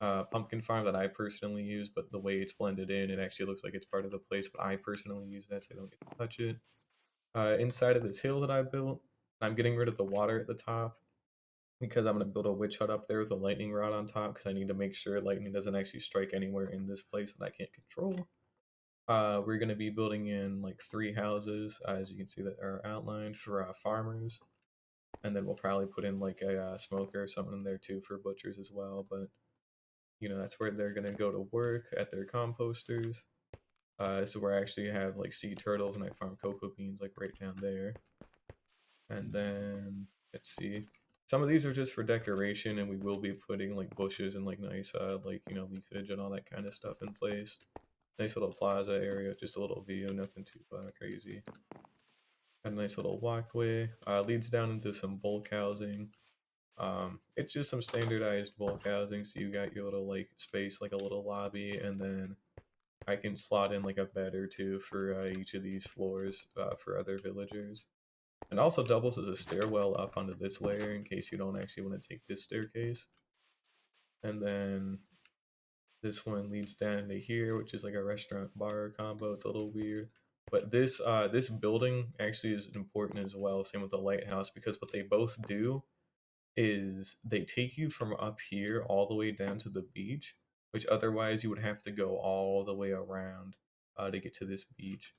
Pumpkin farm that I personally use, but the way it's blended in, it actually looks like it's part of the place, but I personally use that so I don't get to touch it. Inside of this hill that I built, I'm getting rid of the water at the top because I'm gonna build a witch hut up there with a lightning rod on top because I need to make sure lightning doesn't actually strike anywhere in this place that I can't control. We're gonna be building in like 3 houses, as you can see that are outlined for farmers, and then we'll probably put in like a smoker or something in there too for butchers as well. But that's where they're gonna go to work at their composters. So where I actually have like sea turtles and I farm cocoa beans like right down there. And then let's see. Some of these are just for decoration, and we will be putting like bushes and like nice like leafage and all that kind of stuff in place. Nice little plaza area, just a little view, nothing too crazy. A nice little walkway leads down into some bulk housing. It's just some standardized bulk housing, so you got your little like space, like a little lobby, and then I can slot in like a bed or two for each of these floors for other villagers. And also doubles as a stairwell up onto this layer in case you don't actually want to take this staircase. And then this one leads down into here, which is like a restaurant bar combo. It's a little weird. But this building actually is important as well, same with the lighthouse, because what they both do is they take you from up here all the way down to the beach, which otherwise you would have to go all the way around to get to this beach.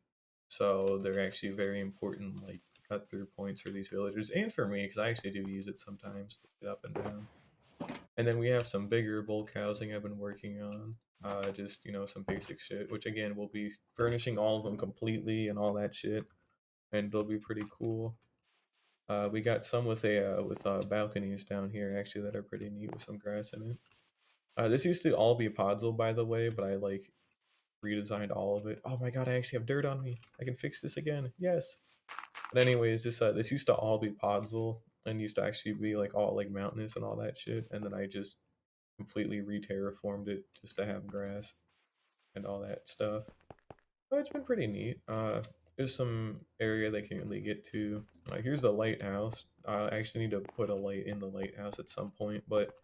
So they're actually very important, like cut through points for these villagers and for me, because I actually do use it sometimes to get up and down. And then we have some bigger bulk housing I've been working on. Just some basic shit, which again we'll be furnishing all of them completely and all that shit, and it'll be pretty cool. We got some with balconies down here actually that are pretty neat with some grass in it. This used to all be podzol, by the way, but I like redesigned all of it. Oh my god, I actually have dirt on me. I can fix this again. Yes. But anyways, this used to all be podzol and used to actually be like all like mountainous and all that shit, and then I just completely re-terraformed it just to have grass and all that stuff. But it's been pretty neat. There's some area they can really get to. Here's the lighthouse. I actually need to put a light in the lighthouse at some point, but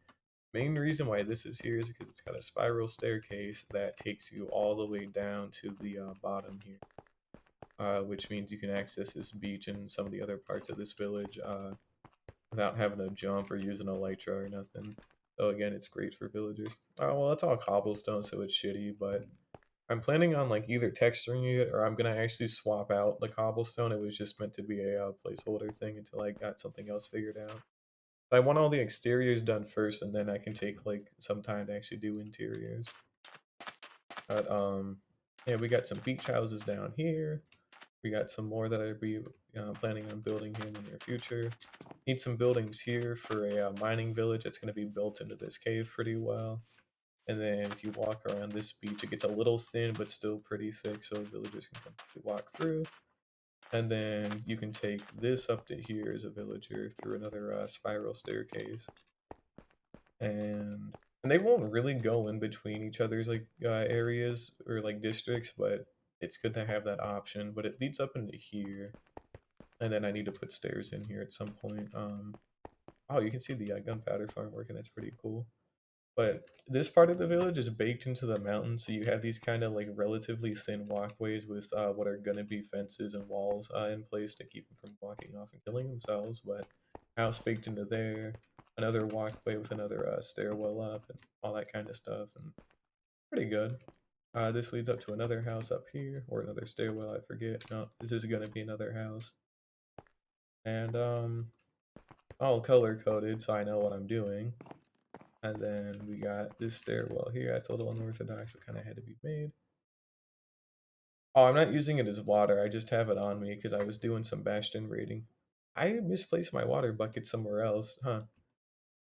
main reason why this is here is because it's got a spiral staircase that takes you all the way down to the bottom here, which means you can access this beach and some of the other parts of this village without having to jump or using elytra or nothing. So again, it's great for villagers. Well, it's all cobblestone, so it's shitty, but I'm planning on like either texturing it or I'm gonna actually swap out the cobblestone. It was just meant to be a placeholder thing until I got something else figured out. I want all the exteriors done first, and then I can take like some time to actually do interiors. But yeah, we got some beach houses down here. We got some more that I'll be planning on building here in the near future. Need some buildings here for a mining village that's going to be built into this cave pretty well. And then if you walk around this beach, it gets a little thin, but still pretty thick, so villagers can walk through. And then you can take this up to here as a villager through another spiral staircase. And they won't really go in between each other's like areas or like districts, but it's good to have that option. But it leads up into here, and then I need to put stairs in here at some point. Oh, you can see the gunpowder farm working. That's pretty cool. But this part of the village is baked into the mountain, so you have these kind of like relatively thin walkways with what are gonna be fences and walls in place to keep them from walking off and killing themselves. But house baked into there, another walkway with another stairwell up, and all that kind of stuff, and pretty good. This leads up to another house up here, or another stairwell, I forget. No, this is gonna be another house. And all color coded, so I know what I'm doing. And then we got this stairwell here. That's a little unorthodox, but kind of had to be made. Oh, I'm not using it as water. I just have it on me because I was doing some bastion raiding. I misplaced my water bucket somewhere else, huh?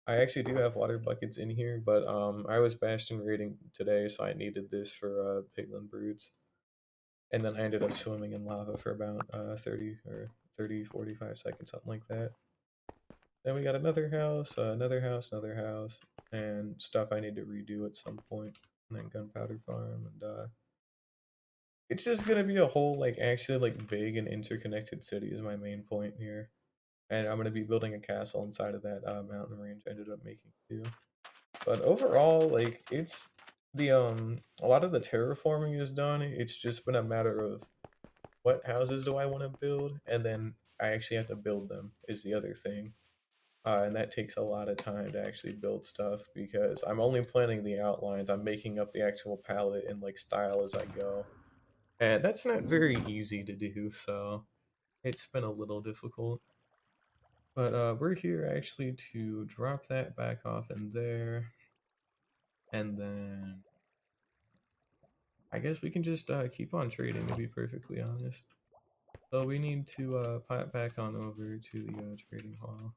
I actually do have water buckets in here, but I was bastion raiding today, so I needed this for piglin broods. And then I ended up swimming in lava for about 30 or 30, 45 seconds, something like that. Then we got another house, another house, and stuff I need to redo at some point. And then gunpowder farm, and it's just gonna be a whole like actually like big and interconnected city is my main point here. And I'm gonna be building a castle inside of that mountain range I ended up making too. But overall, like it's the a lot of the terraforming is done. It's just been a matter of what houses do I want to build, and then I actually have to build them is the other thing. And that takes a lot of time to actually build stuff because I'm only planning the outlines. I'm making up the actual palette and like style as I go. And that's not very easy to do, so it's been a little difficult. But we're here actually to drop that back off in there. And then I guess we can just keep on trading, to be perfectly honest. So we need to pop back on over to the trading hall.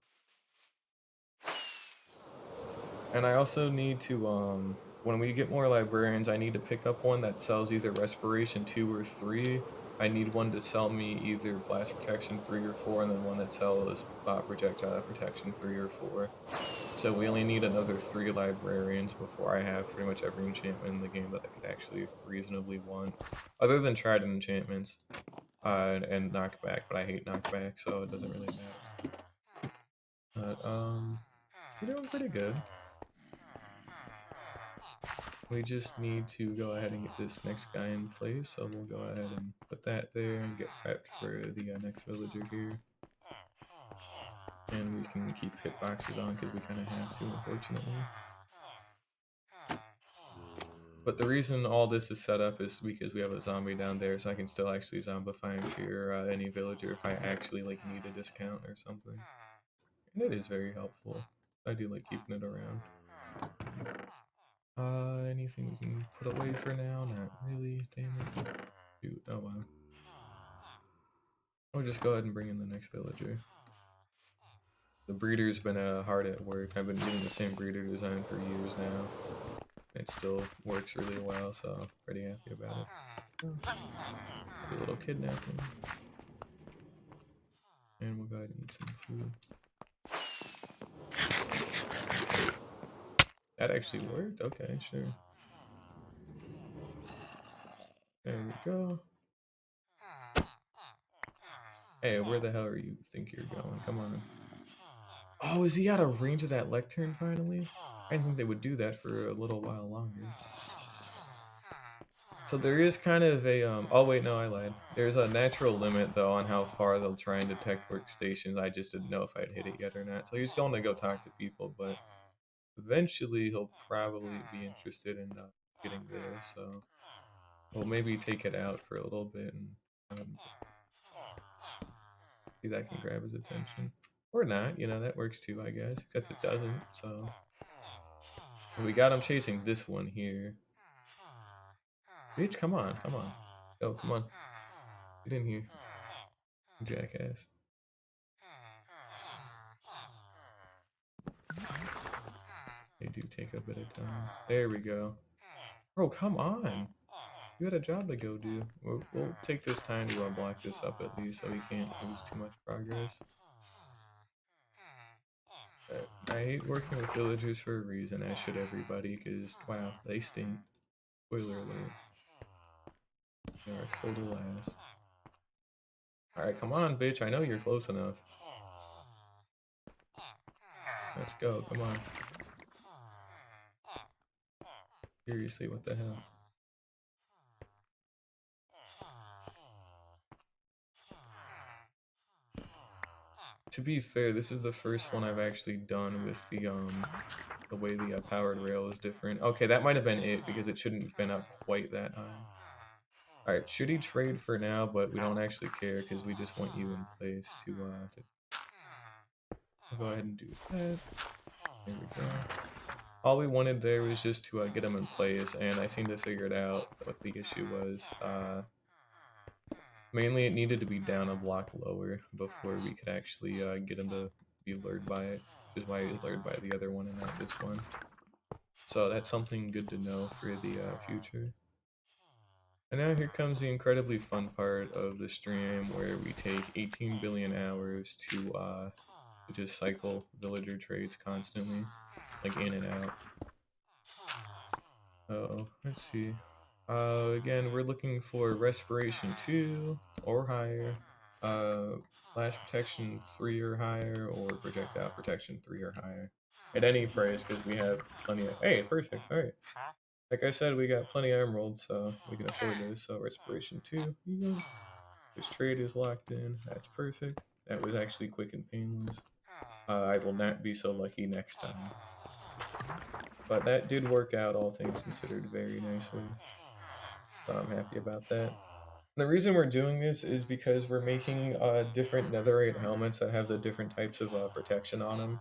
And I also need to, when we get more librarians, I need to pick up one that sells either Respiration 2 or 3. I need one to sell me either Blast Protection 3 or 4, and then one that sells Projectile Protection 3 or 4. So we only need another 3 librarians before I have pretty much every enchantment in the game that I could actually reasonably want. Other than Trident enchantments and Knockback, but I hate Knockback, so it doesn't really matter. But, we're doing pretty good. We just need to go ahead and get this next guy in place, so we'll go ahead and put that there and get prepped for the next villager here. And we can keep hitboxes on because we kind of have to, unfortunately. But the reason all this is set up is because we have a zombie down there, so I can still actually zombify and cure any villager if I actually like need a discount or something. And it is very helpful. I do like keeping it around. Anything we can put away for now? Not really, damn it. Shoot, oh wow. I'll just go ahead and bring in the next villager. The breeder's been hard at work. I've been getting the same breeder design for years now. It still works really well, so pretty happy about it. Oh, a little kidnapping. And we'll go ahead and eat some food. That actually worked? Okay, sure. There we go. Hey, where the hell are you think you're going? Come on. Oh, is he out of range of that lectern finally? I didn't think they would do that for a little while longer. So there is kind of a, oh wait, no, I lied. There's a natural limit though on how far they'll try and detect workstations. I just didn't know if I'd hit it yet or not. So he's going to go talk to people, but eventually he'll probably be interested in getting there. So we'll maybe take it out for a little bit and see that can grab his attention. Or not, you know, that works too, I guess. Except it doesn't, so. And we got him chasing this one here. Bitch, come on, come on. Oh, come on. Get in here. Jackass. They do take a bit of time. There we go. Bro, come on. You had a job to go do. We'll take this time to block this up at least so he can't lose too much progress. I hate working with villagers for a reason, as should everybody, because, wow, they stink. Spoiler alert. They are total ass. Alright, come on, bitch. I know you're close enough. Let's go, come on. Seriously, what the hell? To be fair, this is the first one I've actually done with the way the powered rail is different. Okay, that might have been it, because it shouldn't have been up quite that high. Alright, should he trade for now, but we don't actually care, because we just want you in place to I'll go ahead and do that. There we go. All we wanted there was just to get him in place, and I seemed to figure it out what the issue was. Mainly it needed to be down a block lower before we could actually get him to be lured by it, which is why he was lured by the other one and not this one. So that's something good to know for the future. And now here comes the incredibly fun part of the stream where we take 18 billion hours to just cycle villager trades constantly, like in and out. Uh-oh, let's see. Again, we're looking for Respiration 2 or higher, Blast Protection 3 or higher, or Projectile Protection 3 or higher. At any price, because we have plenty of... Hey, perfect, alright. Like I said, we got plenty of emeralds, so we can afford this. So Respiration 2, you know. This trade is locked in, that's perfect. That was actually quick and painless. I will not be so lucky next time. But that did work out, all things considered, very nicely. So I'm happy about that. The reason we're doing this is because we're making different netherite helmets that have the different types of protection on them,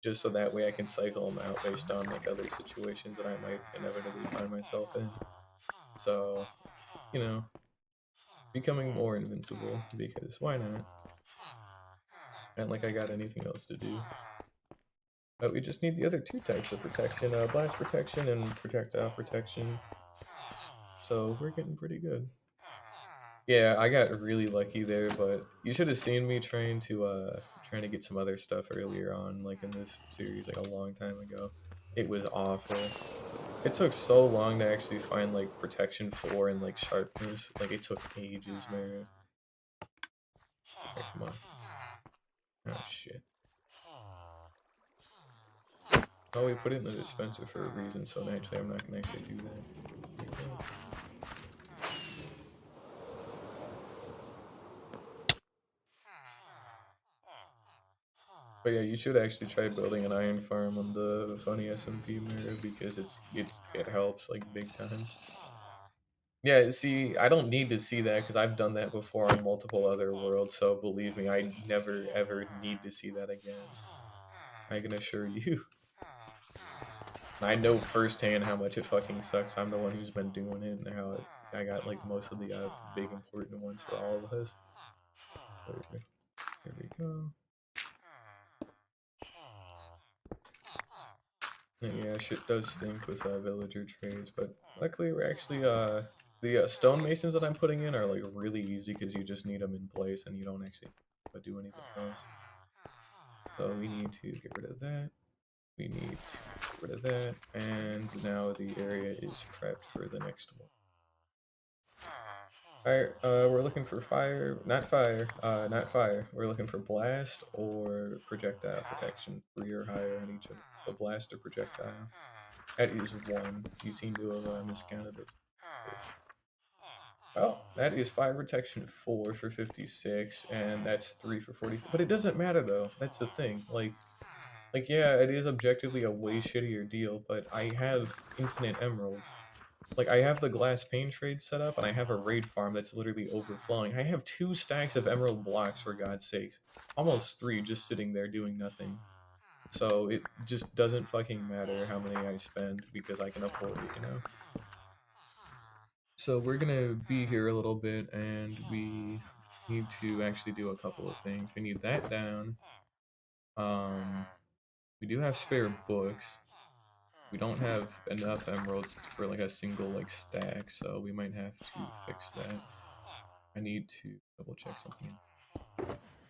just so that way I can cycle them out based on like other situations that I might inevitably find myself in. So, you know, becoming more invincible, because why not? And like I got anything else to do. But we just need the other two types of protection, blast protection and projectile protection. So we're getting pretty good. Yeah, I got really lucky there, but you should have seen me trying to get some other stuff earlier on, like in this series, like a long time ago. It was awful. It took so long to actually find like protection 4 and like sharpness. Like it took ages, man. Alright, come on. Oh shit. Oh, we put it in the dispenser for a reason, so naturally I'm not gonna actually do that. Like that. But yeah, you should actually try building an iron farm on the funny SMP mirror because it helps like big time. Yeah, see, I don't need to see that because I've done that before on multiple other worlds, so believe me, I never ever need to see that again. I can assure you. I know firsthand how much it fucking sucks. I'm the one who's been doing it and how I got like most of the big important ones for all of us. There we go. Yeah, shit does stink with villager trades, but luckily we're actually the stonemasons that I'm putting in are like really easy because you just need them in place and you don't actually do anything else. So we need to get rid of that. We need to get rid of that, and now the area is prepped for the next one. Alright, we're looking for fire, not fire, not fire. We're looking for blast or projectile protection, 3 or higher on each of them. So blast or projectile. That is 1. You seem to have miscounted it. Oh, that is fire protection 4 for 56, and that's 3 for 40. But it doesn't matter though. That's the thing. Like yeah, it is objectively a way shittier deal, but I have infinite emeralds. Like, I have the glass pane trade set up, and I have a raid farm that's literally overflowing. I have 2 stacks of emerald blocks, for God's sake. Almost 3 just sitting there doing nothing. So it just doesn't fucking matter how many I spend, because I can afford it, you know? So we're gonna be here a little bit, and we need to actually do a couple of things. We need that down. We do have spare books. We don't have enough emeralds for like a single like stack, so we might have to fix that. I need to double check something.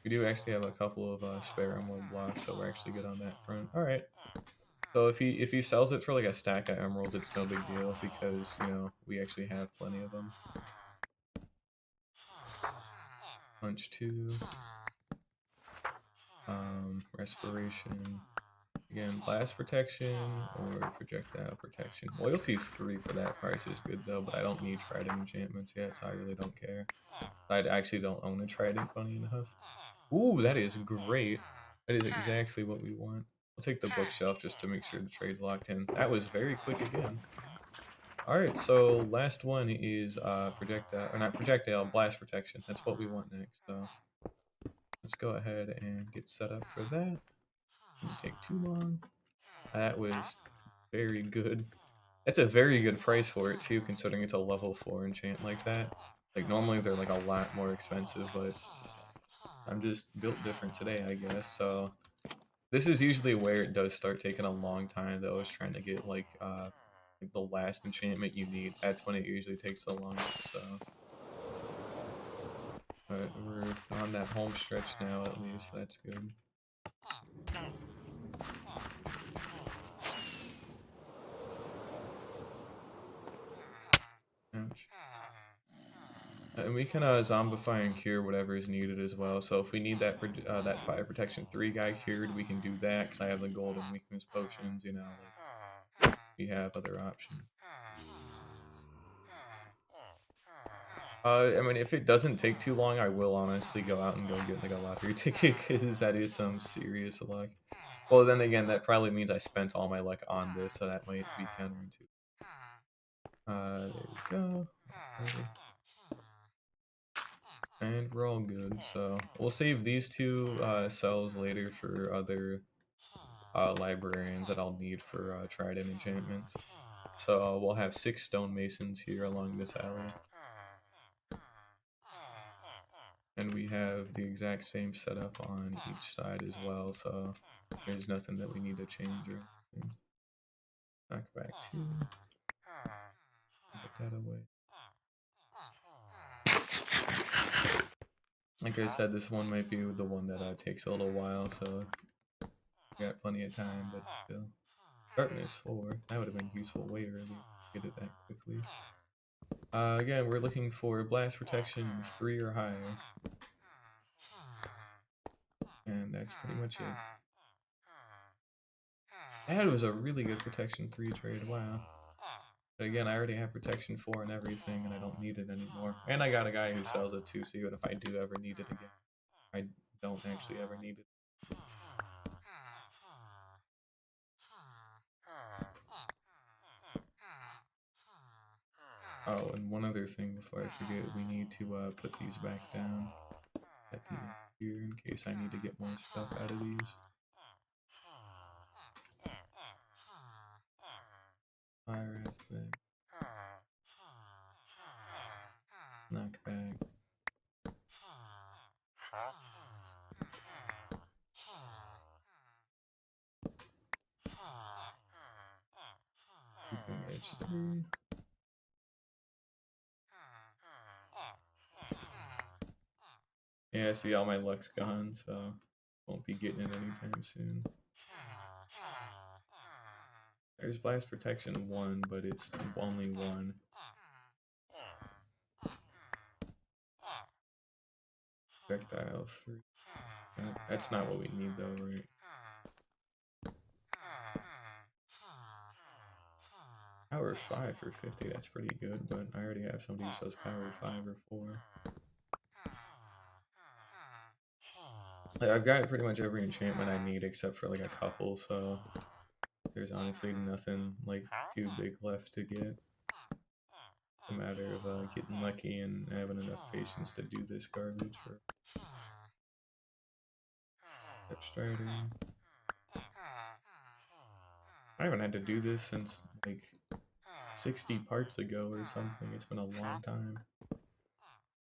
We do actually have a couple of spare emerald blocks, so we're actually good on that front. All right. So if he sells it for like a stack of emeralds, it's no big deal because you know we actually have plenty of them. Punch 2. Respiration. Again, blast protection or projectile protection. Loyalty 3 for that price is good though, but I don't need trident enchantments yet, so I really don't care. I actually don't own a trident, funny enough. Ooh, that is great. That is exactly what we want. I'll take the bookshelf just to make sure the trade's locked in. That was very quick again. Alright, so last one is projectile, or not projectile, blast protection. That's what we want next, so let's go ahead and get set up for that. Didn't take too long. That was very good. That's a very good price for it too, considering it's a level 4 enchant like that. Like normally they're like a lot more expensive, but I'm just built different today, I guess. So this is usually where it does start taking a long time though, is trying to get like the last enchantment you need. That's when it usually takes the longest, so. But we're on that home stretch now at least, that's good. Ouch. And we can zombify and cure whatever is needed as well. So if we need that that fire protection 3 guy cured, we can do that because I have the golden weakness potions. You know, like we have other options. I mean, if it doesn't take too long, I will honestly go out and go get like a lottery ticket because that is some serious luck. Well, then again, that probably means I spent all my luck on this, so that might be counterintuitive. There we go. Okay. And we're all good, so we'll save these two cells later for other librarians that I'll need for Trident enchantment. So we'll have 6 stonemasons here along this alley. And we have the exact same setup on each side as well, so there's nothing that we need to change or anything. Knock back 2. Put that away. Like I said, this one might be the one that takes a little while, so we got plenty of time, but still. Sharpness 4. That would have been useful way earlier. Get it that quickly. Again, we're looking for blast protection 3 or higher. And that's pretty much it. That was a really good protection 3 trade, wow. But again, I already have protection 4 and everything, and I don't need it anymore. And I got a guy who sells it too, so even if I do ever need it again, I don't actually ever need it. Oh, and one other thing before I forget, we need to put these back down at the end here in case I need to get more stuff out of these. Fire aspect. Knockback. Keeping edge 3. Yeah, I see all my luck's gone, so won't be getting it anytime soon. There's blast protection 1, but it's only 1. Projectile 3. That's not what we need though, right? Power 5 for 50, that's pretty good, but I already have somebody who says power 5 or 4. Like, I've got pretty much every enchantment I need except for like a couple, so there's honestly nothing like too big left to get. It's a matter of getting lucky and having enough patience to do this garbage for Step Strider. I haven't had to do this since like 60 parts ago or something. It's been a long time.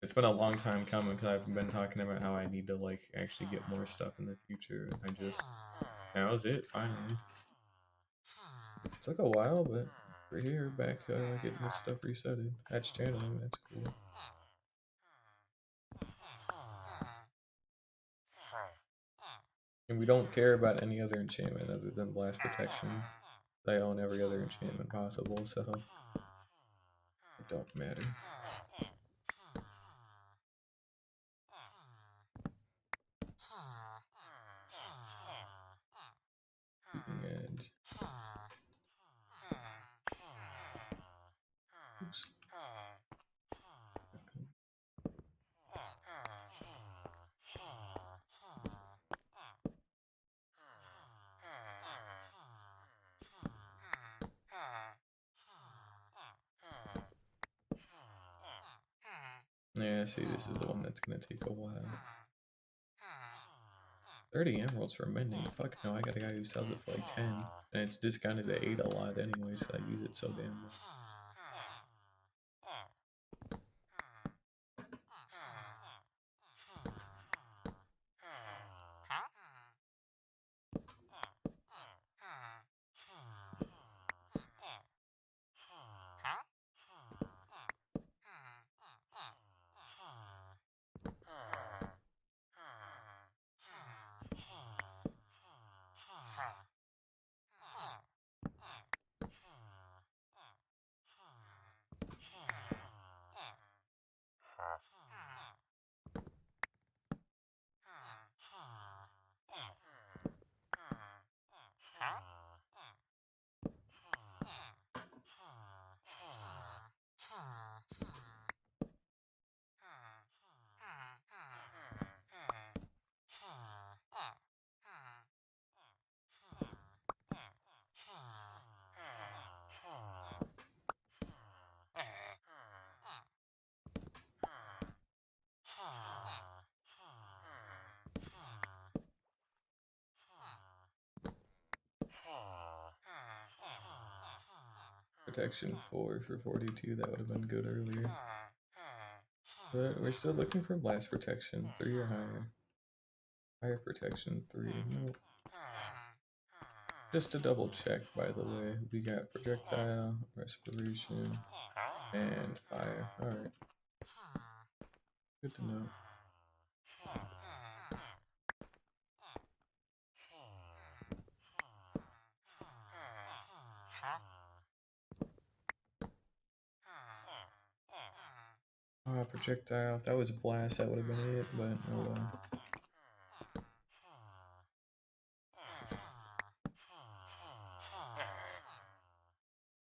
It's been a long time coming because I've been talking about how I need to like actually get more stuff in the future. Now's it finally. It took a while, but we're here back getting this stuff resetted. That's channeling, that's cool. And we don't care about any other enchantment other than blast protection. I own every other enchantment possible, so it don't matter. Keeping edge. Oops. Yeah, see, this is the one that's gonna take a while. 30 emeralds for mending. Fuck no, I got a guy who sells it for like 10. And it's discounted to 8 a lot anyway, so I use it so damn much. Protection 4 for 42, that would have been good earlier. But we're still looking for blast protection, 3 or higher. Fire protection 3, nope. Just to double check, by the way, we got projectile, respiration, and fire. Alright. Good to know. Projectile. If that was blast, that would have been it, but oh well.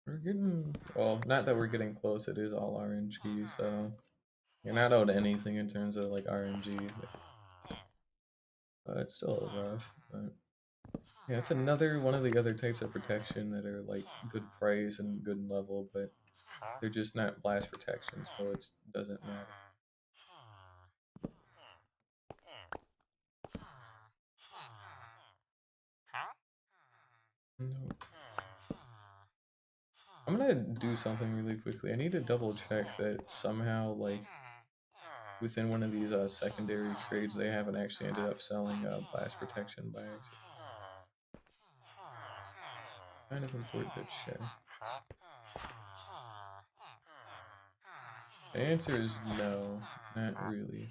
We're getting, well, not that we're getting close, it is all RNG, so you're not owed anything in terms of like RNG. It's still rough, but yeah, it's another one of the other types of protection that are like good price and good level, but they're just not blast protection, so it doesn't matter. No. I'm gonna do something really quickly. I need to double check that somehow, like, within one of these secondary trades, they haven't actually ended up selling blast protection by accident. Kind of important to check. The answer is no, not really.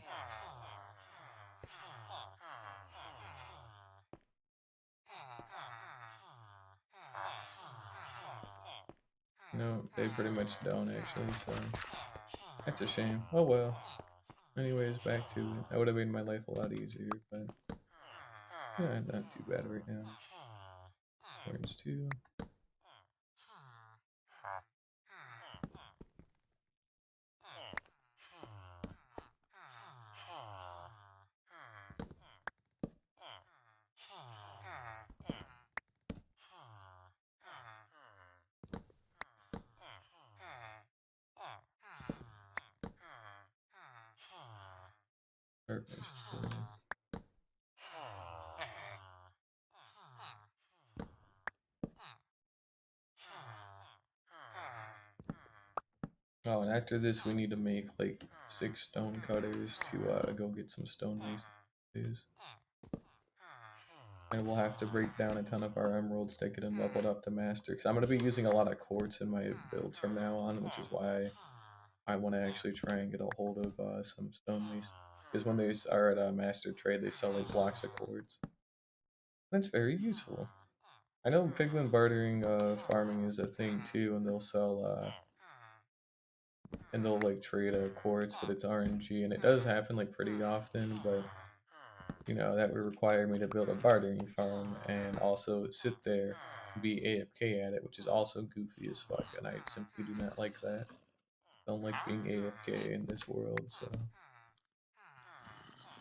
No, they pretty much don't actually, so that's a shame. Oh well. Anyways, back to it. That would have made my life a lot easier, but yeah, not too bad right now. Orange 2. Darkness 4. Oh, and after this, we need to make like 6 stone cutters to go get some stone maces. And we'll have to break down a ton of our emeralds to get them leveled up to master. Because I'm going to be using a lot of quartz in my builds from now on, which is why I want to actually try and get a hold of some stone mace. Because when they are at master trade, they sell like blocks of quartz. That's very useful. I know piglin bartering farming is a thing too, and they'll sell and they'll like trade a quartz, but it's RNG, and it does happen like pretty often. But you know that would require me to build a bartering farm and also sit there and be AFK at it, which is also goofy as fuck, and I simply do not like that. Don't like being AFK in this world, so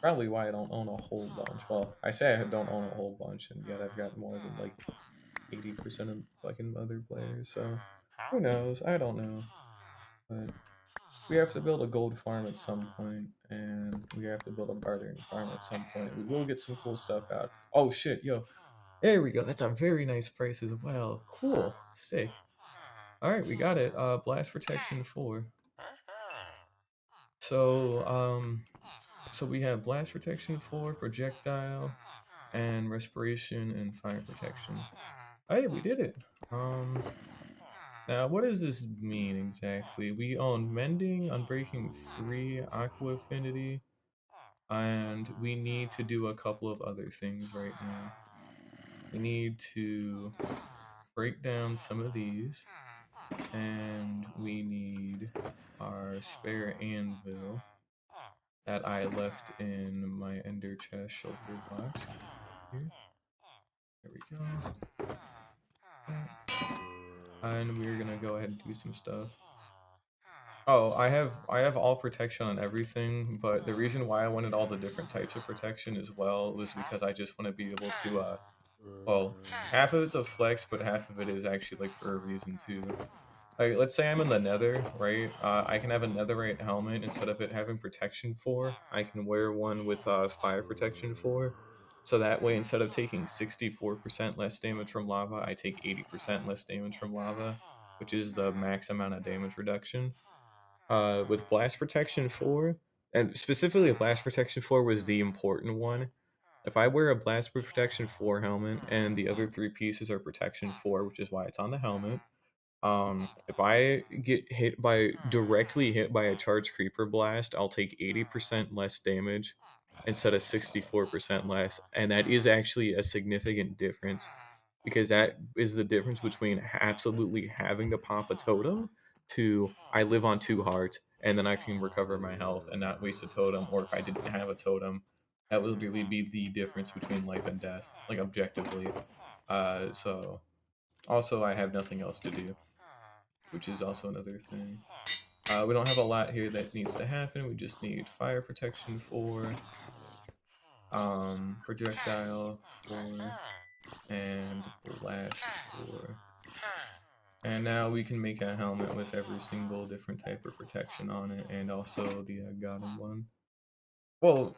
probably why I don't own a whole bunch. Well, I say I don't own a whole bunch, and yet I've got more than like 80% of fucking other players. So who knows? I don't know, but we have to build a gold farm at some point, and we have to build a bartering farm at some point. We will get some cool stuff out. Oh shit, yo. There we go. That's a very nice price as well. Cool. Sick. Alright, we got it. Blast protection 4. So we have blast protection 4, projectile, and respiration and fire protection. Hey, we did it. Now, what does this mean exactly? We own Mending, Unbreaking 3, Aqua Affinity, and we need to do a couple of other things right now. We need to break down some of these, and we need our spare anvil that I left in my ender chest shelter box. Here. There we go. And we're gonna go ahead and do some stuff. Oh, I have all protection on everything, but the reason why I wanted all the different types of protection as well was because I just want to be able to well, half of it's a flex, but half of it is actually like for a reason too. Like, let's say I'm in the nether, right? I can have a netherite helmet instead of it having protection 4. I can wear one with fire protection 4. So that way, instead of taking 64% less damage from lava, I take 80% less damage from lava. which is the max amount of damage reduction. With Blast Protection 4, and specifically Blast Protection 4 was the important one. If I wear a Blast Protection 4 helmet and the other three pieces are Protection 4, which is why it's on the helmet, if I get directly hit by a charged creeper blast, I'll take 80% less damage instead of 64% less. And that is actually a significant difference because that is the difference between absolutely having to pop a totem to I live on 2 hearts and then I can recover my health and not waste a totem. Or if I didn't have a totem, that would really be the difference between life and death, like objectively. So also I have nothing else to do, which is also another thing. We don't have a lot here that needs to happen. We just need fire protection 4, projectile 4, and blast 4. And now we can make a helmet with every single different type of protection on it, and also the Gotham one. Well,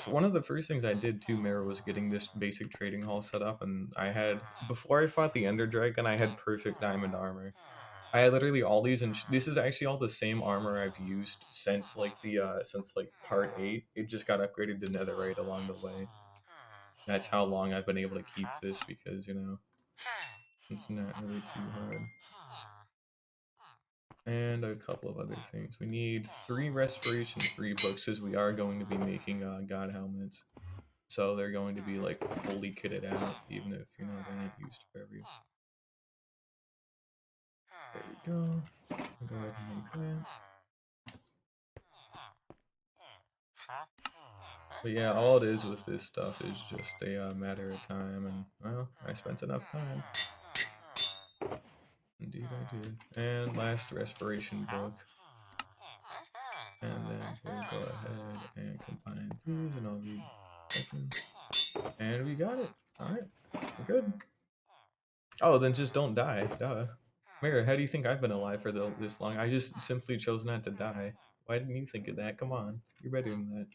one of the first things I did too, Mara, was getting this basic trading hall set up, and I had, before I fought the Ender Dragon, I had perfect diamond armor. I had literally all these, and this is actually all the same armor I've used since like part 8. It just got upgraded to netherite along the way. That's how long I've been able to keep this because, you know, it's not really too hard. And a couple of other things. We need 3 respiration 3 books because we are going to be making god helmets. So they're going to be like fully kitted out, even if, you know, they ain't used for every. There we go. I'll go ahead and make that. But yeah, all it is with this stuff is just a matter of time, and well, I spent enough time. Indeed I did. And last respiration book. And then we'll go ahead and combine these, and I'll read second. And we got it. Alright, we're good. Oh, then just don't die. Duh. Mara, how do you think I've been alive for this long? I just simply chose not to die. Why didn't you think of that? Come on, you're better than that.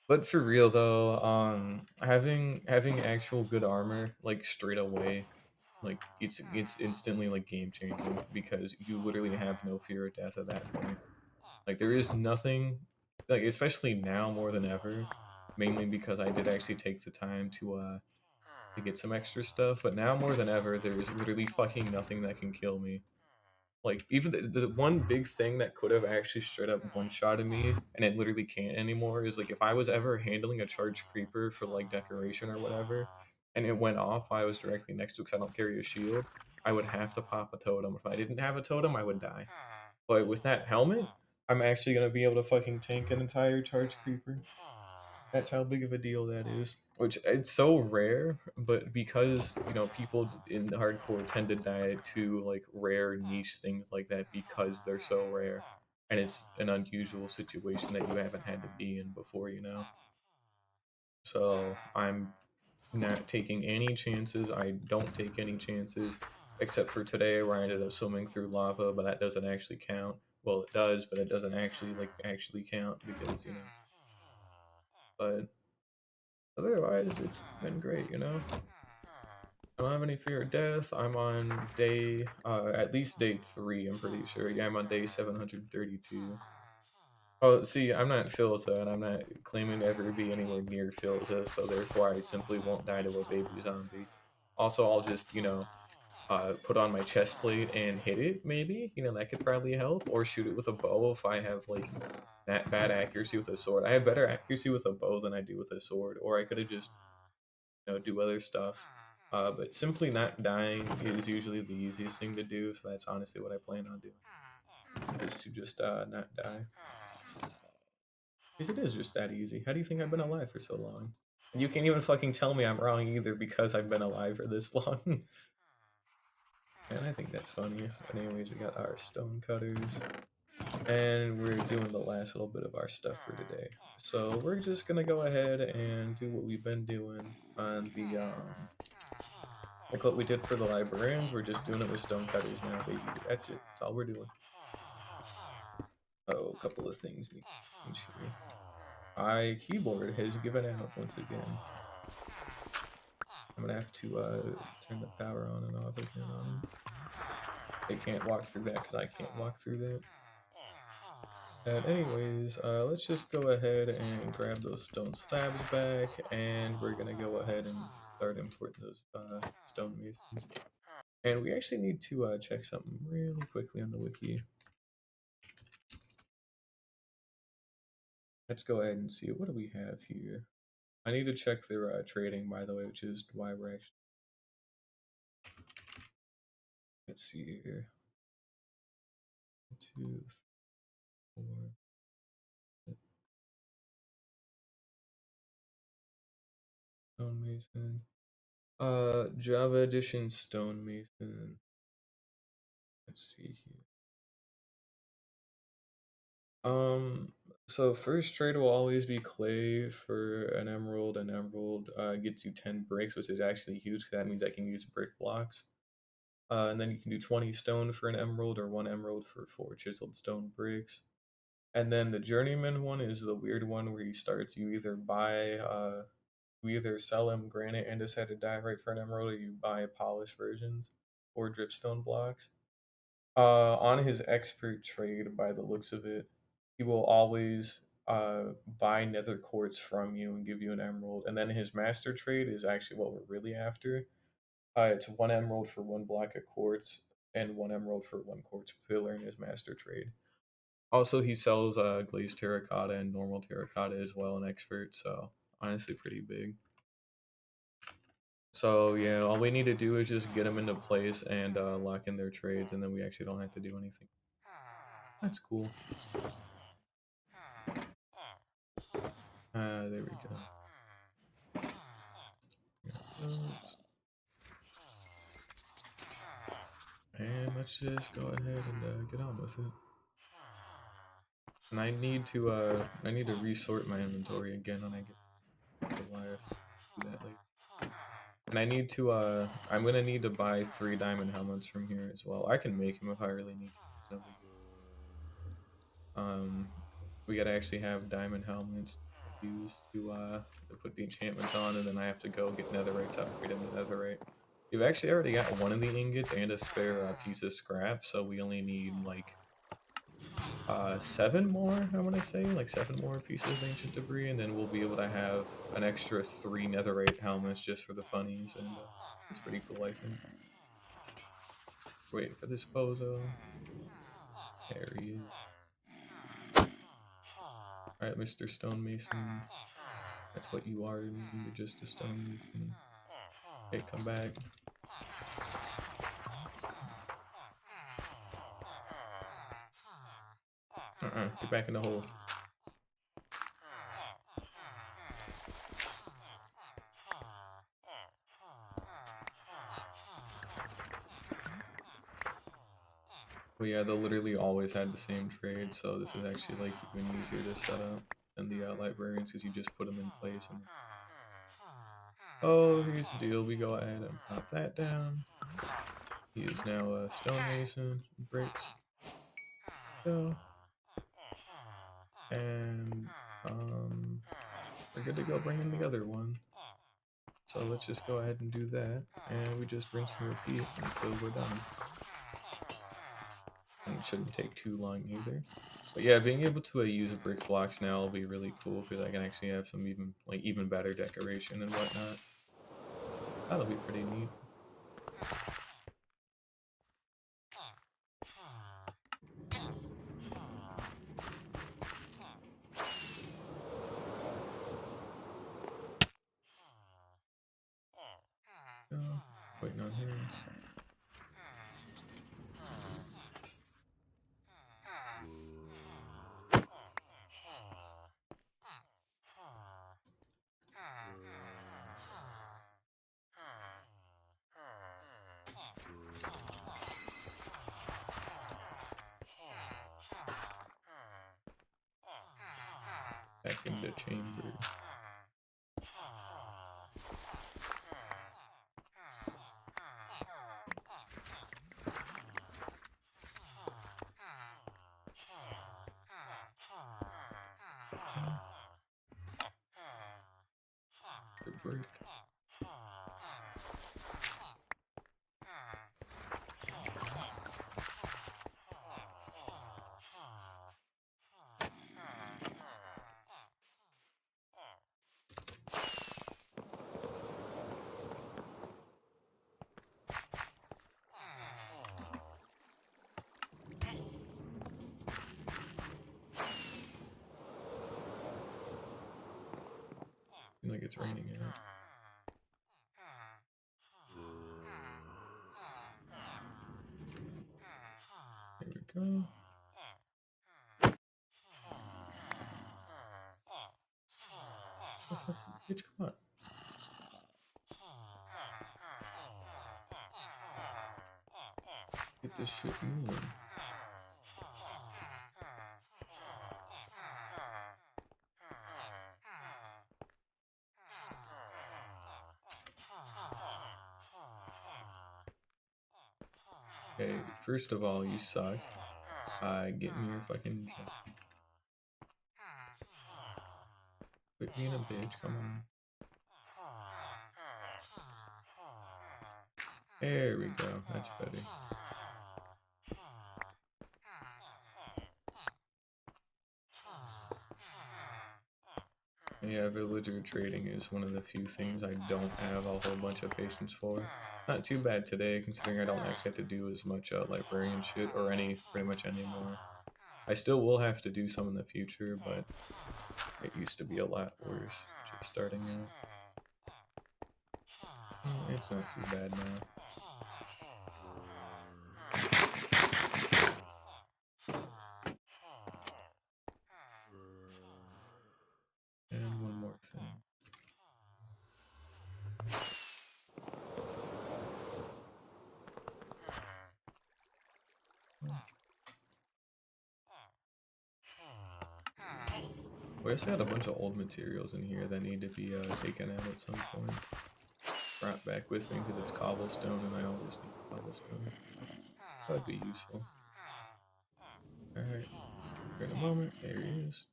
But for real though, having actual good armor like straight away, like it's instantly like game changing because you literally have no fear of death at that point. Like there is nothing, like especially now more than ever, mainly because I did actually take the time to get some extra stuff. But now more than ever, there is literally fucking nothing that can kill me. Like even the one big thing that could have actually straight up one-shotted me, and it literally can't anymore, is like if I was ever handling a charged creeper for like decoration or whatever, and it went off while I was directly next to it because I don't carry a shield, I would have to pop a totem. If I didn't have a totem, I would die. But with that helmet, I'm actually gonna be able to fucking tank an entire charged creeper. That's how big of a deal that is. Which it's so rare, but because you know people in hardcore tend to die to like rare niche things like that because they're so rare, and it's an unusual situation that you haven't had to be in before, you know. So I'm not taking any chances. I don't take any chances, except for today where I ended up swimming through lava, but that doesn't actually count. Well, it does, but it doesn't actually count because you know. But otherwise, it's been great, you know. I don't have any fear of death. I'm on day, at least day 3, I'm pretty sure. Yeah, I'm on day 732. Oh, see, I'm not Philza, and I'm not claiming to ever be anywhere near Philza, so therefore I simply won't die to a baby zombie. Also, I'll just, you know, put on my chest plate and hit it, maybe. You know, that could probably help. Or shoot it with a bow if I have, like, that bad accuracy with a sword. I have better accuracy with a bow than I do with a sword. Or I could have just, you know, do other stuff. But simply not dying is usually the easiest thing to do, so that's honestly what I plan on doing. Is to just not die. Because it is just that easy. How do you think I've been alive for so long? And you can't even fucking tell me I'm wrong either because I've been alive for this long. And I think that's funny. But anyways, we got our stone cutters. And we're doing the last little bit of our stuff for today. So we're just gonna go ahead and do what we've been doing on the like what we did for the librarians. We're just doing it with stone cutters now, baby. That's it. That's all we're doing. Oh, a couple of things need to change here. My keyboard has given out once again. I'm gonna have to turn the power on and off again on it. They can't walk through that because I can't walk through that. And anyways, let's just go ahead and grab those stone slabs back, and we're gonna go ahead and start importing those stone masons. And we actually need to check something really quickly on the wiki. Let's go ahead and see, what do we have here? I need to check their trading, by the way, which is why we're actually... Let's see here. 2, 4. Stonemason. Java Edition Stonemason. Let's see here. So first trade will always be clay for an emerald. An emerald gets you 10 bricks, which is actually huge because that means I can use brick blocks. And then you can do 20 stone for an emerald, or 1 emerald for 4 chiseled stone bricks. And then the journeyman one is the weird one where he starts, you either buy you either sell him granite andesite diorite for an emerald, or you buy polished versions or dripstone blocks. On his expert trade, by the looks of it, he will always buy nether quartz from you and give you an emerald. And then his master trade is actually what we're really after. It's 1 emerald for 1 block of quartz, and 1 emerald for 1 quartz pillar in his master trade. Also, he sells glazed terracotta and normal terracotta as well in expert, so honestly pretty big. So yeah, all we need to do is just get them into place and lock in their trades, and then we actually don't have to do anything. That's cool. There we go. And let's just go ahead and get on with it. And I need to resort my inventory again when I get to life. Do that later. And I need to I'm gonna need to buy 3 diamond helmets from here as well. I can make them if I really need to. We gotta actually have diamond helmets used to put the enchantments on, and then I have to go get netherite to upgrade into netherite. We've actually already got 1 of the ingots and a spare piece of scrap, so we only need like 7 more, I want to say, like 7 more pieces of ancient debris, and then we'll be able to have an extra 3 netherite helmets just for the funnies, and it's pretty cool, I think. Waiting for this bozo. There he is. Alright, Mr. Stonemason. That's what you are to me, you're just a stonemason. Hey, come back. Get back in the hole. But yeah, they literally always had the same trade, so this is actually like even easier to set up than the librarians, because you just put them in place. And oh, here's the deal: we go ahead and pop that down. He is now a stonemason. Bricks. Go. And we're good to go bringing the other one. So let's just go ahead and do that, and we just rinse and repeat until we're done. And it shouldn't take too long either. But yeah, being able to use brick blocks now will be really cool, because I can actually have some even better decoration and whatnot. That'll be pretty neat. Waiting on him. Back in the chamber. The brick. like it's raining out. There we go. Oh, fuck, bitch, come on. Get this shit moving. Okay, first of all, you suck. Get me your fucking job. Quit being a bitch, come on. There we go, that's better. Yeah, villager trading is one of the few things I don't have a whole bunch of patience for. Not too bad today, considering I don't actually have to do as much librarian shit or pretty much anymore. I still will have to do some in the future, but it used to be a lot worse just starting out. It's not too bad now. And one more thing. We also had a bunch of old materials in here that need to be taken out at some point. Brought back with me because it's cobblestone and I always need cobblestone. That'd be useful. Alright, here in a moment. There he is.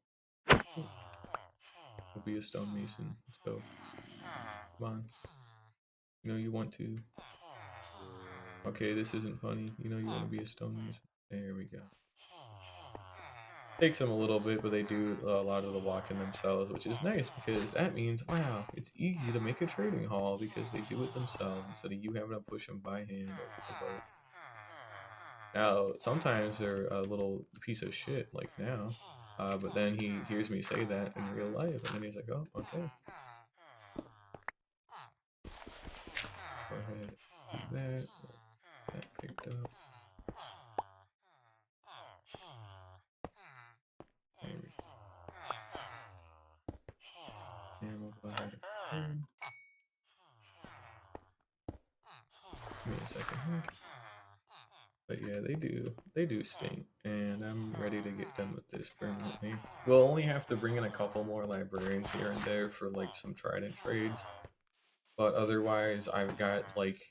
We'll be a stonemason. Let's go. Come on. You know you want to. Okay, this isn't funny. You know you want to be a stonemason. There we go. Takes them a little bit, but they do a lot of the walking themselves, which is nice because that means, wow, it's easy to make a trading hall because they do it themselves instead of you having to push them by hand over the boat. Now, sometimes they're a little piece of shit, like now, but then he hears me say that in real life, and then he's like, oh, okay. Go ahead, do that. That picked up. There we go. And we'll go ahead and give me a second here. But yeah, they do stink, and I'm ready to get done with this permanently. We'll only have to bring in a couple more librarians here and there for like some trident trades, but otherwise I've got like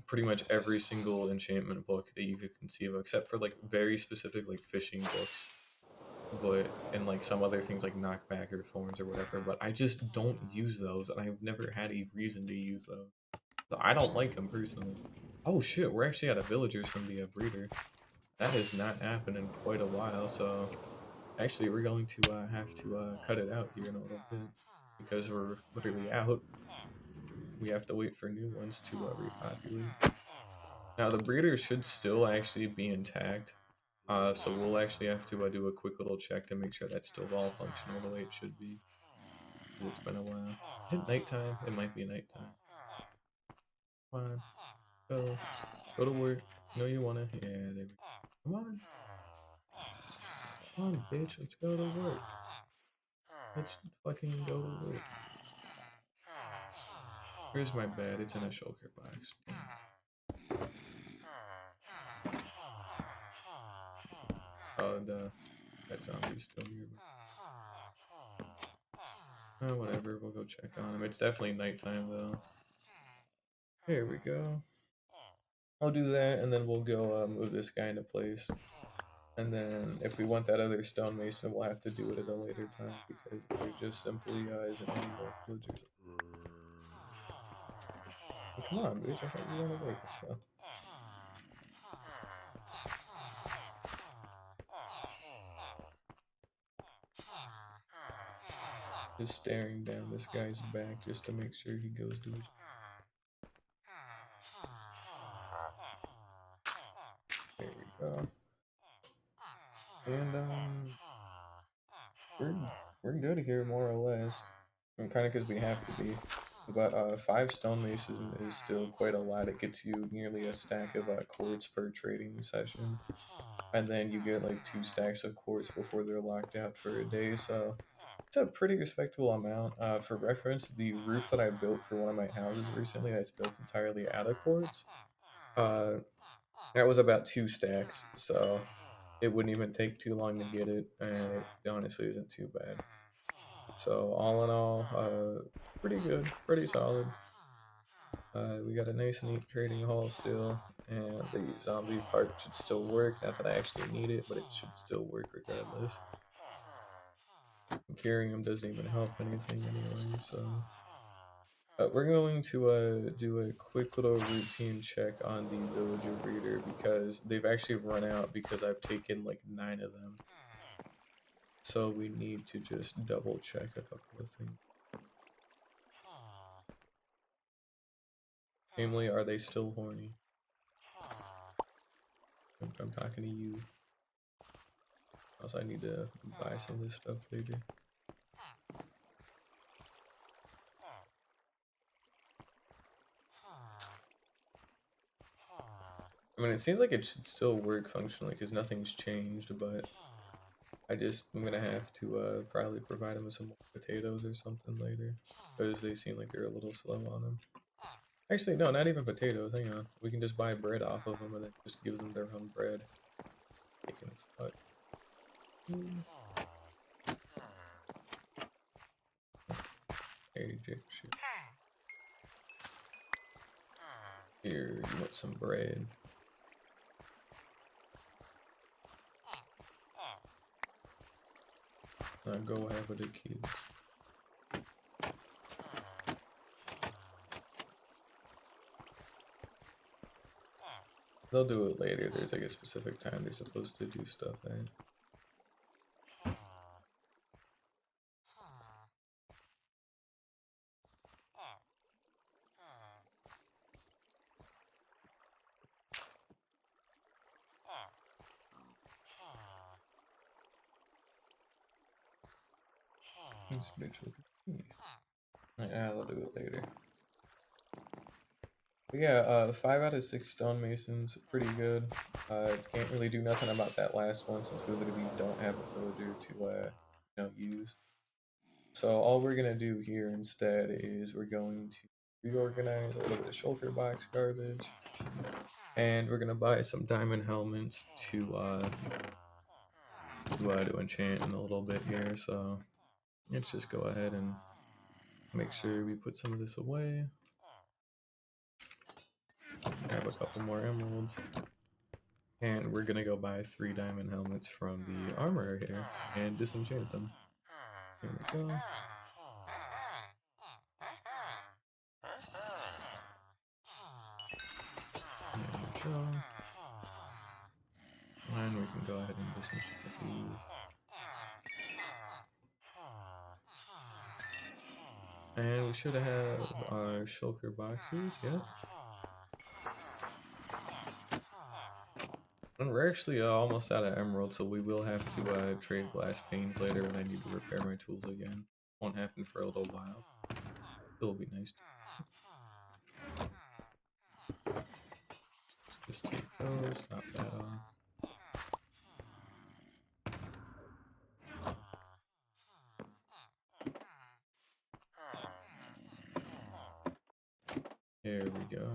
pretty much every single enchantment book that you could conceive of, except for like very specific like fishing books, but and like some other things like knockback or thorns or whatever. But I just don't use those, and I've never had a reason to use those. So I don't like them personally. Oh shit, we're actually out of villagers from the breeder. That has not happened in quite a while, so actually we're going to have to cut it out here in a little bit because we're literally out. We have to wait for new ones to repopulate. Now the breeder should still actually be intact, so we'll actually have to do a quick little check to make sure that's still all functional the way it should be. It's been a while. Is it nighttime? It might be nighttime. Come on, go to work. No, you wanna? Yeah, there we go. Come on. Come on, bitch, let's go to work. Let's fucking go to work. Where's my bed? It's in a shulker box. Oh, duh. That zombie's still here. Oh, whatever, we'll go check on him. It's definitely nighttime, though. Here we go. I'll do that, and then we'll go move this guy into place. And then if we want that other stonemason, we'll have to do it at a later time because there just simply isn't any more villagers. Well, come on, bitch! I thought you were gonna work. Let's go. Just staring down this guy's back just to make sure he goes to his. There we go. And we're good here more or less. And kind of because we have to be. But 5 stonemasons is still quite a lot. It gets you nearly a stack of quartz per trading session. And then you get like 2 stacks of quartz before they're locked out for a day. So it's a pretty respectable amount. For reference, the roof that I built for one of my houses recently, that's built entirely out of quartz, uh, that was about 2 stacks. So it wouldn't even take too long to get it, and it honestly isn't too bad. So all in all, pretty good, pretty solid. We got a nice neat trading hall still, and the zombie part should still work. Not that I actually need it, but it should still work regardless. Carrying them doesn't even help anything anyway, so... we're going to do a quick little routine check on the villager breeder because they've actually run out because I've taken like 9 of them. So we need to just double check a couple of things. Namely, are they still horny? I'm talking to you. Also, I need to buy some of this stuff later. I mean, it seems like it should still work functionally because nothing's changed, but I'm gonna have to probably provide them with some more potatoes or something later because they seem like they're a little slow on them. Actually, no, not even potatoes. Hang on. We can just buy bread off of them and then just give them their own bread. They can fuck. Hey, Jake, shit. Here, you want some bread? Now go have with the kids. They'll do it later. There's like a specific time they're supposed to do stuff at. This bitch looking. Yeah, they'll do it later. But yeah, 5 out of 6 stonemasons, pretty good. Can't really do nothing about that last one since we literally don't have a villager to use. So all we're gonna do here instead is we're going to reorganize a little bit of shulker box garbage, and we're gonna buy some diamond helmets to enchant in a little bit here. So let's just go ahead and make sure we put some of this away. Grab a couple more emeralds. And we're gonna go buy 3 diamond helmets from the armorer here and disenchant them. Here we go. There we go. And we can go ahead and disenchant these. And we should have our shulker boxes, yep. And we're actually almost out of emeralds, so we will have to trade glass panes later when I need to repair my tools again. Won't happen for a little while. It'll be nice. Just take those, top that on. There we go.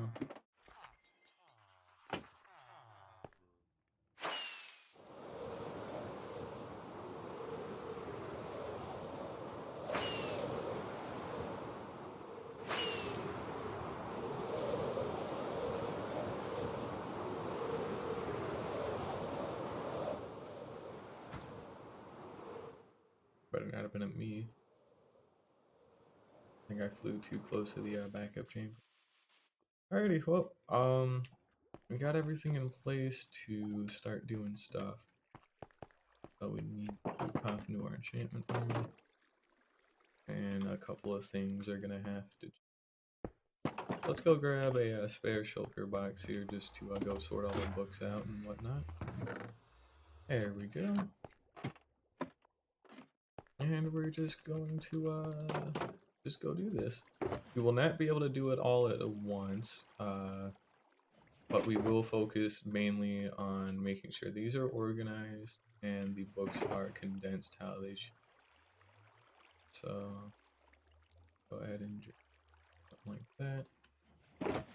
Better not have been at me. I think I flew too close to the backup chamber. Alrighty, well, we got everything in place to start doing stuff. So we need to pop into our enchantment room. And a couple of things are gonna have to... Let's go grab a spare shulker box here just to go sort all the books out and whatnot. There we go. And we're just going to just go do this. We will not be able to do it all at once, but we will focus mainly on making sure these are organized and the books are condensed how they should. So go ahead and do something like that.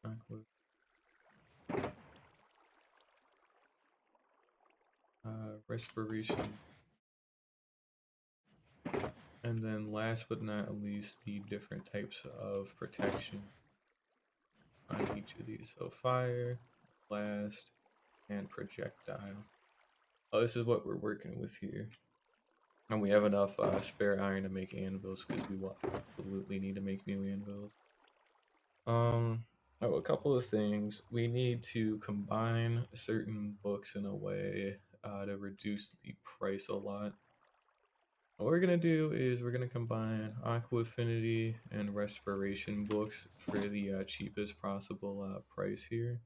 Aqua. Respiration. And then last but not least, the different types of protection on each of these. So fire, blast, and projectile. Oh, this is what we're working with here. And we have enough spare iron to make anvils because we will absolutely need to make new anvils. Oh, a couple of things. We need to combine certain books in a way to reduce the price a lot. What we're gonna do is we're gonna combine Aqua Affinity and Respiration books for the cheapest possible price here.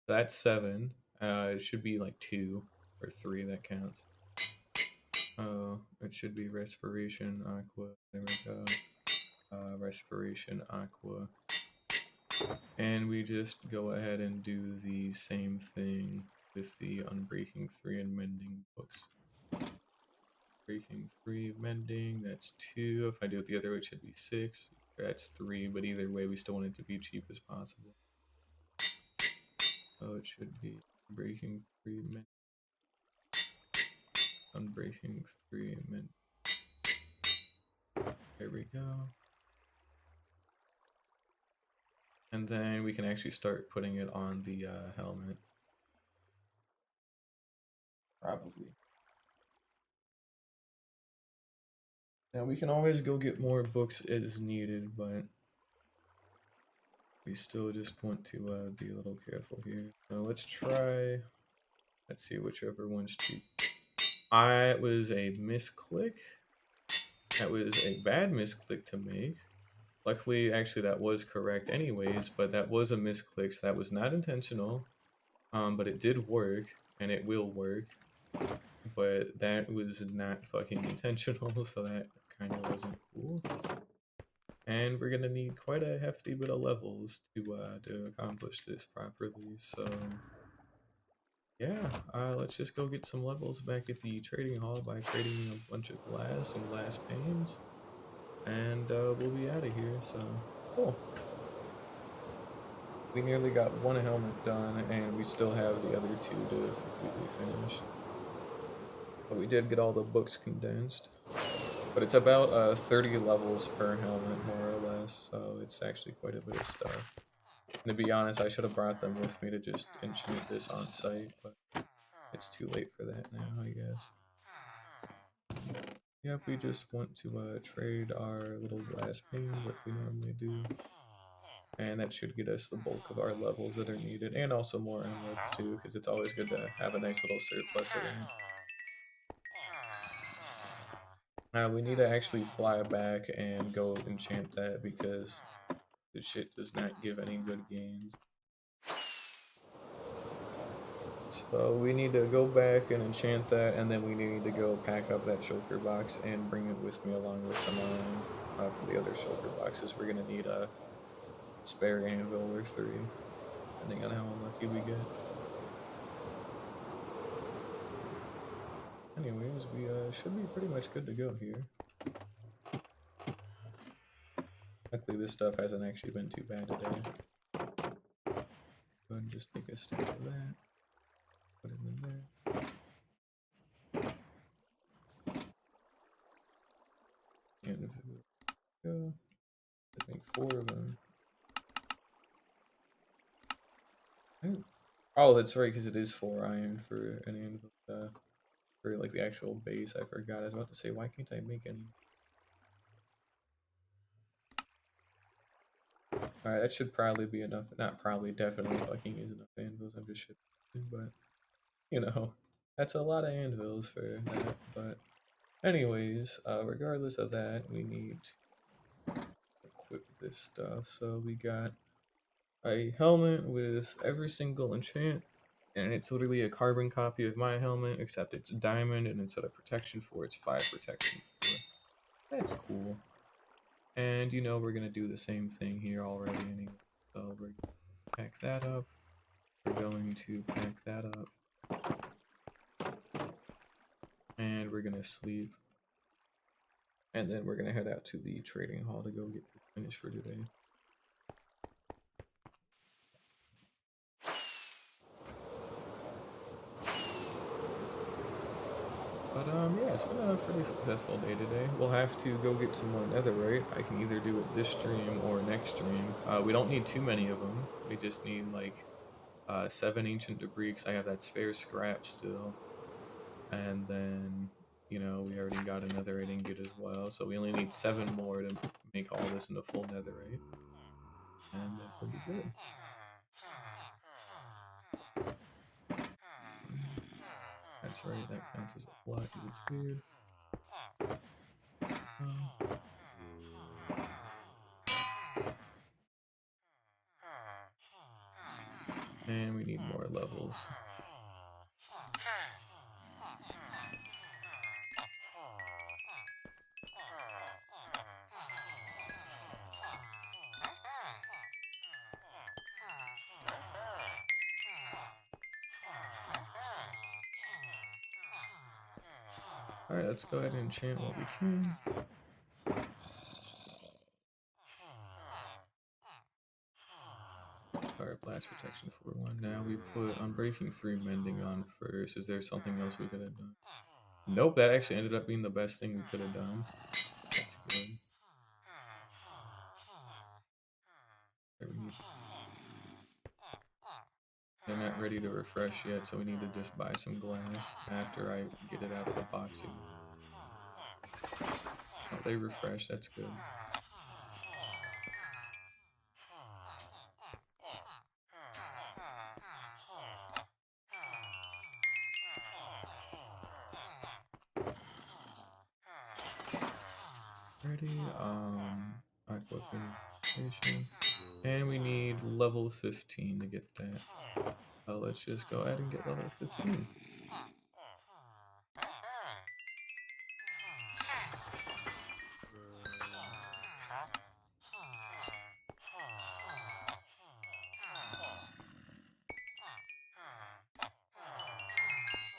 That's 7. It should be like 2 or 3 that counts. Oh, it should be Respiration Aqua. There we go. Respiration Aqua. And we just go ahead and do the same thing with the Unbreaking 3 and Mending books. Breaking 3, Mending, that's 2. If I do it the other way, it should be 6. That's 3, but either way, we still want it to be cheap as possible. So it should be Breaking 3, Mending. Unbreaking 3, Mending. There we go. And then we can actually start putting it on the helmet. Probably. Now we can always go get more books as needed, but we still just want to be a little careful here. So let's try, let's see whichever one's cheap. It was a misclick. That was a bad misclick to make. Luckily, actually, that was correct anyways, but that was a misclick, so that was not intentional. But it did work, and it will work. But that was not fucking intentional, so that kind of wasn't cool. And we're gonna need quite a hefty bit of levels to accomplish this properly, so... Yeah, let's just go get some levels back at the trading hall by trading a bunch of glass and glass panes. And we'll be out of here, so cool. We nearly got one helmet done, and we still have the other 2 to completely finish. But we did get all the books condensed. But it's about 30 levels per helmet, more or less, so it's actually quite a bit of stuff. And to be honest, I should have brought them with me to just enchant this on site, but it's too late for that now, I guess. Yep, we just want to trade our little glass panes like we normally do. And that should get us the bulk of our levels that are needed, and also more emeralds too, because it's always good to have a nice little surplus around. Now we need to actually fly back and go enchant that, because the shit does not give any good gains. So we need to go back and enchant that, and then we need to go pack up that shulker box and bring it with me along with some iron for the other shulker boxes. We're gonna need a spare anvil or 3, depending on how unlucky we get. Anyways, we should be pretty much good to go here. Luckily, this stuff hasn't actually been too bad today. Go ahead and just take a stack of that. Put it in there. And go. I think 4 of them. Oh, that's right, because it is 4 iron for an anvil. For like the actual base, I forgot. I was about to say, why can't I make any? Alright, that should probably be enough. Not probably, definitely fucking is enough anvils. I'm just shit. But, you know, that's a lot of anvils for that. But, anyways, regardless of that, we need to equip this stuff. So we got a helmet with every single enchant, and it's literally a carbon copy of my helmet, except it's diamond, and instead of protection 4, it's 5 protection 4. That's cool. And you know we're gonna do the same thing here already anyway. So we're gonna pack that up. We're going to pack that up. And we're gonna sleep. And then we're gonna head out to the trading hall to go get this finished for today. But yeah, it's been a pretty successful day today. We'll have to go get some more netherite. I can either do it this stream or next stream. We don't need too many of them. We just need like 7 ancient debris because I have that spare scrap still. And then, you know, we already got a netherite ingot as well. So we only need 7 more to make all this into full netherite. And then we'll be good. That's right, that counts as a block because it's weird. And we need more levels. Alright, let's go ahead and enchant what we can. Alright, blast protection for 1. Now we put Unbreaking 3 mending on first. Is there something else we could have done? Nope, that actually ended up being the best thing we could have done. That's good. There we need. They're not ready to refresh yet, so we need to just buy some glass after I get it out of the box again. Oh, they refresh, that's good. Ready, aquafiltration. And we need level 15 to get that. Let's just go ahead and get level 15.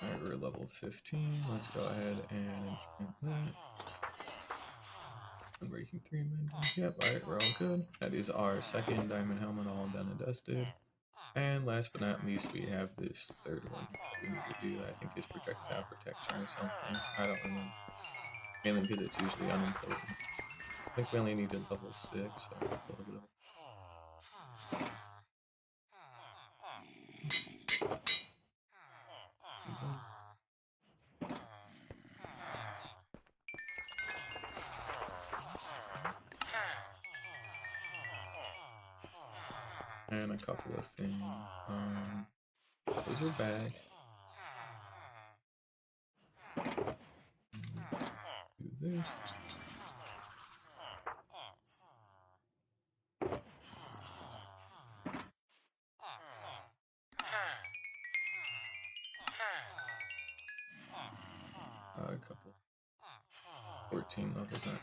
Alright, we're level 15. Let's go ahead and enchant that. Unbreaking 3 mending. Yep, alright, we're all good. That is our second diamond helmet all done and dusted. And last but not least, we have this third one we need to do. I think is projectile protection or something. I don't remember. Mainly because it's usually unimportant. I think we only needed level 6, so a little bit of. And a couple of things. Those are back. Do this. A couple. 14 levels up.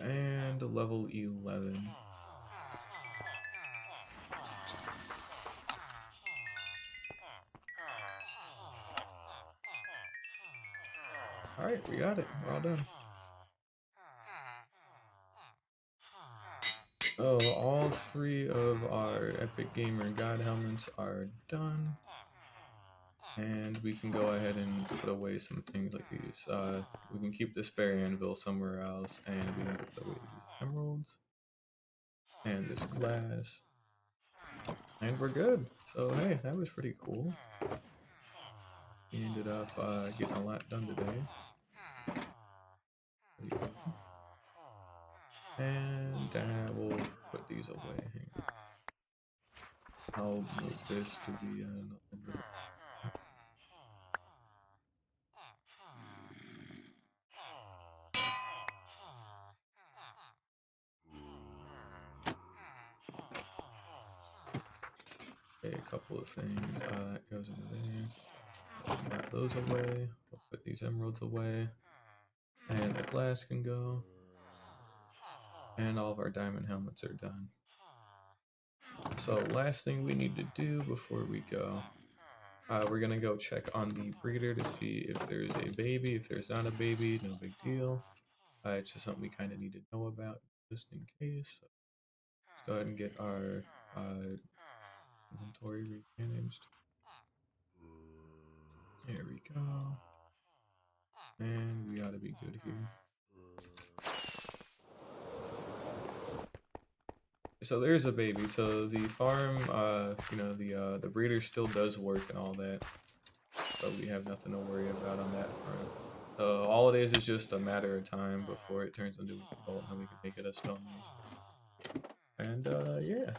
And level 11. Alright, we got it. We're all done. Oh, all 3 of our Epic Gamer God helmets are done. And we can go ahead and put away some things like these. We can keep the spare anvil somewhere else, and we can put away these emeralds. And this glass. And we're good. So hey, that was pretty cool. We ended up getting a lot done today. And we'll put these away. I'll move this to the bit. Okay, a couple couple of things. It goes over there. Got those away. We'll put these emeralds away. And the glass can go. And all of our diamond helmets are done. So last thing we need to do before we go, we're gonna go check on the breeder to see if there's a baby. If there's not a baby, no big deal. It's just something we kind of need to know about just in case. So let's go ahead and get our inventory remanaged. There we go. And we ought to be good here. So there's a baby. So the farm, you know, the breeder still does work and all that. So we have nothing to worry about on that front. All it is just a matter of time before it turns into an adult and we can make it a stone mace. And yeah.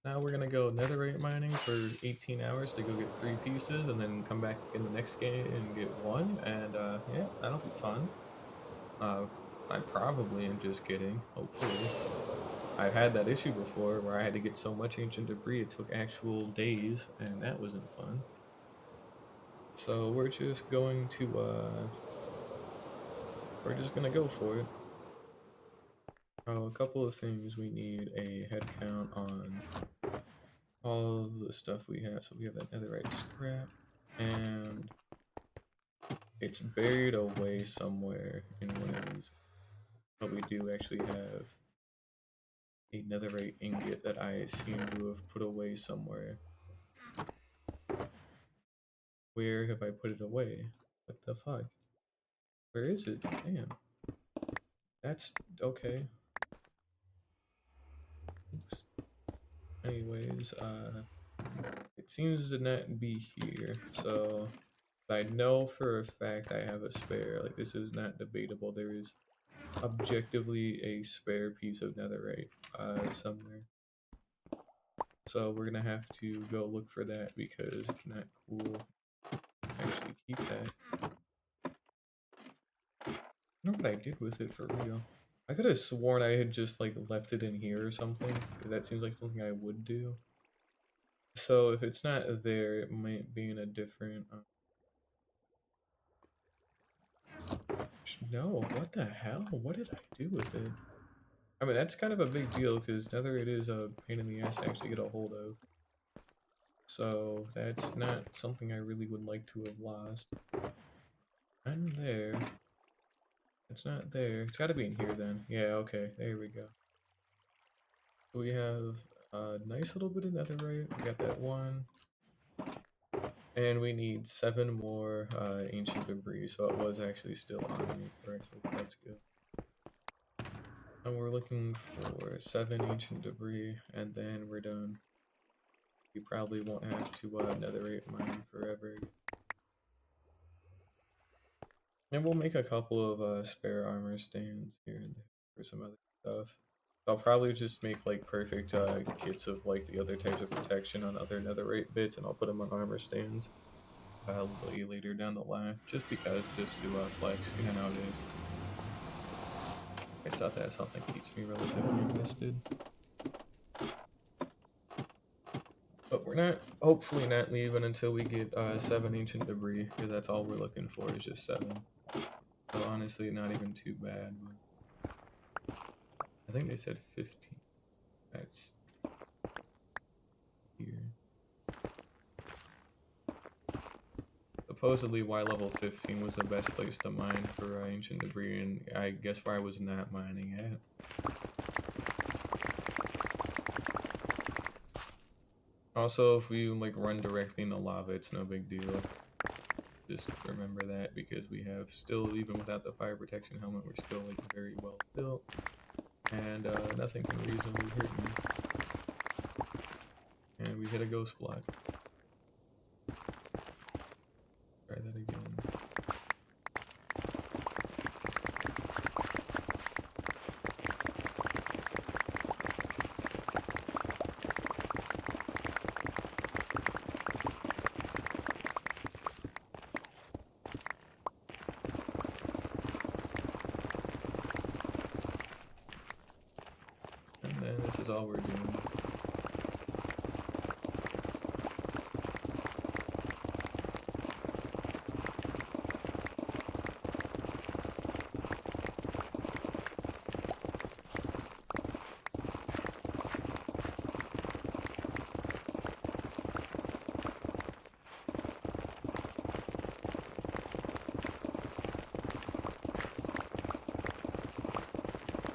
Now we're gonna go netherite mining for 18 hours to go get 3 pieces and then come back in the next game and get 1. And yeah, that'll be fun. I probably am just kidding, hopefully. I've had that issue before where I had to get so much ancient debris it took actual days, and that wasn't fun. So we're just going to go for it. Oh, a couple of things. We need a head count on all of the stuff we have. So we have that netherite scrap, and it's buried away somewhere in one of these. But we do actually have a netherite ingot that I seem to have put away somewhere. Where have I put it away? What the fuck? Where is it? Damn. That's okay. Oops. Anyways, it seems to not be here, so I know for a fact I have a spare. Like, this is not debatable. There is objectively a spare piece of netherite somewhere. So we're gonna have to go look for that because it's not cool. Actually keep that. I don't know what I did with it for real. I could have sworn I had just like left it in here or something, because that seems like something I would do. So if it's not there, it might be in a different... No, what the hell? What did I do with it? I mean, that's kind of a big deal, because netherite is a pain in the ass to actually get a hold of. So that's not something I really would like to have lost. I'm there. It's not there. It's gotta be in here then. Yeah, okay, there we go. We have a nice little bit of netherite. We got that one. And we need 7 more ancient debris, so it was actually still on me correctly. That's good. And we're looking for 7 ancient debris, and then we're done. We probably won't have to netherite mine forever. And we'll make a couple of spare armor stands here and there for some other stuff. I'll probably just make like perfect kits of like the other types of protection on other netherite bits, and I'll put them on armor stands later down the line, just because, just to flex, you know how it is. I thought that's something that keeps me relatively invested. But we're not, hopefully not leaving until we get 7 ancient debris, because that's all we're looking for is just 7. So honestly, not even too bad. But I think they said 15. That's here. Supposedly, Y level 15 was the best place to mine for ancient debris, and I guess where I was not mining at. Also, if we like run directly into lava, it's no big deal. Just remember that, because we have still, even without the fire protection helmet, we're still like very well built, and nothing can reasonably hurt me. And we hit a ghost block. Try that again. And then this is all we're doing.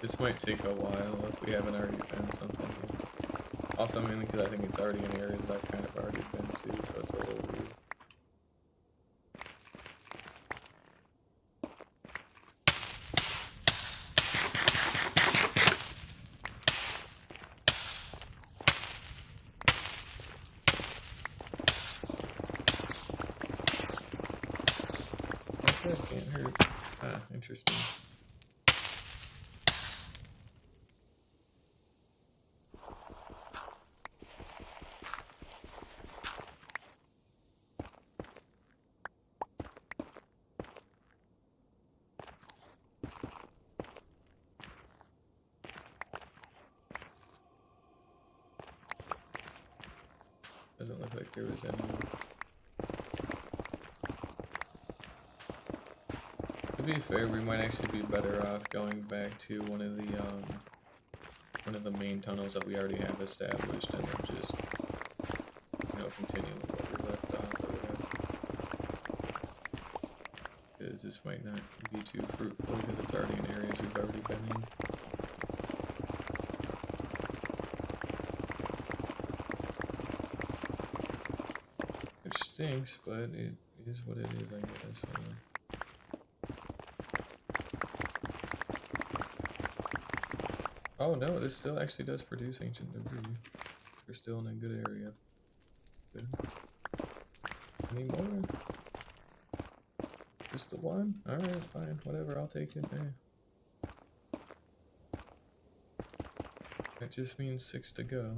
This might take a while if we haven't already found something. Also, mainly because I think it's already in areas I've kind of already been to, so it's a little weird. That can't hurt. Ah, interesting. Doesn't look like there was any. To be fair, we might actually be better off going back to one of the main tunnels that we already have established, and then just, you know, continuing where we left off or whatever. Because this might not be too fruitful because it's already in areas we've already been in. Which stinks, but it is what it is, I guess. Oh no, this still actually does produce ancient debris. We're still in a good area. Good. Any more? Just the one? Alright, fine. Whatever, I'll take it. That just means 6 to go.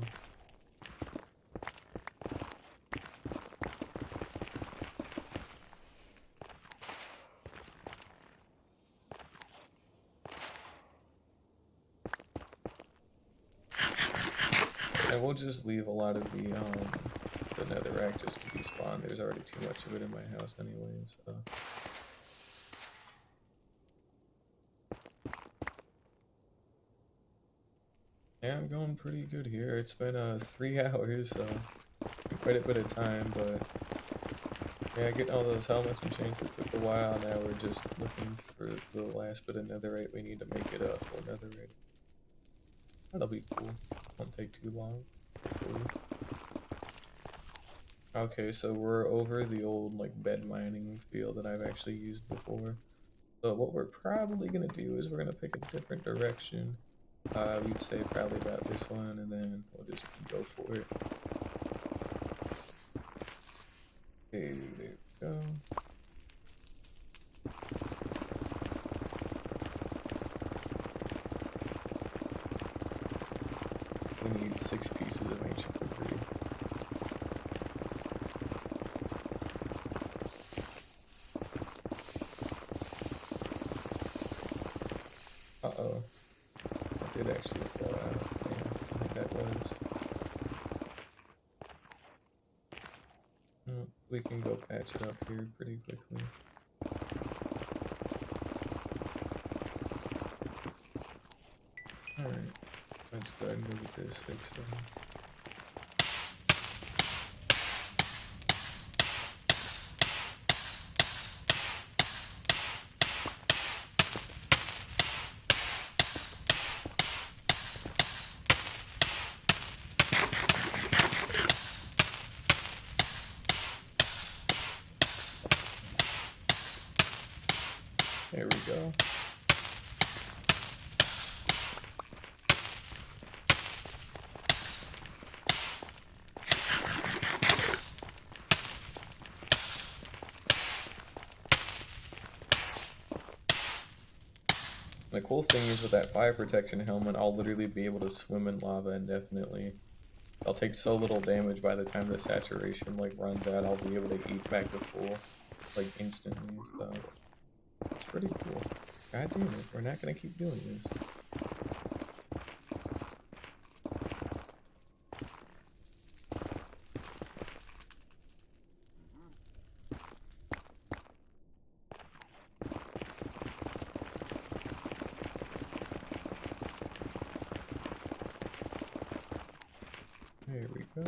And we'll just leave a lot of the netherrack just to despawn. There's already too much of it in my house anyway, so. Yeah, I'm going pretty good here. It's been 3 hours, so quite a bit of time, but yeah, getting all those helmets and chains, it took a while. Now we're just looking for the last bit of netherite we need to make it a full netherite. That'll be cool. Won't take too long. Hopefully. Okay, so we're over the old like bed mining field that I've actually used before. So what we're probably gonna do is we're gonna pick a different direction. We'd say probably about this one, and then we'll just go for it. Okay, there we go. We need 6 pieces of ancient debris. Uh-oh. That did actually fall out. Yeah, I think that was. Oh, we can go patch it up here pretty quickly. Alright. Let's go ahead and go get this fixed then. There we go. The cool thing is with that fire protection helmet, I'll literally be able to swim in lava indefinitely. I'll take so little damage by the time the saturation like runs out. I'll be able to eat back to full like instantly. So it's pretty cool. God damn it, we're not gonna keep doing this. There we go.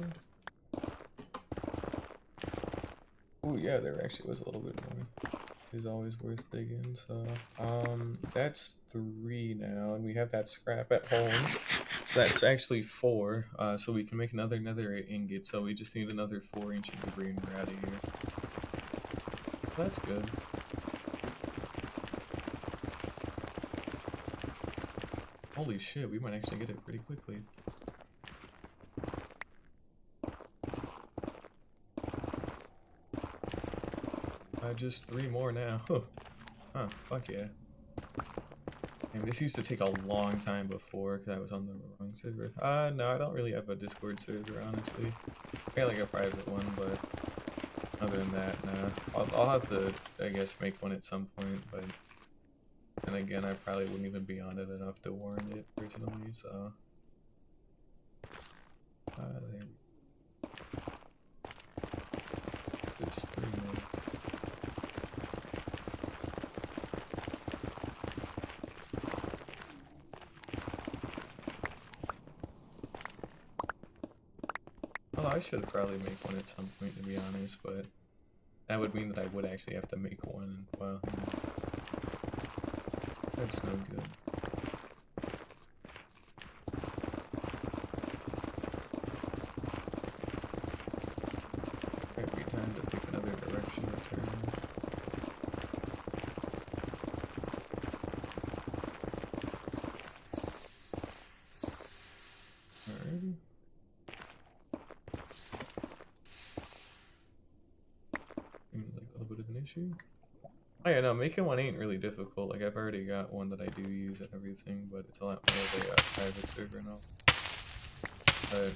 Oh yeah, there actually was a little bit more. is always worth digging. So that's 3 now, and we have that scrap at home. So that's actually 4. So we can make another netherite ingot. So we just need another 4 ancient debris, and we're out of here. That's good. Holy shit, we might actually get it pretty quickly. Just 3 more now. Huh, fuck yeah. And this used to take a long time before, because I was on the wrong server. No, I don't really have a Discord server, honestly. I got like a private one, but other than that, no. I'll have to, I guess, make one at some point, but then again, I probably wouldn't even be on it enough to warrant it, personally, so... there we go. Just 3 more. Well, I should probably make one at some point, to be honest, but that would mean that I would actually have to make one. Well, that's no good. Might be time to pick another direction to turn. Alrighty. Seems like a little bit of an issue. Oh yeah, no, making one ain't really difficult. Like, I've already got one that I do use and everything, but it's a lot more of a private server now. But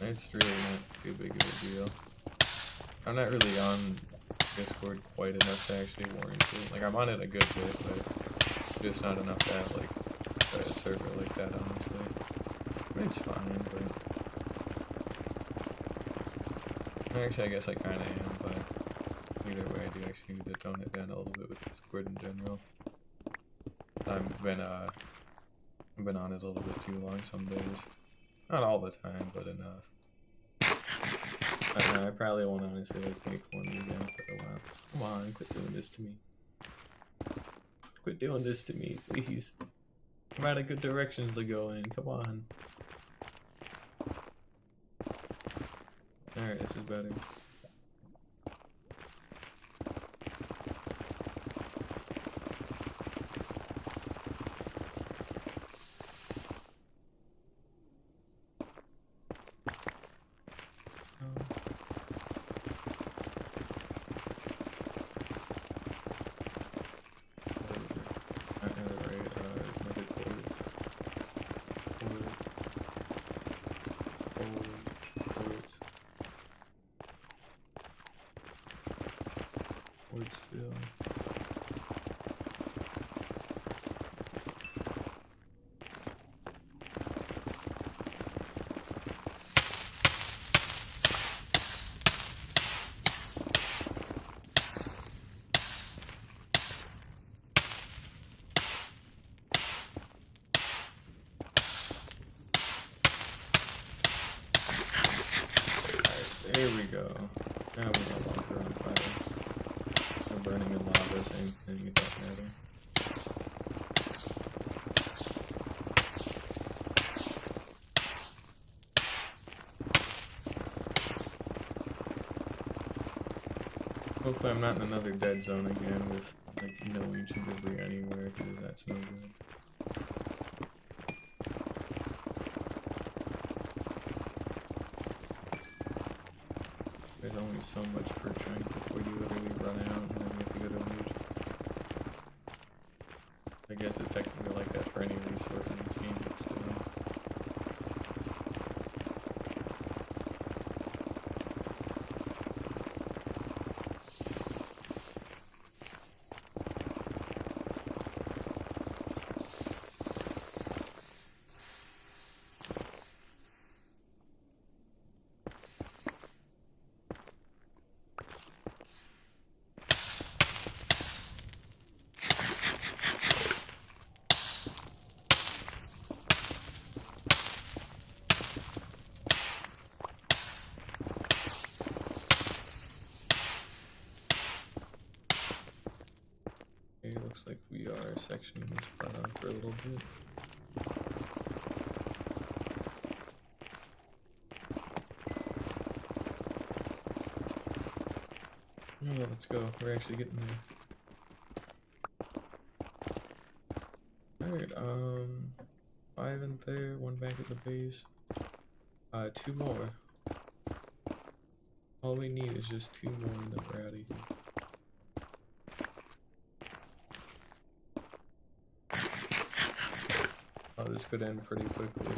it's really not too big of a deal. I'm not really on Discord quite enough to actually warrant it. Like, I'm on it a good bit, but just not enough to have, like, a server like that, honestly. But it's fine, but... Actually, I guess I kinda am, but... Either way, I do actually need to tone it down a little bit with Discord in general. I've been on it a little bit too long some days. Not all the time, but enough. I don't know, I probably won't honestly like make one again for a while. Come on, quit doing this to me. Quit doing this to me, please. I'm out of good directions to go in, come on. Alright, this is better. Still. Alright, there we go. Now we're no longer on fire. Burning in lava, same thing, it doesn't matter. Hopefully I'm not in another dead zone again with like no ancient debris anywhere, because that's no good. There's only so much per chunk before you literally run out and then you have to go to loot. I guess it's technically like that for any resource in this game, but still. sectioning this part out for a little bit. Oh, let's go. We're actually getting there. Alright, 5 in there, 1 back at the base. 2 more. All we need is just 2 more and then we're out of here. Oh, this could end pretty quickly.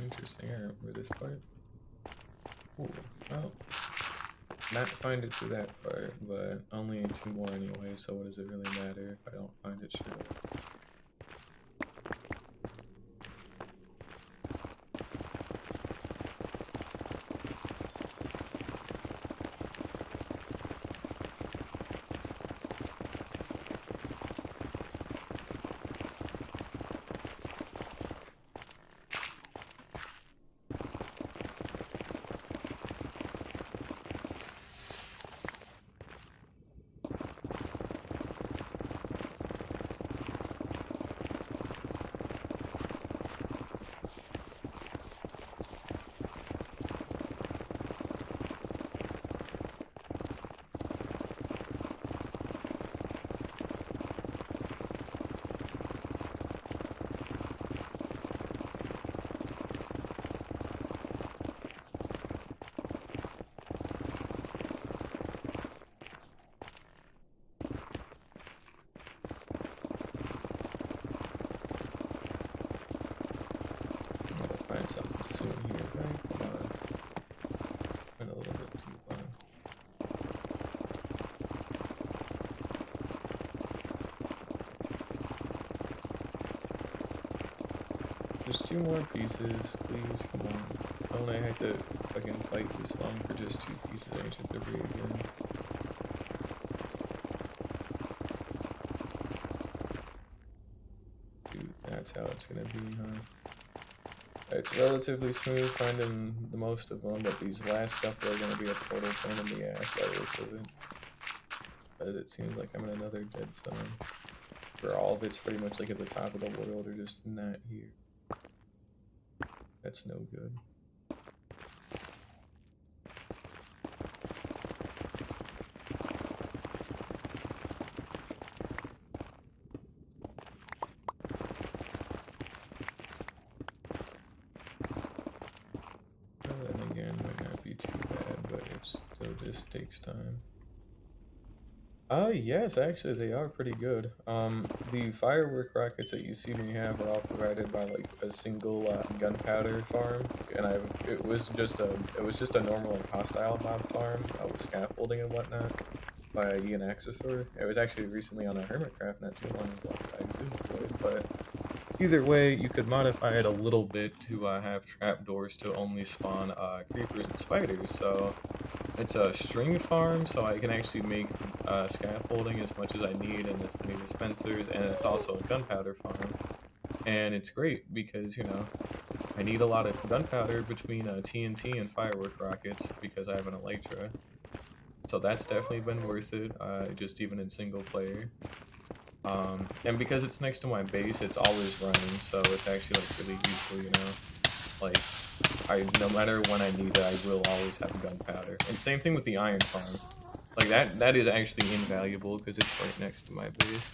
Interesting. I remember this part. Ooh, well, not find it to that part, but only 2 more anyway, so what does it really matter if I don't find it straight? Find something soon here, right? Come on. Went a little bit too long. Just 2 more pieces, please, come on. I don't have to fucking fight this long for just 2 pieces of ancient debris again. Dude, that's how it's gonna be, huh? It's relatively smooth finding the most of them, but these last couple are going to be a total pain in the ass by the looks of it. But it seems like I'm in another dead zone, where all of it's pretty much like at the top of the world or just not here. That's no good. Just takes time. Yes, actually they are pretty good. The firework rockets that you see me have are all provided by like a single gunpowder farm, and it was just a normal like, hostile mob farm with scaffolding and whatnot by Ian Axisor. It was actually recently on a Hermitcraft not too long ago I exhibited, but either way, you could modify it a little bit to have trapdoors to only spawn creepers and spiders. So it's a string farm, so I can actually make scaffolding as much as I need and as many dispensers, and it's also a gunpowder farm. And it's great because, you know, I need a lot of gunpowder between TNT and firework rockets because I have an Elytra. So that's definitely been worth it, just even in single player. And because it's next to my base, it's always running, so it's actually like really useful, you know? Like, no matter when I need it, I will always have gunpowder. And same thing with the iron farm. Like that is actually invaluable because it's right next to my base.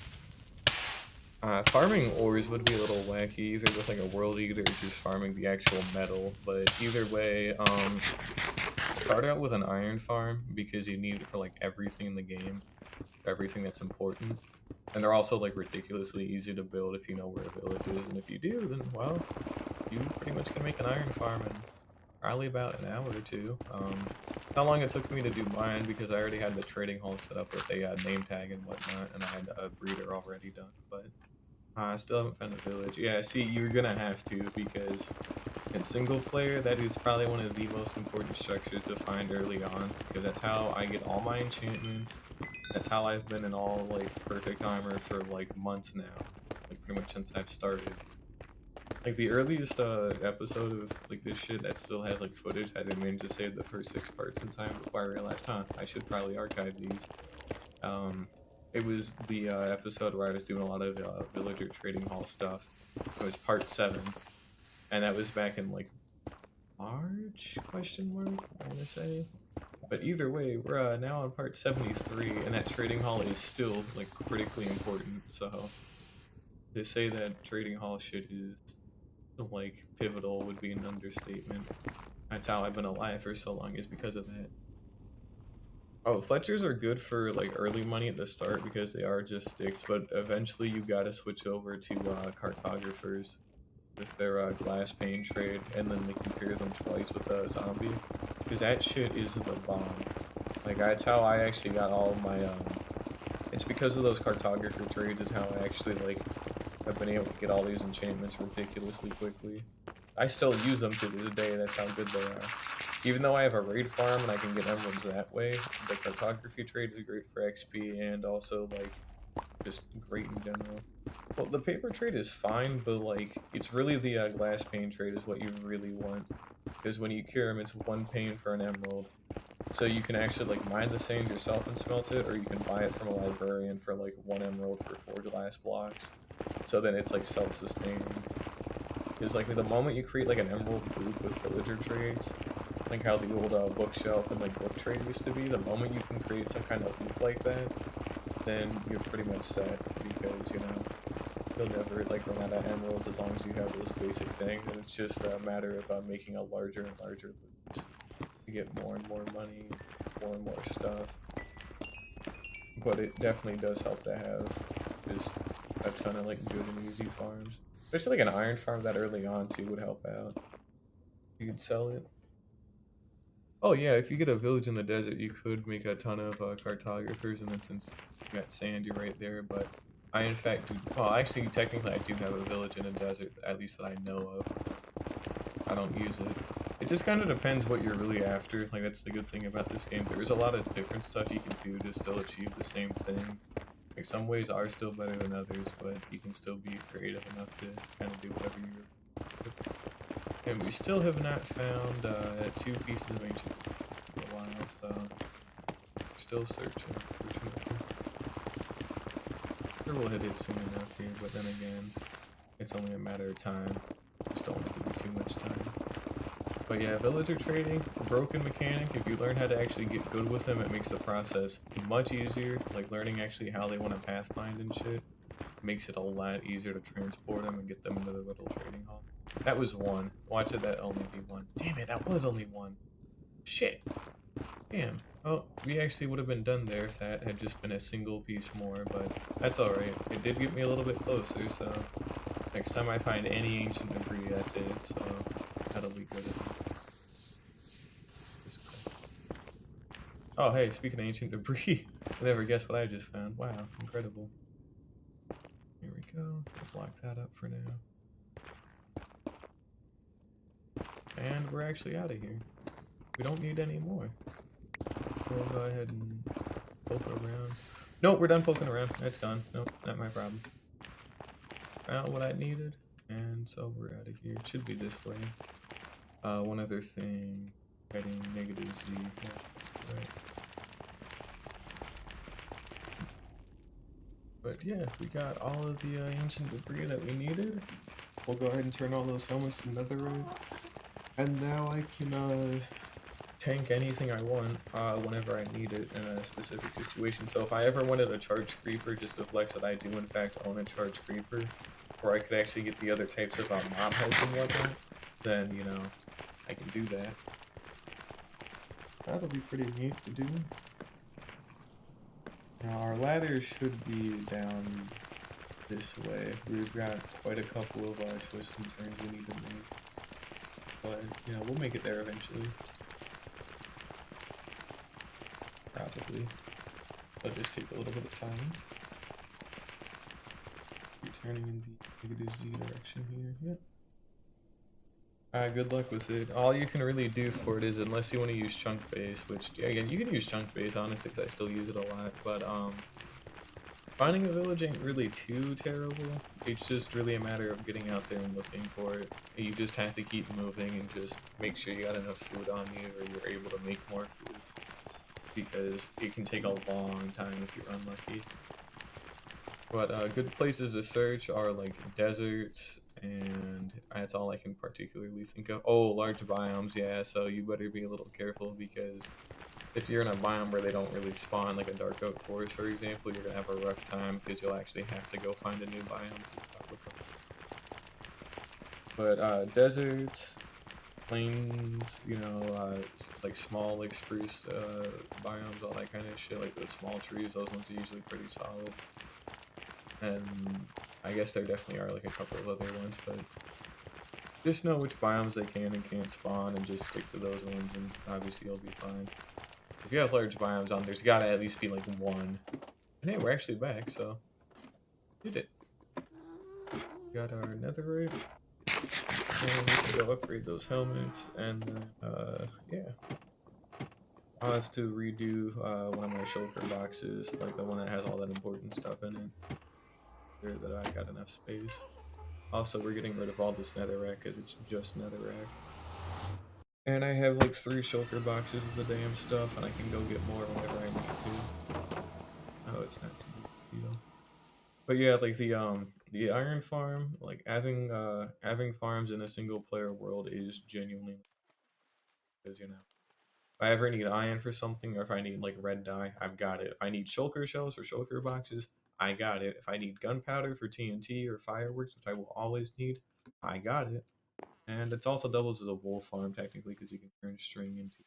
Farming ores would be a little wacky, either with like a world eater or just farming the actual metal, but either way, start out with an iron farm because you need it for like everything in the game, everything that's important. And they're also like ridiculously easy to build if you know where a village is, and if you do, then well, you pretty much can make an iron farm in probably about an hour or two. How long it took me to do mine because I already had the trading hall set up with a name tag and whatnot, and I had a breeder already done, but I still haven't found a village. Yeah, see, you're gonna have to because in single player, that is probably one of the most important structures to find early on because that's how I get all my enchantments. That's how I've been in all like perfect armor for like months now, like pretty much since I've started. Like the earliest episode of like this shit that still has like footage, I didn't manage to save the first 6 parts in time before I realized, huh, I should probably archive these. Um, it was the episode where I was doing a lot of villager trading hall stuff. It was part 7, and that was back in like March, question mark, I want to say. But either way, we're now on part 73, and that trading hall is still like critically important. So to say that trading hall shit is like pivotal would be an understatement. That's how I've been alive for so long, is because of that. Oh, Fletchers are good for like early money at the start because they are just sticks, but eventually you gotta switch over to cartographers with their glass pane trade, and then they can pair them twice with a zombie, because that shit is the bomb. Like that's how I actually got all my it's because of those cartographer trades is how I actually like have been able to get all these enchantments ridiculously quickly. I still use them to this day, that's how good they are. Even though I have a raid farm and I can get emeralds that way, the cartography trade is great for XP and also like just great in general. Well, the paper trade is fine, but like it's really the glass pane trade is what you really want, because when you cure them, it's 1 pane for an emerald. So you can actually like mine the sand yourself and smelt it, or you can buy it from a librarian for like 1 emerald for 4 glass blocks. So then it's like self-sustaining. Because like the moment you create like an emerald group with villager trades, like how the old bookshelf and like book trade used to be, the moment you can create some kind of loop like that, then you're pretty much set, because you know you'll never like run out of emeralds as long as you have those basic things, and it's just a matter of making a larger and larger loot to get more and more money, more and more stuff. But it definitely does help to have just a ton of like good and easy farms. Especially like an iron farm that early on too would help out. You could sell it. Oh yeah, if you get a village in the desert, you could make a ton of cartographers, and then since you got Sandy right there, but I in fact do. Well, actually, technically, I do have a village in a desert, at least that I know of. I don't use it. It just kind of depends what you're really after. Like that's the good thing about this game. There's a lot of different stuff you can do to still achieve the same thing. Like some ways are still better than others, but you can still be creative enough to kind of do whatever you. And we still have not found 2 pieces of ancient in a while, so still searching. Sure we'll hit it soon enough here, but then again, it's only a matter of time. Just don't want it to be too much time. But yeah, villager trading, broken mechanic. If you learn how to actually get good with them, it makes the process much easier. Like learning actually how they want to pathfind and shit makes it a lot easier to transport them and get them into the little trading hall. That was 1. Watch it, that only be 1. Damn it, that was only 1. Shit. Damn. Oh, we actually would have been done there if that had just been a single piece more, but that's alright. It did get me a little bit closer, so next time I find any ancient debris, that's it, so that'll be good. Oh, hey, speaking of ancient debris, I never guessed what I just found. Wow, incredible. Here we go. I'll block that up for now. And we're actually out of here. We don't need any more. We'll go ahead and poke around. Nope, we're done poking around. It's gone. Nope, not my problem. Found what I needed. And so we're out of here. It should be this way. One other thing. Heading negative Z. Yeah, that's right. But yeah, we got all of the ancient debris that we needed. We'll go ahead and turn all those helmets to netherite. And now I can tank anything I want whenever I need it in a specific situation. So if I ever wanted a charged creeper, just to flex that I do in fact own a charged creeper, or I could actually get the other types of mob heads and whatnot, then, you know, I can do that. That'll be pretty neat to do. Now our ladder should be down this way. We've got quite a couple of twists and turns we need to make. But, you know, we'll make it there eventually. Probably. It'll just take a little bit of time. Be turning in the negative Z direction here. Yep. Good luck with it. All you can really do for it is, unless you want to use chunk base, which, again, you can use chunk base, honestly, because I still use it a lot, but, finding a village ain't really too terrible. It's just really a matter of getting out there and looking for it. You just have to keep moving and just make sure you got enough food on you, or you're able to make more food, because it can take a long time if you're unlucky. But good places to search are like deserts, and that's all I can particularly think of. Oh, large biomes, yeah, so you better be a little careful, because if you're in a biome where they don't really spawn, like a dark oak forest, for example, you're gonna have a rough time, because you'll actually have to go find a new biome to start with. But deserts, plains, you know, like small, like spruce biomes, all that kind of shit, like the small trees, those ones are usually pretty solid. And I guess there definitely are like a couple of other ones, but just know which biomes they can and can't spawn, and just stick to those ones, and obviously you'll be fine. If you have large biomes on, there's gotta at least be like one. And hey, we're actually back, so did it. Got our netherite, and we can go upgrade those helmets, and then yeah. I'll have to redo one of my shulker boxes, like the one that has all that important stuff in it, sure that I got enough space. Also, we're getting rid of all this netherrack because it's just netherrack. And I have like 3 shulker boxes of the damn stuff, and I can go get more whenever I need to. Oh, it's not too big a deal. But yeah, like the iron farm, like having farms in a single player world is genuinely, because, you know, if I ever need iron for something, or if I need like red dye, I've got it. If I need shulker shells or shulker boxes, I got it. If I need gunpowder for TNT or fireworks, which I will always need, I got it. And it also doubles as a wool farm technically, because you can turn string into.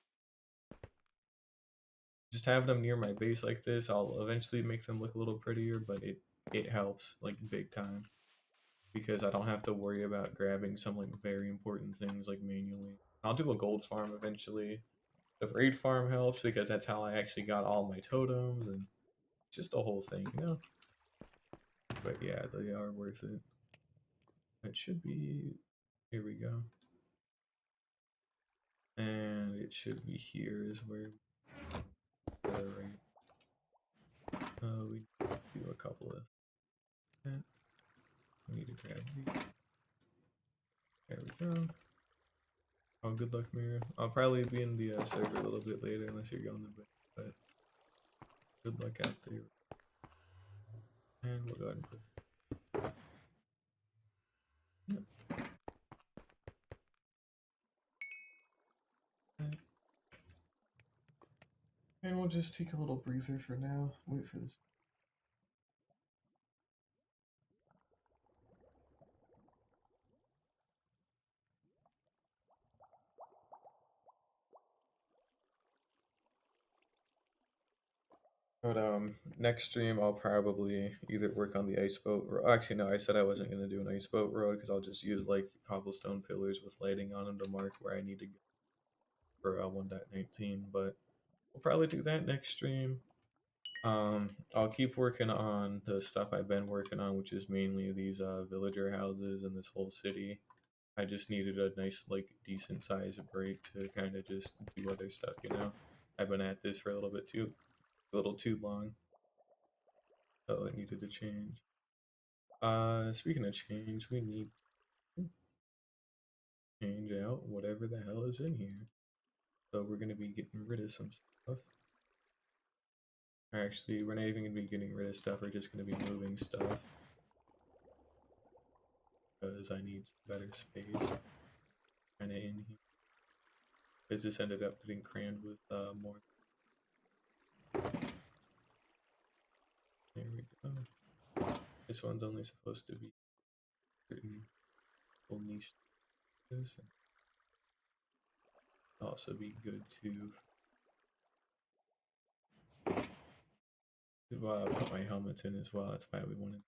Just having them near my base like this, I'll eventually make them look a little prettier, but it helps like big time, because I don't have to worry about grabbing some like very important things like manually. I'll do a gold farm eventually. The raid farm helps because that's how I actually got all my totems, and just a whole thing, you know? But yeah, they are worth it. It should be, here we go. And it should be here is where the raid. We do a couple of that. We need to grab these. There we go. Oh, good luck, Mira. I'll probably be in the server a little bit later unless you're going to bed, but good luck out there. And we'll go ahead and put. Yep. And we'll just take a little breather for now. Wait for this. But next stream I'll probably either work on the ice boat, or actually no, I said I wasn't gonna do an ice boat road because I'll just use like cobblestone pillars with lighting on them to mark where I need to go for 1.19. But we'll probably do that next stream. I'll keep working on the stuff I've been working on, which is mainly these villager houses and this whole city. I just needed a nice, like, decent size break to kind of just do other stuff, you know? I've been at this for a little too long, so it needed to change. Speaking of change, we need change out whatever the hell is in here. So we're going to be getting rid of some stuff. Actually, we're not even going to be getting rid of stuff. We're just going to be moving stuff. Because I need some better space kind of in here. Because this ended up getting crammed with more. There we go. This one's only supposed to be certain little niche. This and also be good to put my helmets in as well. That's why we wanted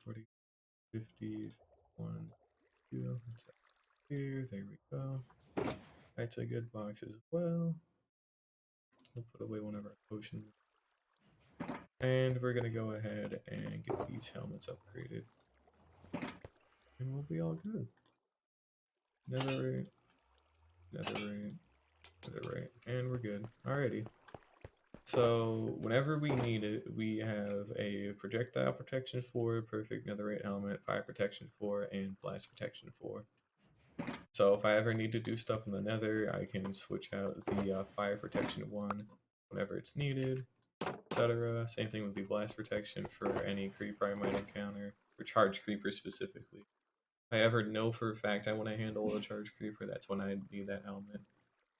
40, 50, 1, 2. Here, there we go. That's a good box as well. We'll put away one of our potions. And we're gonna go ahead and get these helmets upgraded. And we'll be all good. Netherite, netherite, netherite, and we're good. Alrighty. So whenever we need it, we have a projectile protection 4, perfect netherite helmet, fire protection 4, and blast protection 4. So if I ever need to do stuff in the nether, I can switch out the fire protection 1 whenever it's needed, etc. Same thing with the blast protection for any creeper I might encounter, or charge creeper specifically. If I ever know for a fact I want to handle a charge creeper, that's when I need that helmet,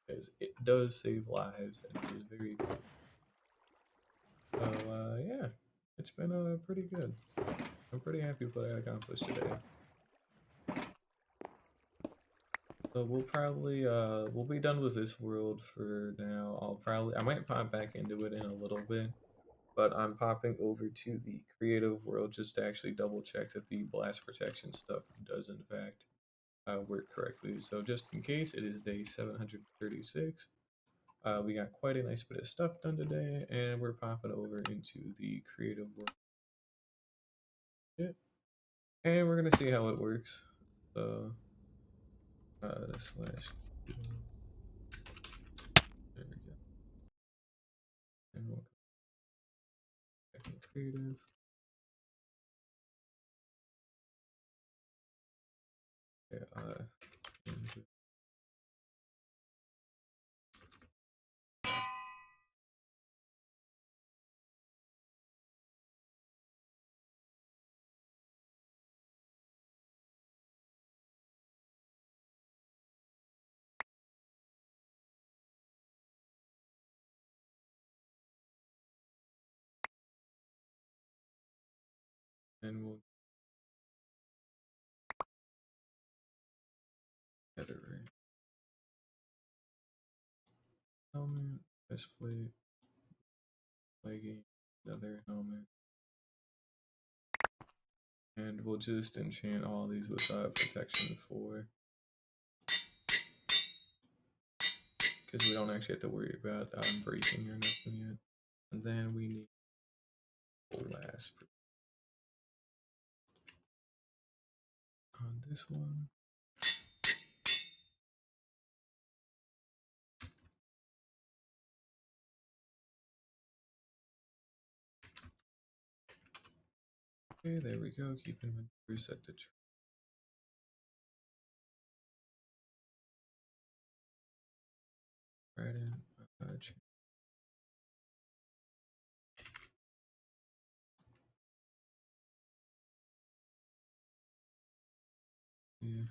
because it does save lives and it is very cool. So yeah, it's been pretty good. I'm pretty happy with what I accomplished today. So we'll probably we'll be done with this world for now. I might pop back into it in a little bit, but I'm popping over to the creative world just to actually double check that the blast protection stuff does in fact work correctly. So just in case, it is day 736. We got quite a nice bit of stuff done today, and we're popping over into the creative world. And we're gonna see how it works. So slash there we go. And we'll go back in creative. Okay, and we'll get it right. Helmet, breastplate, legging, another helmet. And we'll just enchant all these with protection 4. Because we don't actually have to worry about breaking or nothing yet. And then we need blast on this one. Okay, there we go. Keep inventory set to right in. Yeah.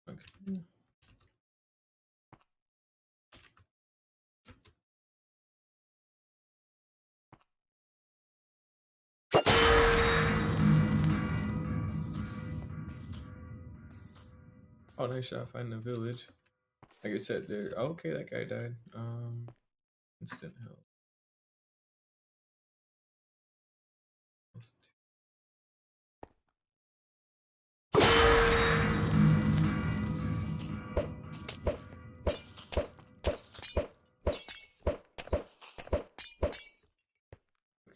Okay. Oh, nice shot finding a village. Like I said, there. Okay, that guy died. Instant health.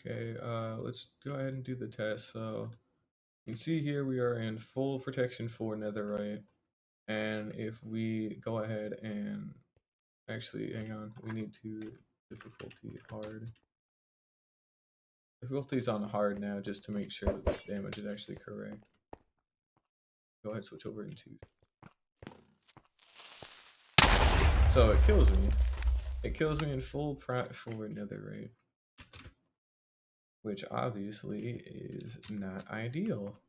Okay, let's go ahead and do the test. So you can see here we are in full protection 4 netherite. And if we go ahead and Actually, hang on. We need to difficulty hard. Difficulty is on hard now, just to make sure that this damage is actually correct. Go ahead, switch over into. So it kills me. It kills me in full prat for netherite, which obviously is not ideal.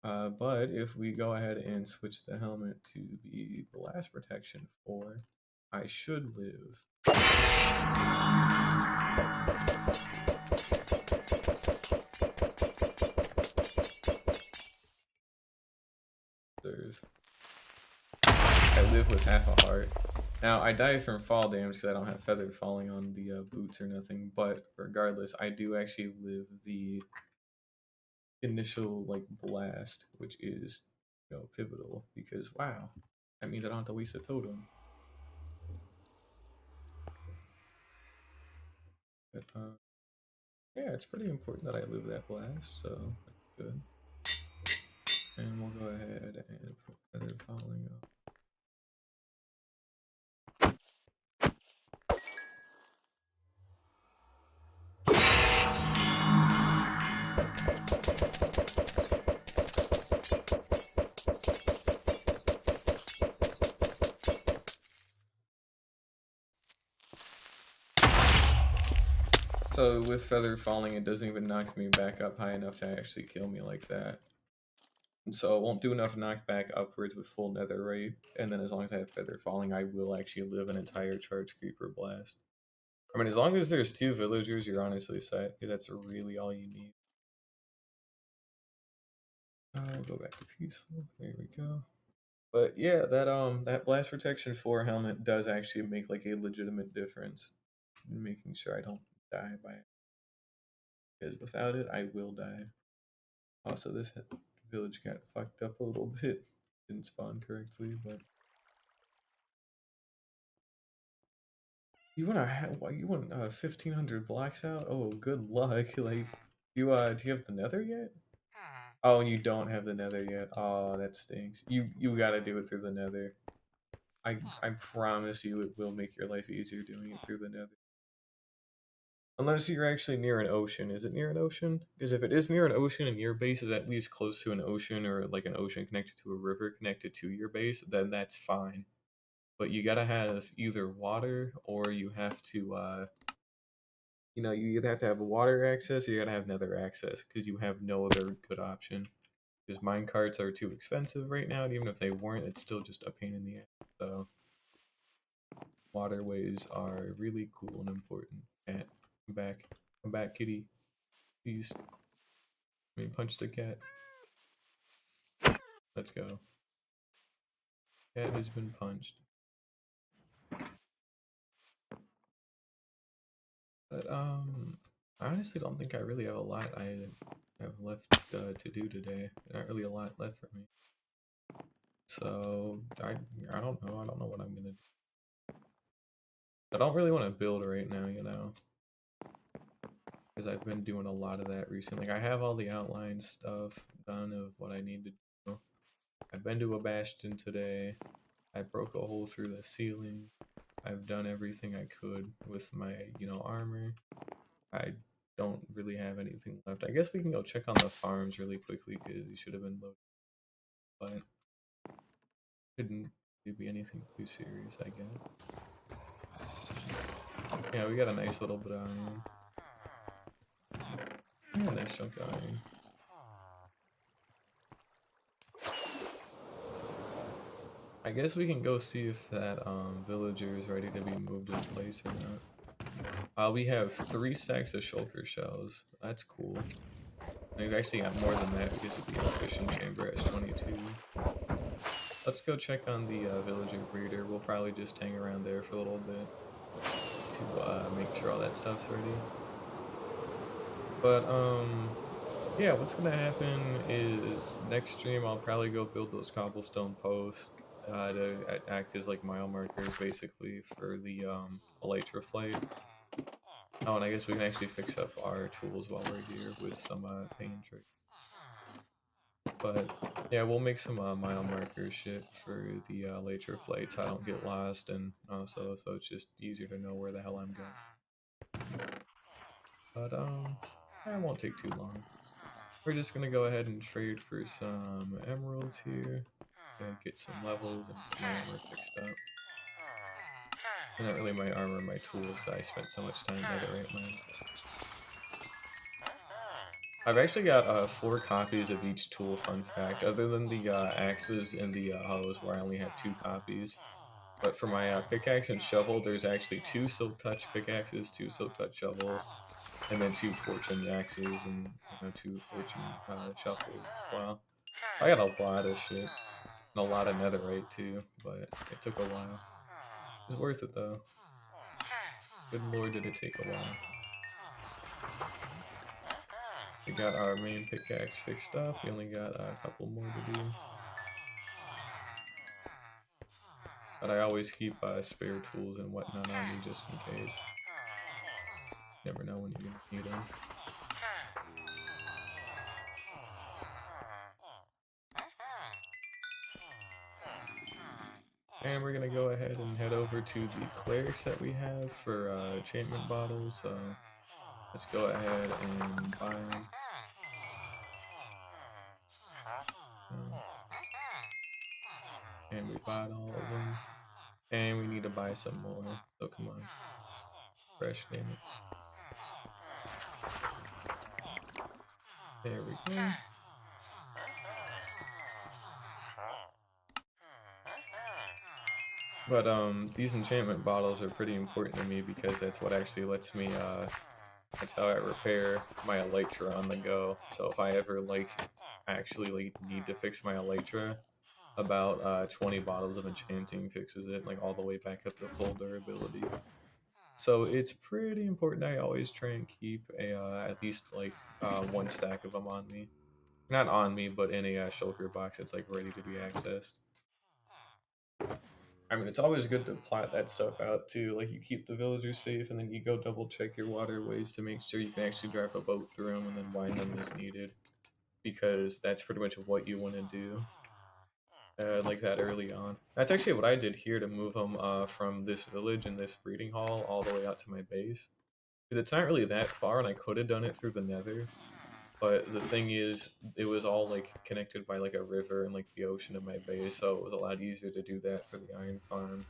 But if we go ahead and switch the helmet to be blast protection 4, I should live. I live with half a heart. Now, I die from fall damage because I don't have feather falling on the boots or nothing, but regardless, I do actually live the initial like blast, which is pivotal because wow, that means I don't have to waste a totem. But yeah, it's pretty important that I live that blast, so that's good. And we'll go ahead and put feather falling up. So with feather falling, it doesn't even knock me back up high enough to actually kill me like that. And so it won't do enough knockback upwards with full netherite, and then as long as I have feather falling, I will actually live an entire charge creeper blast. I mean, as long as there's 2 villagers, you're honestly set. That's really all you need. I'll go back to peaceful. There we go. But yeah, that blast protection 4 helmet does actually make like a legitimate difference in making sure I don't die by it. Because without it, I will die. Also, this village got fucked up a little bit. Didn't spawn correctly, but you want 1,500 blocks out? Oh, good luck. Like, do you have the nether yet? Oh, and you don't have the nether yet. Oh, that stinks. You gotta do it through the nether. I promise you it will make your life easier doing it through the nether. Unless you're actually near an ocean. Is it near an ocean? Because if it is near an ocean and your base is at least close to an ocean or like an ocean connected to a river connected to your base, then that's fine. But you gotta have either water or you have to, you either have to have water access or you gotta have nether access because you have no other good option. Because minecarts are too expensive right now, and even if they weren't, it's still just a pain in the ass. So waterways are really cool and important. Cat, come back, kitty. Please, let me punch the cat. Let's go. Cat has been punched. But I honestly don't think I really have a lot I have left to do today. Not really a lot left for me. So I don't know. I don't know what I'm gonna do. I don't really want to build right now, because I've been doing a lot of that recently. Like, I have all the outline stuff done of what I need to do. I've been to a bastion today. I broke a hole through the ceiling. I've done everything I could with my, armor. I don't really have anything left. I guess we can go check on the farms really quickly because you should have been loaded. But couldn't be anything too serious, I guess. Yeah, we got a nice little bit of iron. Yeah, nice chunk of iron. I guess we can go see if that villager is ready to be moved in place or not. We have 3 stacks of shulker shells. That's cool. We've actually got more than that because of the fishing chamber at 22. Let's go check on the villager breeder. We'll probably just hang around there for a little bit to make sure all that stuff's ready. But yeah, what's gonna happen is next stream I'll probably go build those cobblestone posts to act as like mile markers basically for the elytra flight. Oh, and I guess we can actually fix up our tools while we're here with some paint trick. But yeah, we'll make some mile marker shit for the later flights. I don't get lost, and also so it's just easier to know where the hell I'm going. But it won't take too long. We're just gonna go ahead and trade for some emeralds here. Get some levels and get my armor fixed up. Not really my armor, my tools. I spent so much time netherite mining. I've actually got 4 copies of each tool, fun fact, other than the axes and the hoes where I only had 2 copies. But for my pickaxe and shovel, there's actually 2 silk touch pickaxes, 2 silk touch shovels, and then 2 fortune axes and 2 fortune shovels as well. I got a lot of shit, and a lot of netherite too, but it took a while. It was worth it though. Good lord, did it take a while. We got our main pickaxe fixed up. We only got a couple more to do. But I always keep spare tools and whatnot on me just in case. Never know when you're gonna need them. And we're gonna go ahead and head over to the clerics that we have for enchantment bottles. So let's go ahead and buy them. And we bought all of them. And we need to buy some more. So come on. Fresh, damn it. There we go. But these enchantment bottles are pretty important to me because that's what actually lets me that's how I repair my elytra on the go. So if I ever actually need to fix my elytra, about 20 bottles of enchanting fixes it like all the way back up to full durability. So it's pretty important I always try and keep a at least like 1 stack of them on me. Not on me, but in a shulker box that's like ready to be accessed. I mean, it's always good to plot that stuff out too. Like you keep the villagers safe, and then you go double check your waterways to make sure you can actually drive a boat through them, and then wind them as needed, because that's pretty much what you want to do. Like that early on. That's actually what I did here to move them from this village and this breeding hall all the way out to my base. Because it's not really that far, and I could have done it through the Nether. But the thing is, it was all like connected by like a river and like the ocean in my base, so it was a lot easier to do that for the iron farm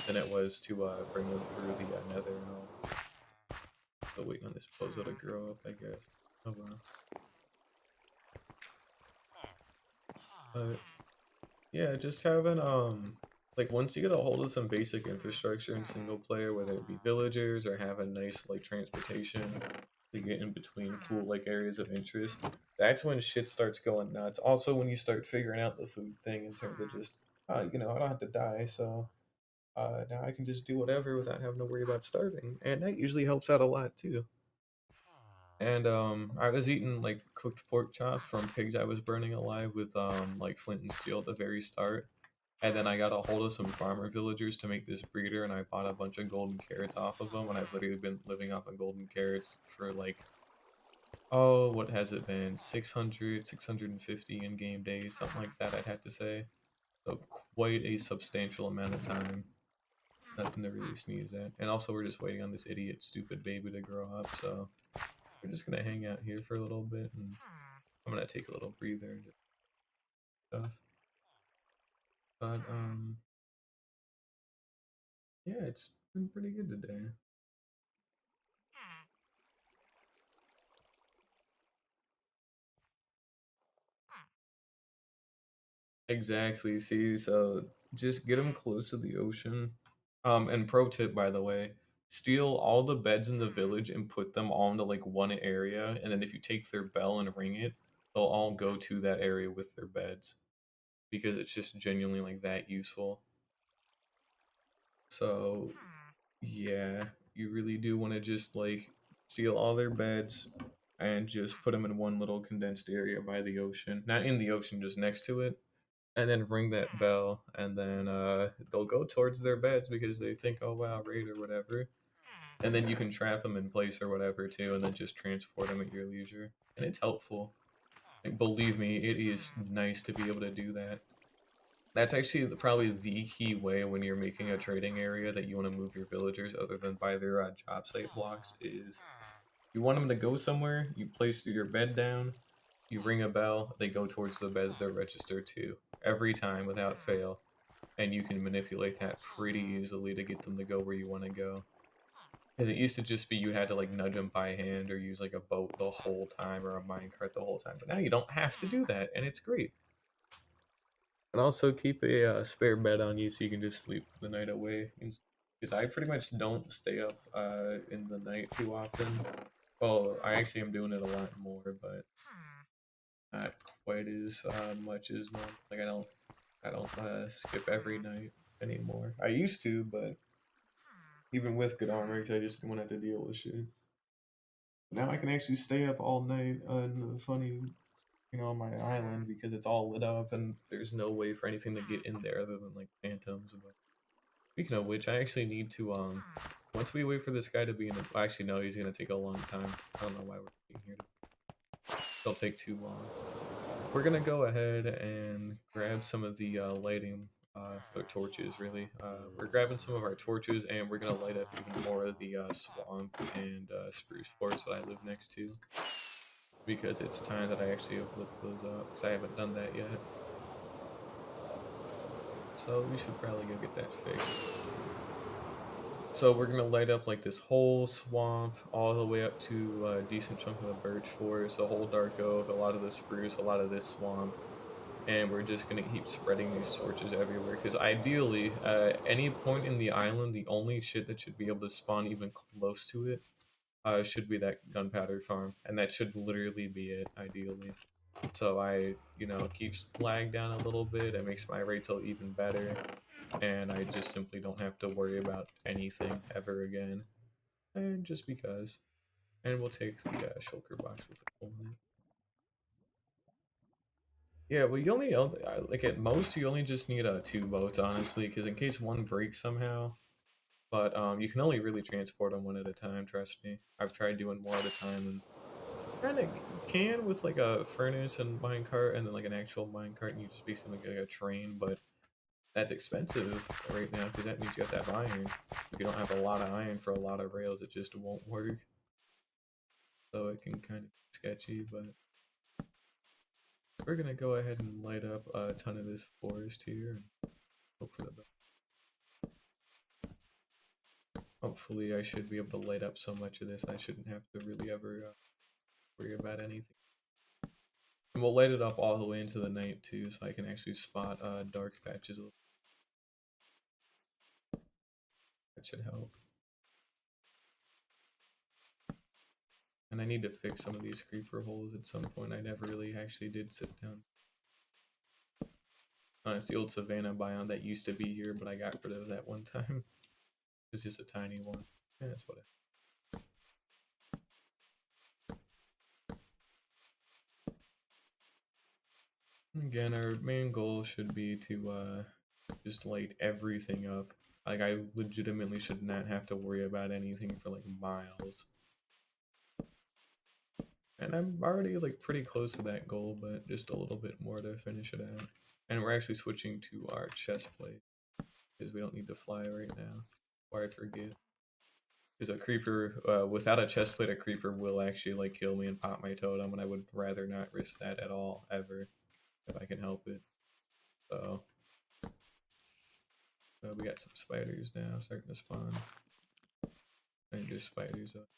than it was to bring them through the Nether and all. So waiting on this bozo to grow up, I guess. Oh wow. But yeah, just having like once you get a hold of some basic infrastructure in single player, whether it be villagers or having nice like transportation to get in between cool like areas of interest, that's when shit starts going nuts. Also when you start figuring out the food thing in terms of just I don't have to die, so now I can just do whatever without having to worry about starving. And that usually helps out a lot too. And I was eating like cooked pork chop from pigs I was burning alive with like flint and steel at the very start. And then I got a hold of some farmer villagers to make this breeder, and I bought a bunch of golden carrots off of them. And I've literally been living off of golden carrots for like, oh, what has it been? 600, 650 in-game days, something like that, I'd have to say. So quite a substantial amount of time. Nothing to really sneeze at. And also we're just waiting on this idiot, stupid baby to grow up, so we're just gonna hang out here for a little bit, and I'm gonna take a little breather and just stuff. But yeah, it's been pretty good today. Exactly. See, so just get them close to the ocean. And pro tip, by the way, steal all the beds in the village and put them all into like one area, and then if you take their bell and ring it, they'll all go to that area with their beds, because it's just genuinely like that useful. So yeah, you really do want to just like steal all their beds and just put them in one little condensed area by the ocean. Not in the ocean, just next to it. And then ring that bell, and then they'll go towards their beds because they think, oh wow, raid or whatever. And then you can trap them in place or whatever too, and then just transport them at your leisure. And it's helpful. Like, believe me, it is nice to be able to do that. That's actually probably the key way when you're making a trading area that you want to move your villagers, other than by their job site blocks, is you want them to go somewhere, you place your bed down, you ring a bell, they go towards the bed they're registered to every time without fail, and you can manipulate that pretty easily to get them to go where you want to go. Because it used to just be you had to like nudge them by hand or use like a boat the whole time or a minecart the whole time, but now you don't have to do that, and it's great. And also keep a spare bed on you so you can just sleep the night away. Because I pretty much don't stay up in the night too often. Well, I actually am doing it a lot more, but not quite as much as normal. Like I don't skip every night anymore. I used to, but even with good armor, 'cause I just didn't want to have to deal with shit. Now I can actually stay up all night in the funny, on my island because it's all lit up and there's no way for anything to get in there other than like phantoms. But speaking of which, I actually need to once we wait for this guy to be in the, actually no, he's gonna take a long time. I don't know why we're waiting here. It'll take too long. We're gonna go ahead and grab some of the lighting or torches. Really, we're grabbing some of our torches and we're gonna light up even more of the swamp and spruce forest that I live next to, because it's time that I actually have lit those up, because I haven't done that yet. So we should probably go get that fixed. So we're gonna light up like this whole swamp all the way up to a decent chunk of the birch forest, the whole dark oak, a lot of the spruce, a lot of this swamp, and we're just gonna keep spreading these torches everywhere. Because ideally, any point in the island, the only shit that should be able to spawn even close to it should be that gunpowder farm, and that should literally be it, ideally. So I, keeps lag down a little bit, it makes my retail even better, and I just simply don't have to worry about anything ever again. And just because. And we'll take the shulker box with the coal in it. Yeah, well, you only, like at most, you only just need 2 boats, honestly, because in case one breaks somehow, but you can only really transport them one at a time, trust me. I've tried doing more at a time, and kind of can with like a furnace and minecart, and then like an actual minecart, and you just basically like a train, but that's expensive right now because that means you have to have iron. If you don't have a lot of iron for a lot of rails, it just won't work. So it can kind of be sketchy, but we're gonna go ahead and light up a ton of this forest here and hope for the best. Hopefully I should be able to light up so much of this I shouldn't have to really ever worry about anything. And we'll light it up all the way into the night too, so I can actually spot dark patches. That should help. And I need to fix some of these creeper holes at some point. I never really actually did sit down. It's the old savanna biome that used to be here, but I got rid of that one time. It was just a tiny one. Yeah, that's what Again, our main goal should be to just light everything up. Like, I legitimately should not have to worry about anything for like miles. And I'm already like pretty close to that goal, but just a little bit more to finish it out. And we're actually switching to our chest plate because we don't need to fly right now. Or I forget. Because a creeper, without a chest plate, a creeper will actually like kill me and pop my totem, and I would rather not risk that at all, ever, if I can help it. So, we got some spiders now starting to spawn. And just spiders up.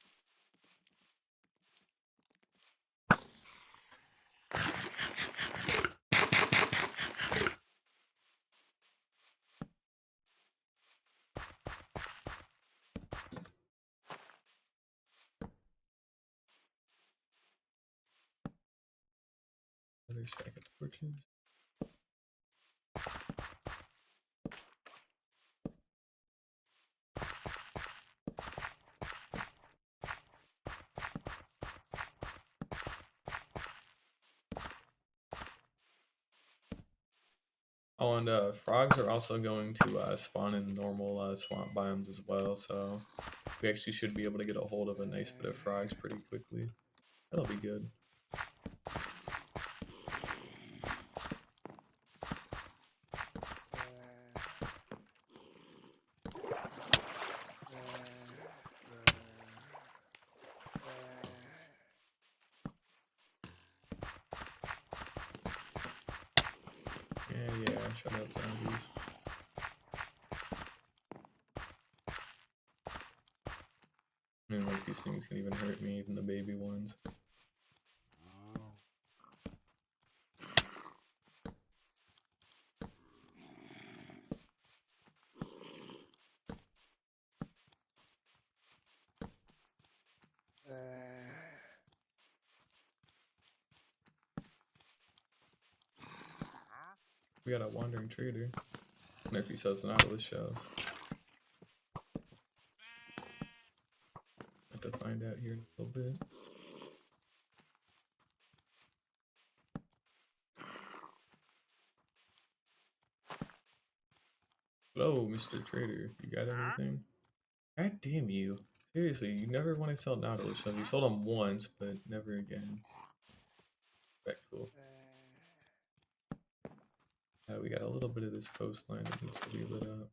Another stack of torches. Oh, and frogs are also going to spawn in normal swamp biomes as well, so we actually should be able to get a hold of a nice bit of frogs pretty quickly. That'll be good. Shut up, zombies. I mean, like, these things can even hurt me, even the baby ones. We got a wandering trader. I wonder if he sells Nautilus shells. Have to find out here in a little bit. Hello, Mr. Trader. You got anything? God damn you. Seriously, you never want to sell Nautilus shells. You sold them once, but never again. Respectful. We got a little bit of this coastline that needs to be lit up.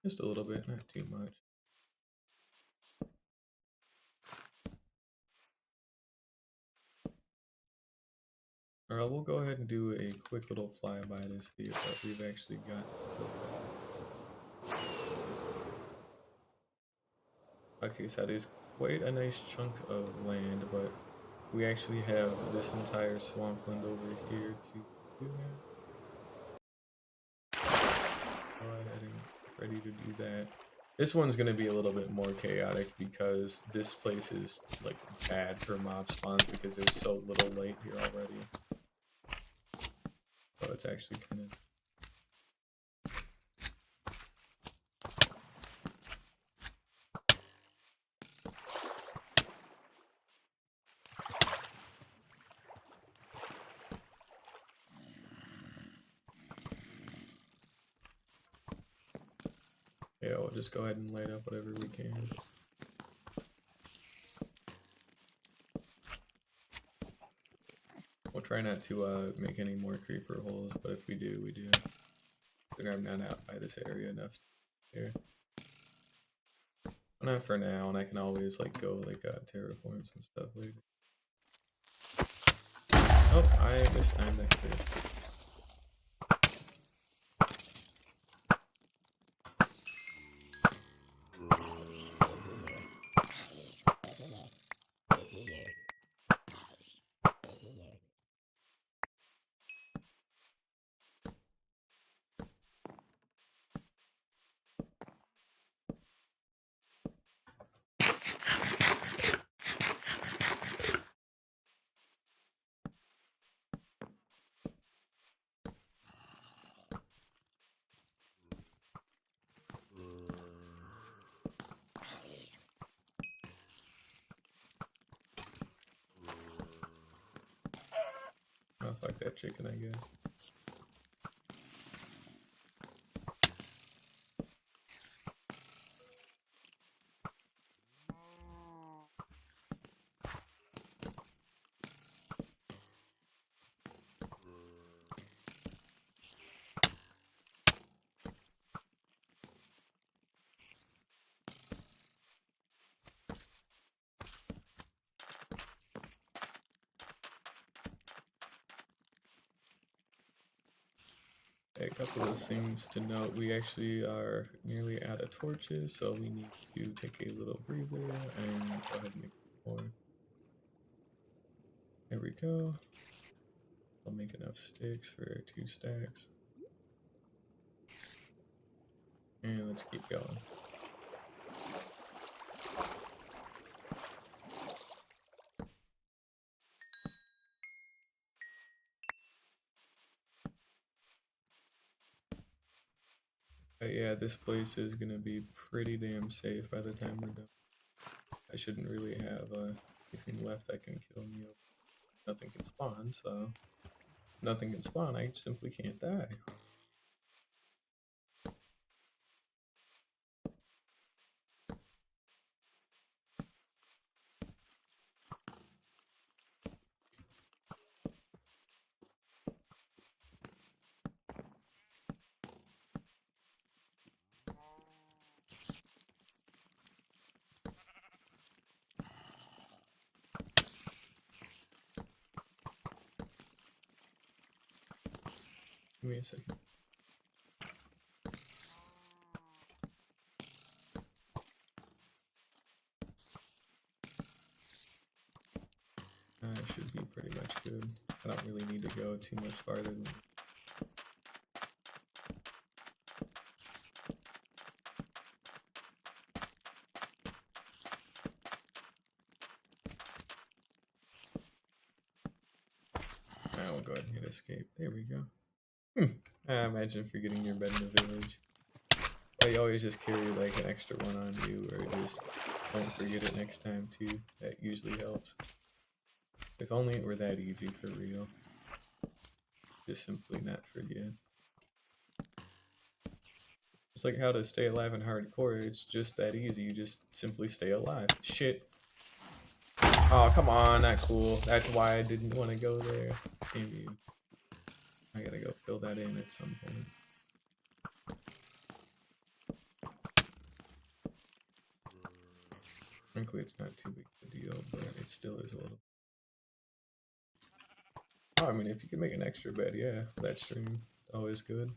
Just a little bit, not too much. Alright, we'll go ahead and do a quick little flyby to see what we've actually got. Okay, so that is quite a nice chunk of land, but we actually have this entire swampland over here to do that. Go ahead and get ready to do that. This one's going to be a little bit more chaotic because this place is like bad for mob spawns because there's so little light here already. So it's actually kind of... Yeah, we'll just go ahead and light up whatever we can. We'll try not to make any more creeper holes, but if we do, we do. I think I'm not out by this area enough here. But not for now, and I can always like go like terraform some stuff later. Oh, I mistimed that clear. Oh, fuck that chicken, I guess. A couple of things to note, we actually are nearly out of torches, so we need to take a little breather and go ahead and make more. There we go. I'll make enough sticks for 2 stacks. And let's keep going. But yeah, this place is gonna be pretty damn safe by the time we're done. I shouldn't really have anything left that can kill me. Nothing can spawn, so nothing can spawn, I simply can't die. Give me a second. Should be pretty much good. I don't really need to go too much farther than. I will go ahead and hit escape. There we go. Imagine forgetting your bed in the village. Well, you always just carry like an extra one on you, or just don't forget it next time too. That usually helps. If only it were that easy for real. Just simply not forget. It's like how to stay alive in hardcore. It's just that easy. You just simply stay alive. Shit. Oh, come on. Not cool. That's why I didn't want to go there. Damn you. I gotta go fill that in at some point. Frankly, it's not too big of a deal, but it still is a little. Oh, I mean, if you can make an extra bed, yeah, that stream, it's always good.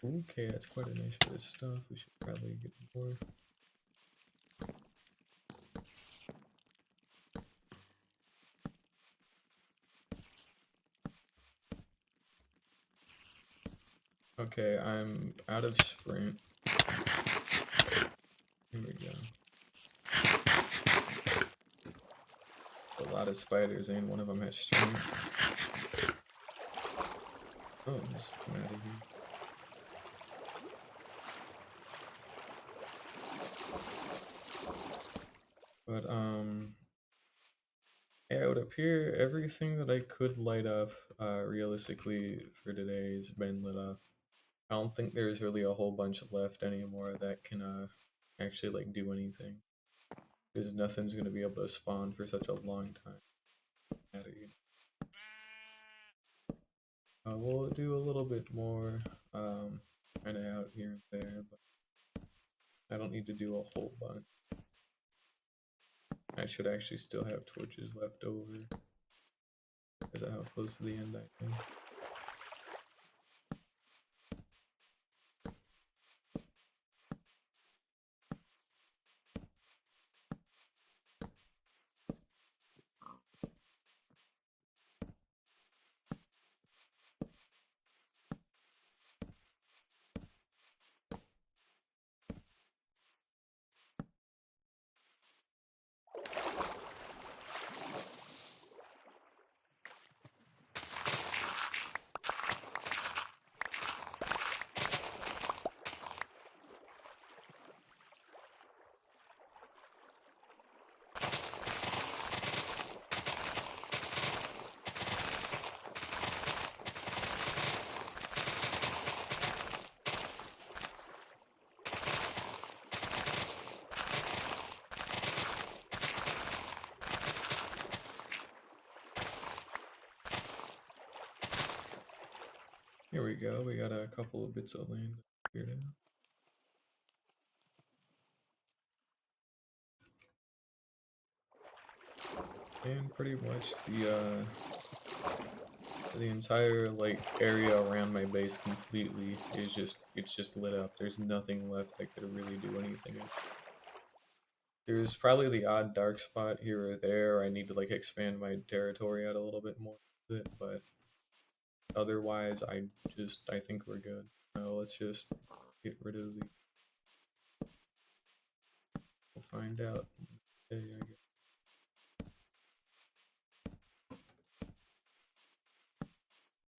Okay, that's quite a nice bit of stuff. We should probably get more. Okay, I'm out of sprint. Here we go. A lot of spiders, and one of them has strength. Oh, just come out of here. But, yeah, it would appear everything that I could light up, realistically for today has been lit up. I don't think there's really a whole bunch left anymore that can, actually, like, do anything. Because nothing's gonna be able to spawn for such a long time. We'll do a little bit more, kind of out here and there, but I don't need to do a whole bunch. I should actually still have torches left over because of how close to the end I am. Here we go, we got a couple of bits of land cleared out. And pretty much the entire like area around my base completely is it's just lit up. There's nothing left that could really do anything. There's probably the odd dark spot here or there. I need to like expand my territory out a little bit more with it, but otherwise I think we're good. Let's just get rid of the. We'll find out. I guess.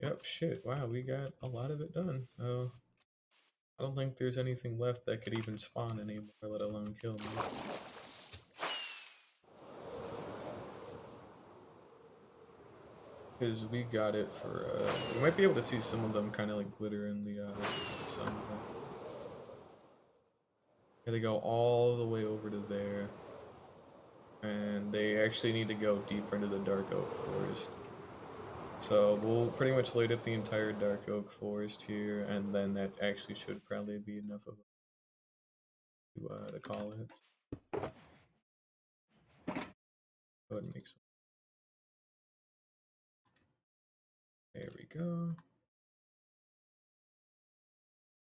Yep, shit. Wow, we got a lot of it done. I don't think there's anything left that could even spawn anymore, let alone kill me. Because we got it for, we might be able to see some of them kind of like glitter in the sun. Yeah, they go all the way over to there. And they actually need to go deeper into the dark oak forest. So we'll pretty much light up the entire dark oak forest here, and then that actually should probably be enough of to call it. Go ahead and make some. go.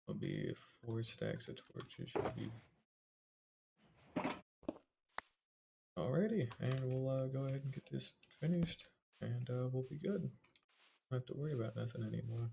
It'll be 4 stacks of torches. Should be alrighty, and we'll go ahead and get this finished, and we'll be good. Don't have to worry about nothing anymore.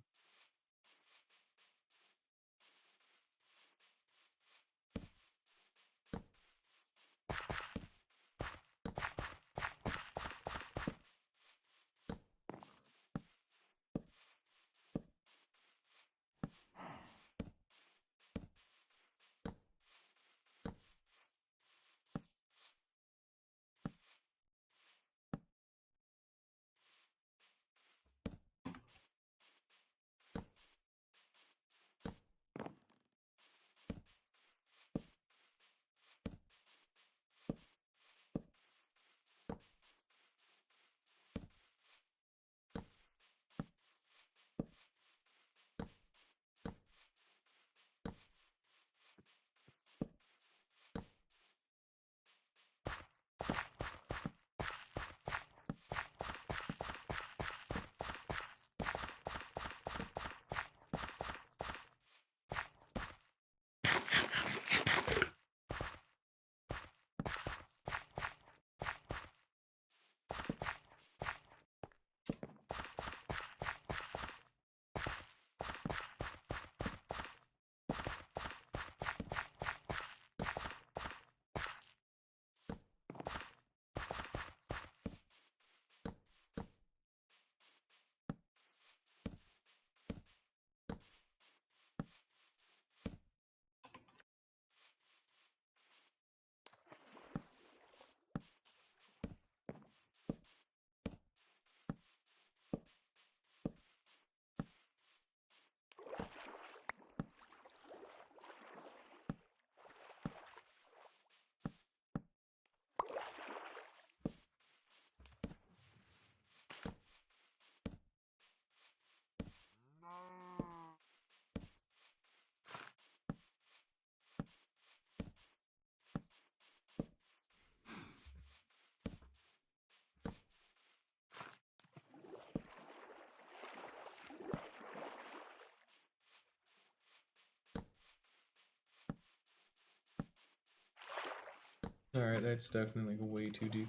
Alright, that's definitely like way too deep.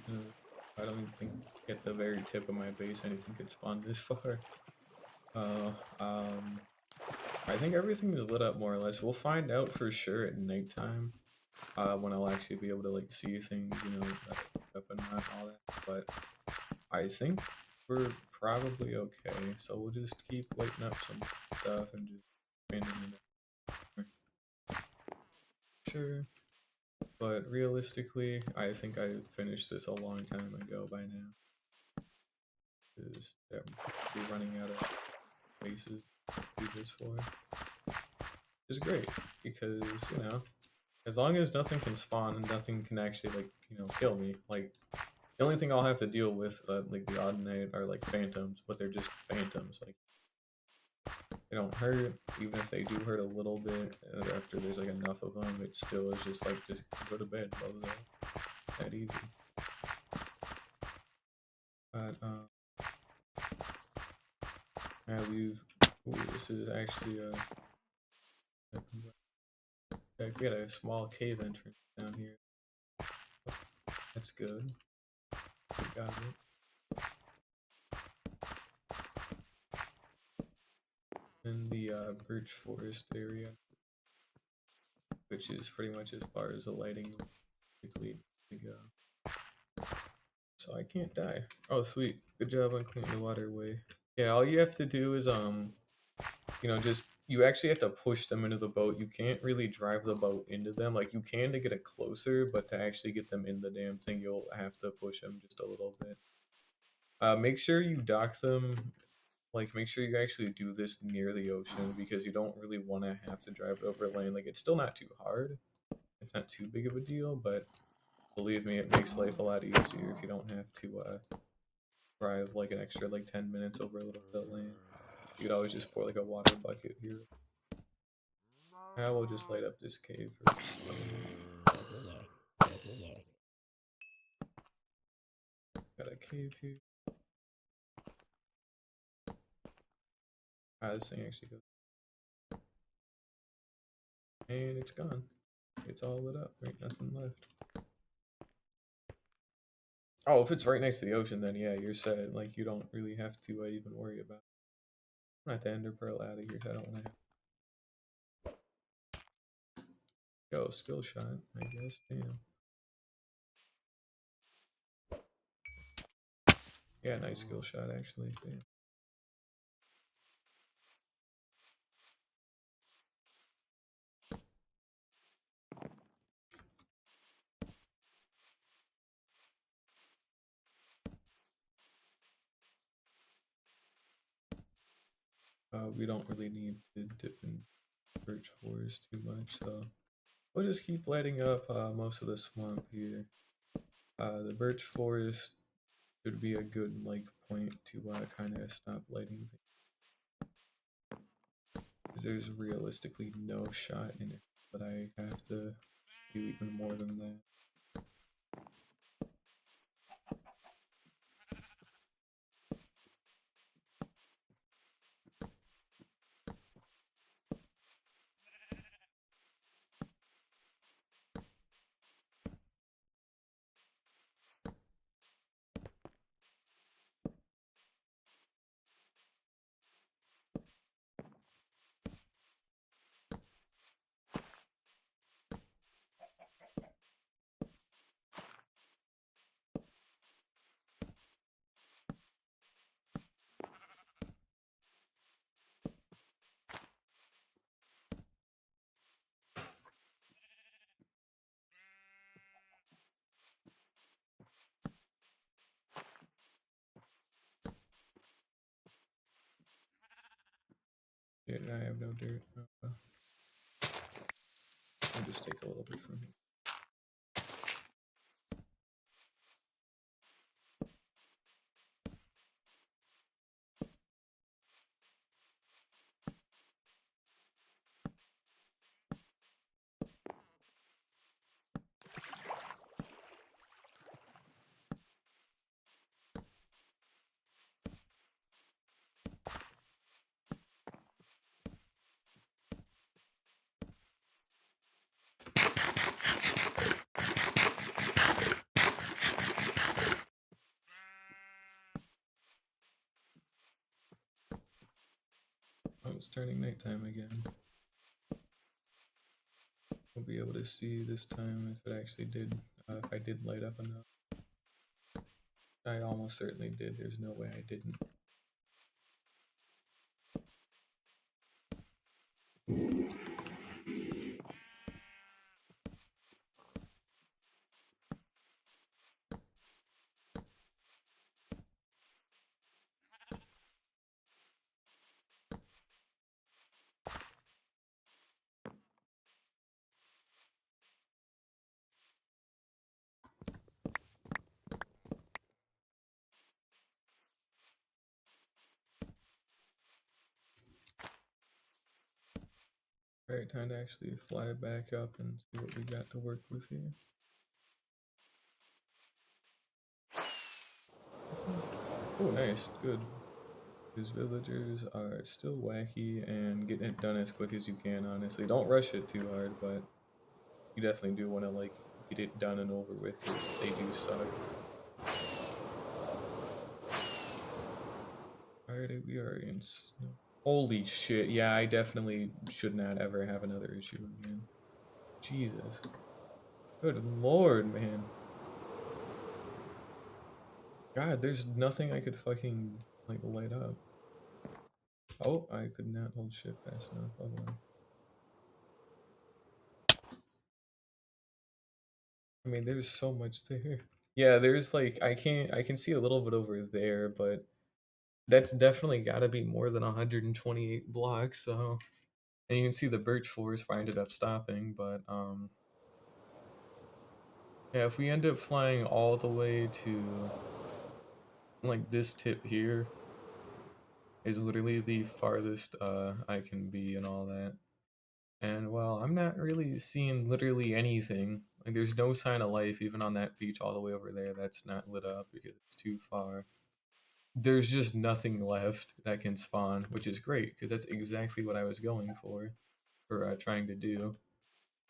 I don't even think at the very tip of my base anything could spawn this far. Uh, um, I think everything is lit up more or less. We'll find out for sure at nighttime, when I'll actually be able to like see things, you know, up and down, all that. But I think we're probably okay. So we'll just keep lighting up some stuff and just expanding it. Sure. But realistically, I think I finished this a long time ago by now. Because we're running out of places to do this for. Which is great, because, you know, as long as nothing can spawn and nothing can actually, like, you know, kill me, like, the only thing I'll have to deal with, like, the odd night are, like, phantoms, but they're just phantoms, like, they don't hurt, even if they do hurt a little bit, after there's, like, enough of them, it still is just, like, just go to bed, that easy. But, yeah, we've, ooh, this is actually, we got a small cave entrance down here. That's good. We got it. In the birch forest area, which is pretty much as far as the lighting will typically go. So I can't die. Oh, sweet. Good job on cleaning the waterway. Yeah, all you have to do is, you know, just, you actually have to push them into the boat. You can't really drive the boat into them. Like, you can to get it closer, but to actually get them in the damn thing, you'll have to push them just a little bit. Make sure you dock them, like, make sure you actually do this near the ocean, because you don't really want to have to drive it over land. Like, it's still not too hard. It's not too big of a deal, but believe me, it makes life a lot easier if you don't have to drive like an extra like 10 minutes over a little bit of land. You could always just pour like a water bucket here. I will just light up this cave. Got a cave here. This thing actually goes. And it's gone. It's all lit up, right? Nothing left. Oh, if it's right next to the ocean, then yeah, you're set. Like, you don't really have to even worry about it. I'm not the Ender Pearl out of here, so I don't want to have. Yo, skill shot, I guess. Damn. Yeah, nice skill shot, actually. Damn. We don't really need to dip in birch forest too much, so we'll just keep lighting up most of the swamp here. The birch forest should be a good like point to kind of stop lighting because there's realistically no shot in it, but I have to do even more than that. Yeah, I have no dirt. I'll just take a little bit from here. Oh, it's turning nighttime again. We'll be able to see this time if it actually did, if I did light up enough. I almost certainly did. There's no way I didn't. Alright, time to actually fly back up and see what we got to work with here. Oh, nice, good. These villagers are still wacky and getting it done as quick as you can, honestly. Don't rush it too hard, but you definitely do want to, like, get it done and over with, because they do suck. Alright, we are in snow. Holy shit, yeah, I definitely should not ever have another issue again. Jesus. Good lord, man. God, there's nothing I could fucking, like, light up. Oh, I could not hold shift fast enough. Hold on. I mean, there's so much there. Yeah, there's like I can see a little bit over there, but that's definitely got to be more than 128 blocks. So, and you can see the birch forest where I ended up stopping. But yeah, if we end up flying all the way to like this tip here is literally the farthest I can be and all that. And well, I'm not really seeing literally anything. Like there's no sign of life even on that beach all the way over there that's not lit up because it's too far. there's just nothing left that can spawn, which is great because that's exactly what I was going for trying to do.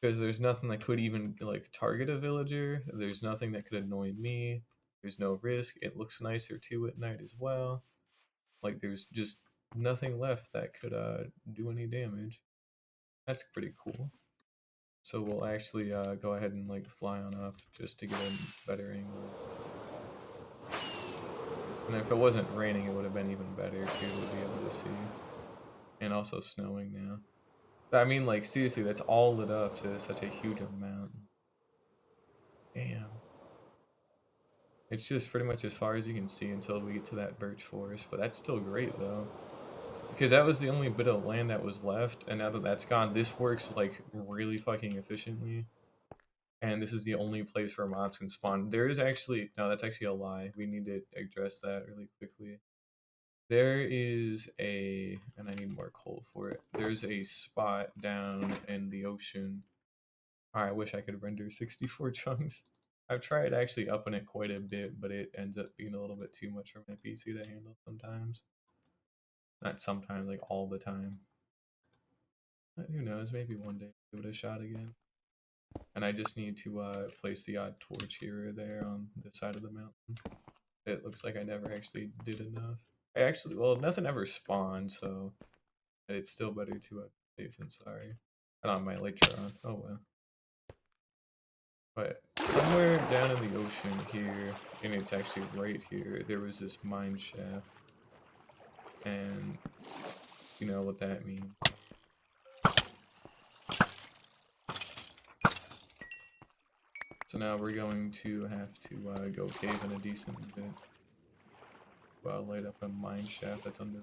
Because there's nothing that could even like target a villager. There's nothing that could annoy me. There's no risk. It looks nicer too at night as well. Like there's just nothing left that could do any damage. That's pretty cool. So we'll actually go ahead and like fly on up just to get a better angle. And if it wasn't raining, it would have been even better too to be able to see. And also snowing now. But I mean, like, seriously, that's all lit up to such a huge amount. Damn. It's just pretty much as far as you can see until we get to that birch forest. But that's still great, though. Because that was the only bit of land that was left. And now that that's gone, this works, like, really fucking efficiently. And this is the only place where mobs can spawn. There is actually... No, that's actually a lie. We need to address that really quickly. There is a... And I need more coal for it. There's a spot down in the ocean. I wish I could render 64 chunks. I've tried actually upping it quite a bit, but it ends up being a little bit too much for my PC to handle sometimes. Not sometimes, like all the time. But who knows, maybe one day give it a shot again. And I just need to place the odd torch here or there on the side of the mountain. It looks like I never actually did enough. I actually, well, nothing ever spawned, so it's still better to be safe than sorry. I don't have my elytra on. Oh well. But somewhere down in the ocean here, and it's actually right here, there was this mine shaft. And you know what that means. So now we're going to have to go cave in a decent bit. Light up a mine shaft that's under.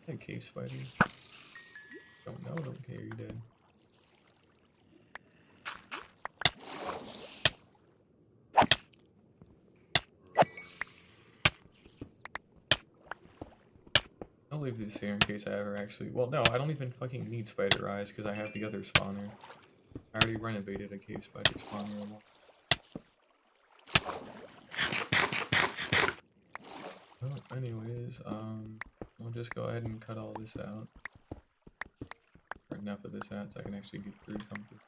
Hey, cave spider. Don't know, don't care, you're dead. I'll leave this here in case I ever actually... Well, no, I don't even fucking need spider eyes because I have the other spawner. I already renovated a cave spider spawner. Well, anyways, I'll just go ahead and cut all this out. Or enough of this out so I can actually get through comfort.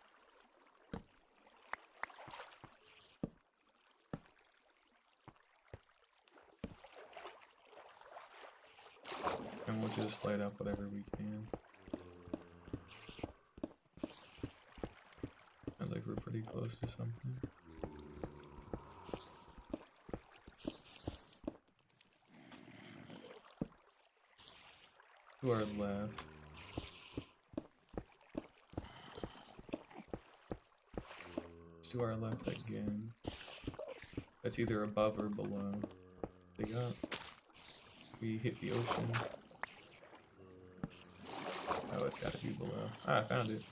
And we'll just light up whatever we can. Sounds like we're pretty close to something. To our left. To our left again. That's either above or below. Dig up. We hit the ocean. Oh, it's gotta be below. Ah, I found it.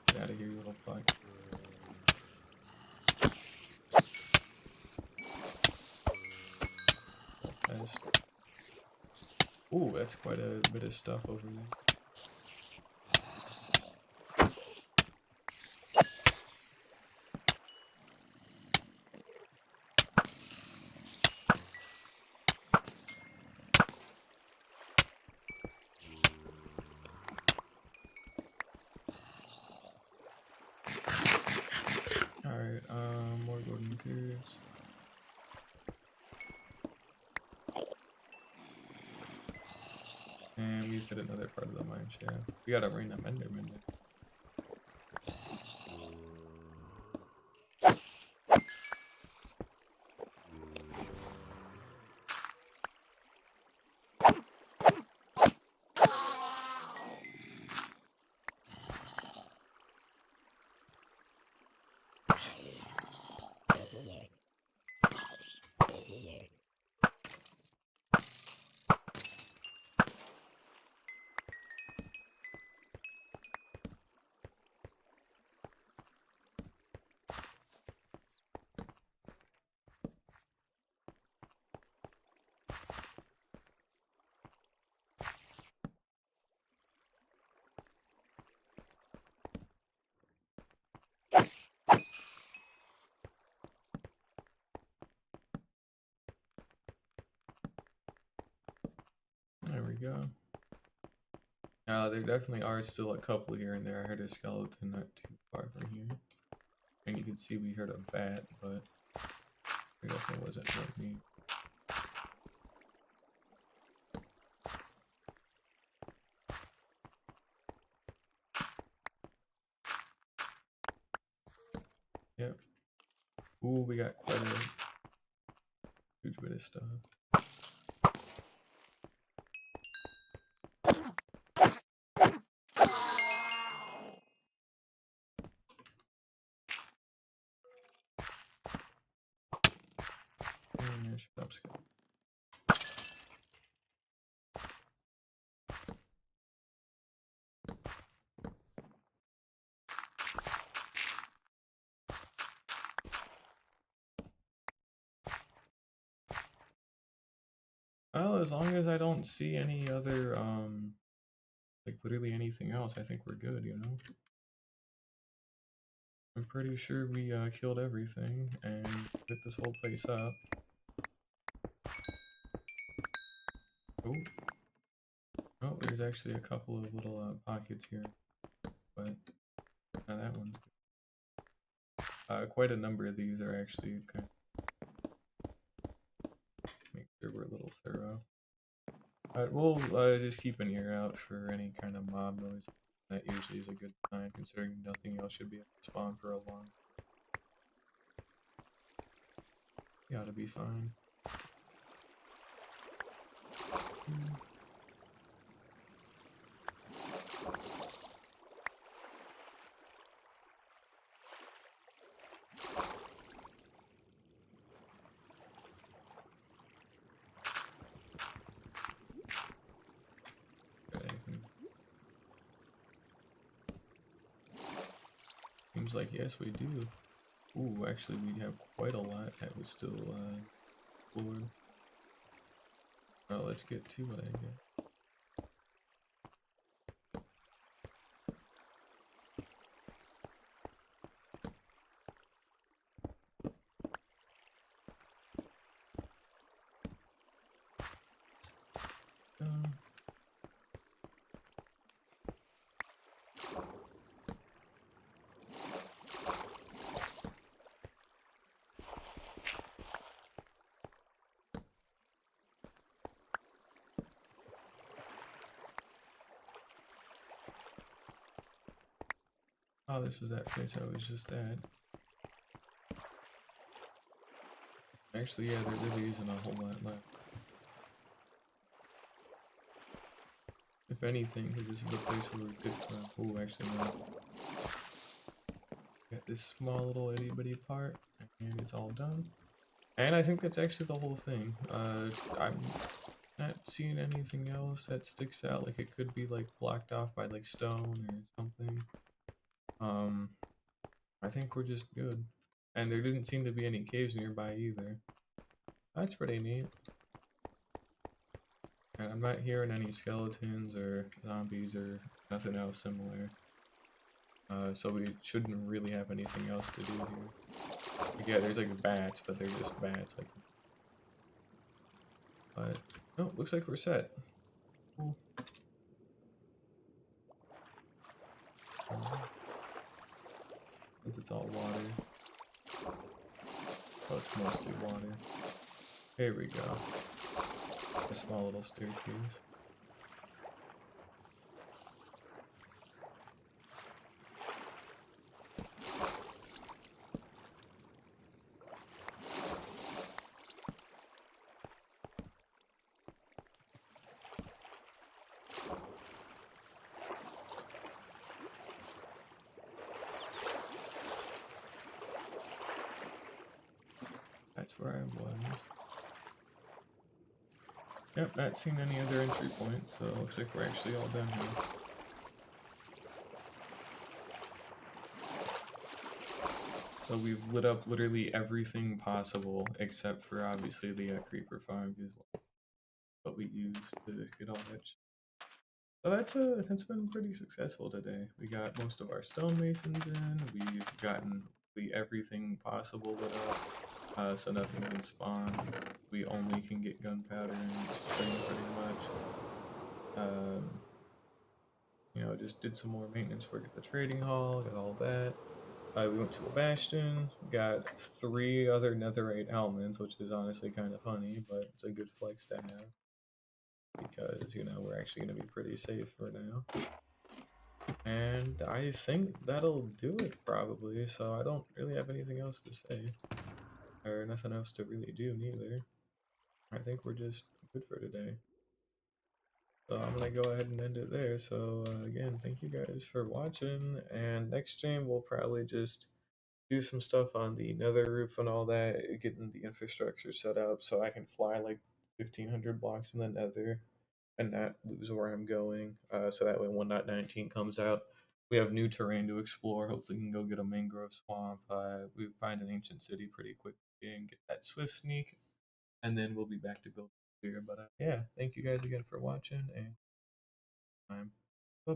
Get out of here, you little fuck. Ooh, that's quite a bit of stuff over there. Alright, more golden curves. And we've hit another part of the mine shaft. We gotta bring them Enderman there. There definitely are still a couple here and there. I heard a skeleton not too far from here. And you can see we heard a bat, but it definitely wasn't like me. Yep. Ooh, we got quite a huge bit of stuff. Shut up, Scott. Well, as long as I don't see any other, like literally anything else, I think we're good, you know? I'm pretty sure we killed everything and lit this whole place up. Oh. Oh, there's actually a couple of little pockets here, but that one's good. Quite a number of these are actually kind of make sure we're a little thorough. Alright, we'll just keep an ear out for any kind of mob noise. That usually is a good sign, considering nothing else should be able to spawn for a long. You ought to be fine. Seems like yes, we do. Ooh, actually, we have quite a lot that was still explored. Well, let's get to it, I guess. Oh, this was that place I was just at. Actually, yeah, there really isn't a whole lot left. If anything, because this is the place where we're good for. Oh, actually, no. Got this small little itty bitty part, and it's all done. And I think that's actually the whole thing. I'm not seeing anything else that sticks out. Like it could be like blocked off by like stone or something. I think we're just good. And there didn't seem to be any caves nearby either. That's pretty neat. And I'm not hearing any skeletons or zombies or nothing else similar. So we shouldn't really have anything else to do here. Like, yeah, there's like bats, but they're just bats. Like, but no, looks like we're set. Cool. Since it's all water. Oh, it's mostly water. There we go. A small little staircase. That's where I was. Yep, not seen any other entry points, so it looks like we're actually all done here. So we've lit up literally everything possible, except for obviously the creeper farm, is what we used to get all that. So that's been pretty successful today. We got most of our stonemasons in. We've gotten everything possible lit up, so nothing can spawn. We only can get gunpowder and string pretty much. just did some more maintenance work at the trading hall, got all that. We went to a bastion, got 3 other netherite helmets, which is honestly kind of funny, but it's a good flex to have because, we're actually going to be pretty safe for now. And I think that'll do it probably, so I don't really have anything else to say, or nothing else to really do neither. I think we're just good for today. So I'm gonna go ahead and end it there. So again, thank you guys for watching, and next stream we'll probably just do some stuff on the nether roof and all that, getting the infrastructure set up so I can fly like 1500 blocks in the nether and not lose where I'm going. So that way, when 1.19 comes out, we have new terrain to explore. Hopefully, we can go get a mangrove swamp. We find an ancient city pretty quickly and get that swift sneak, and then we'll be back to build here. But yeah, thank you guys again for watching, and time.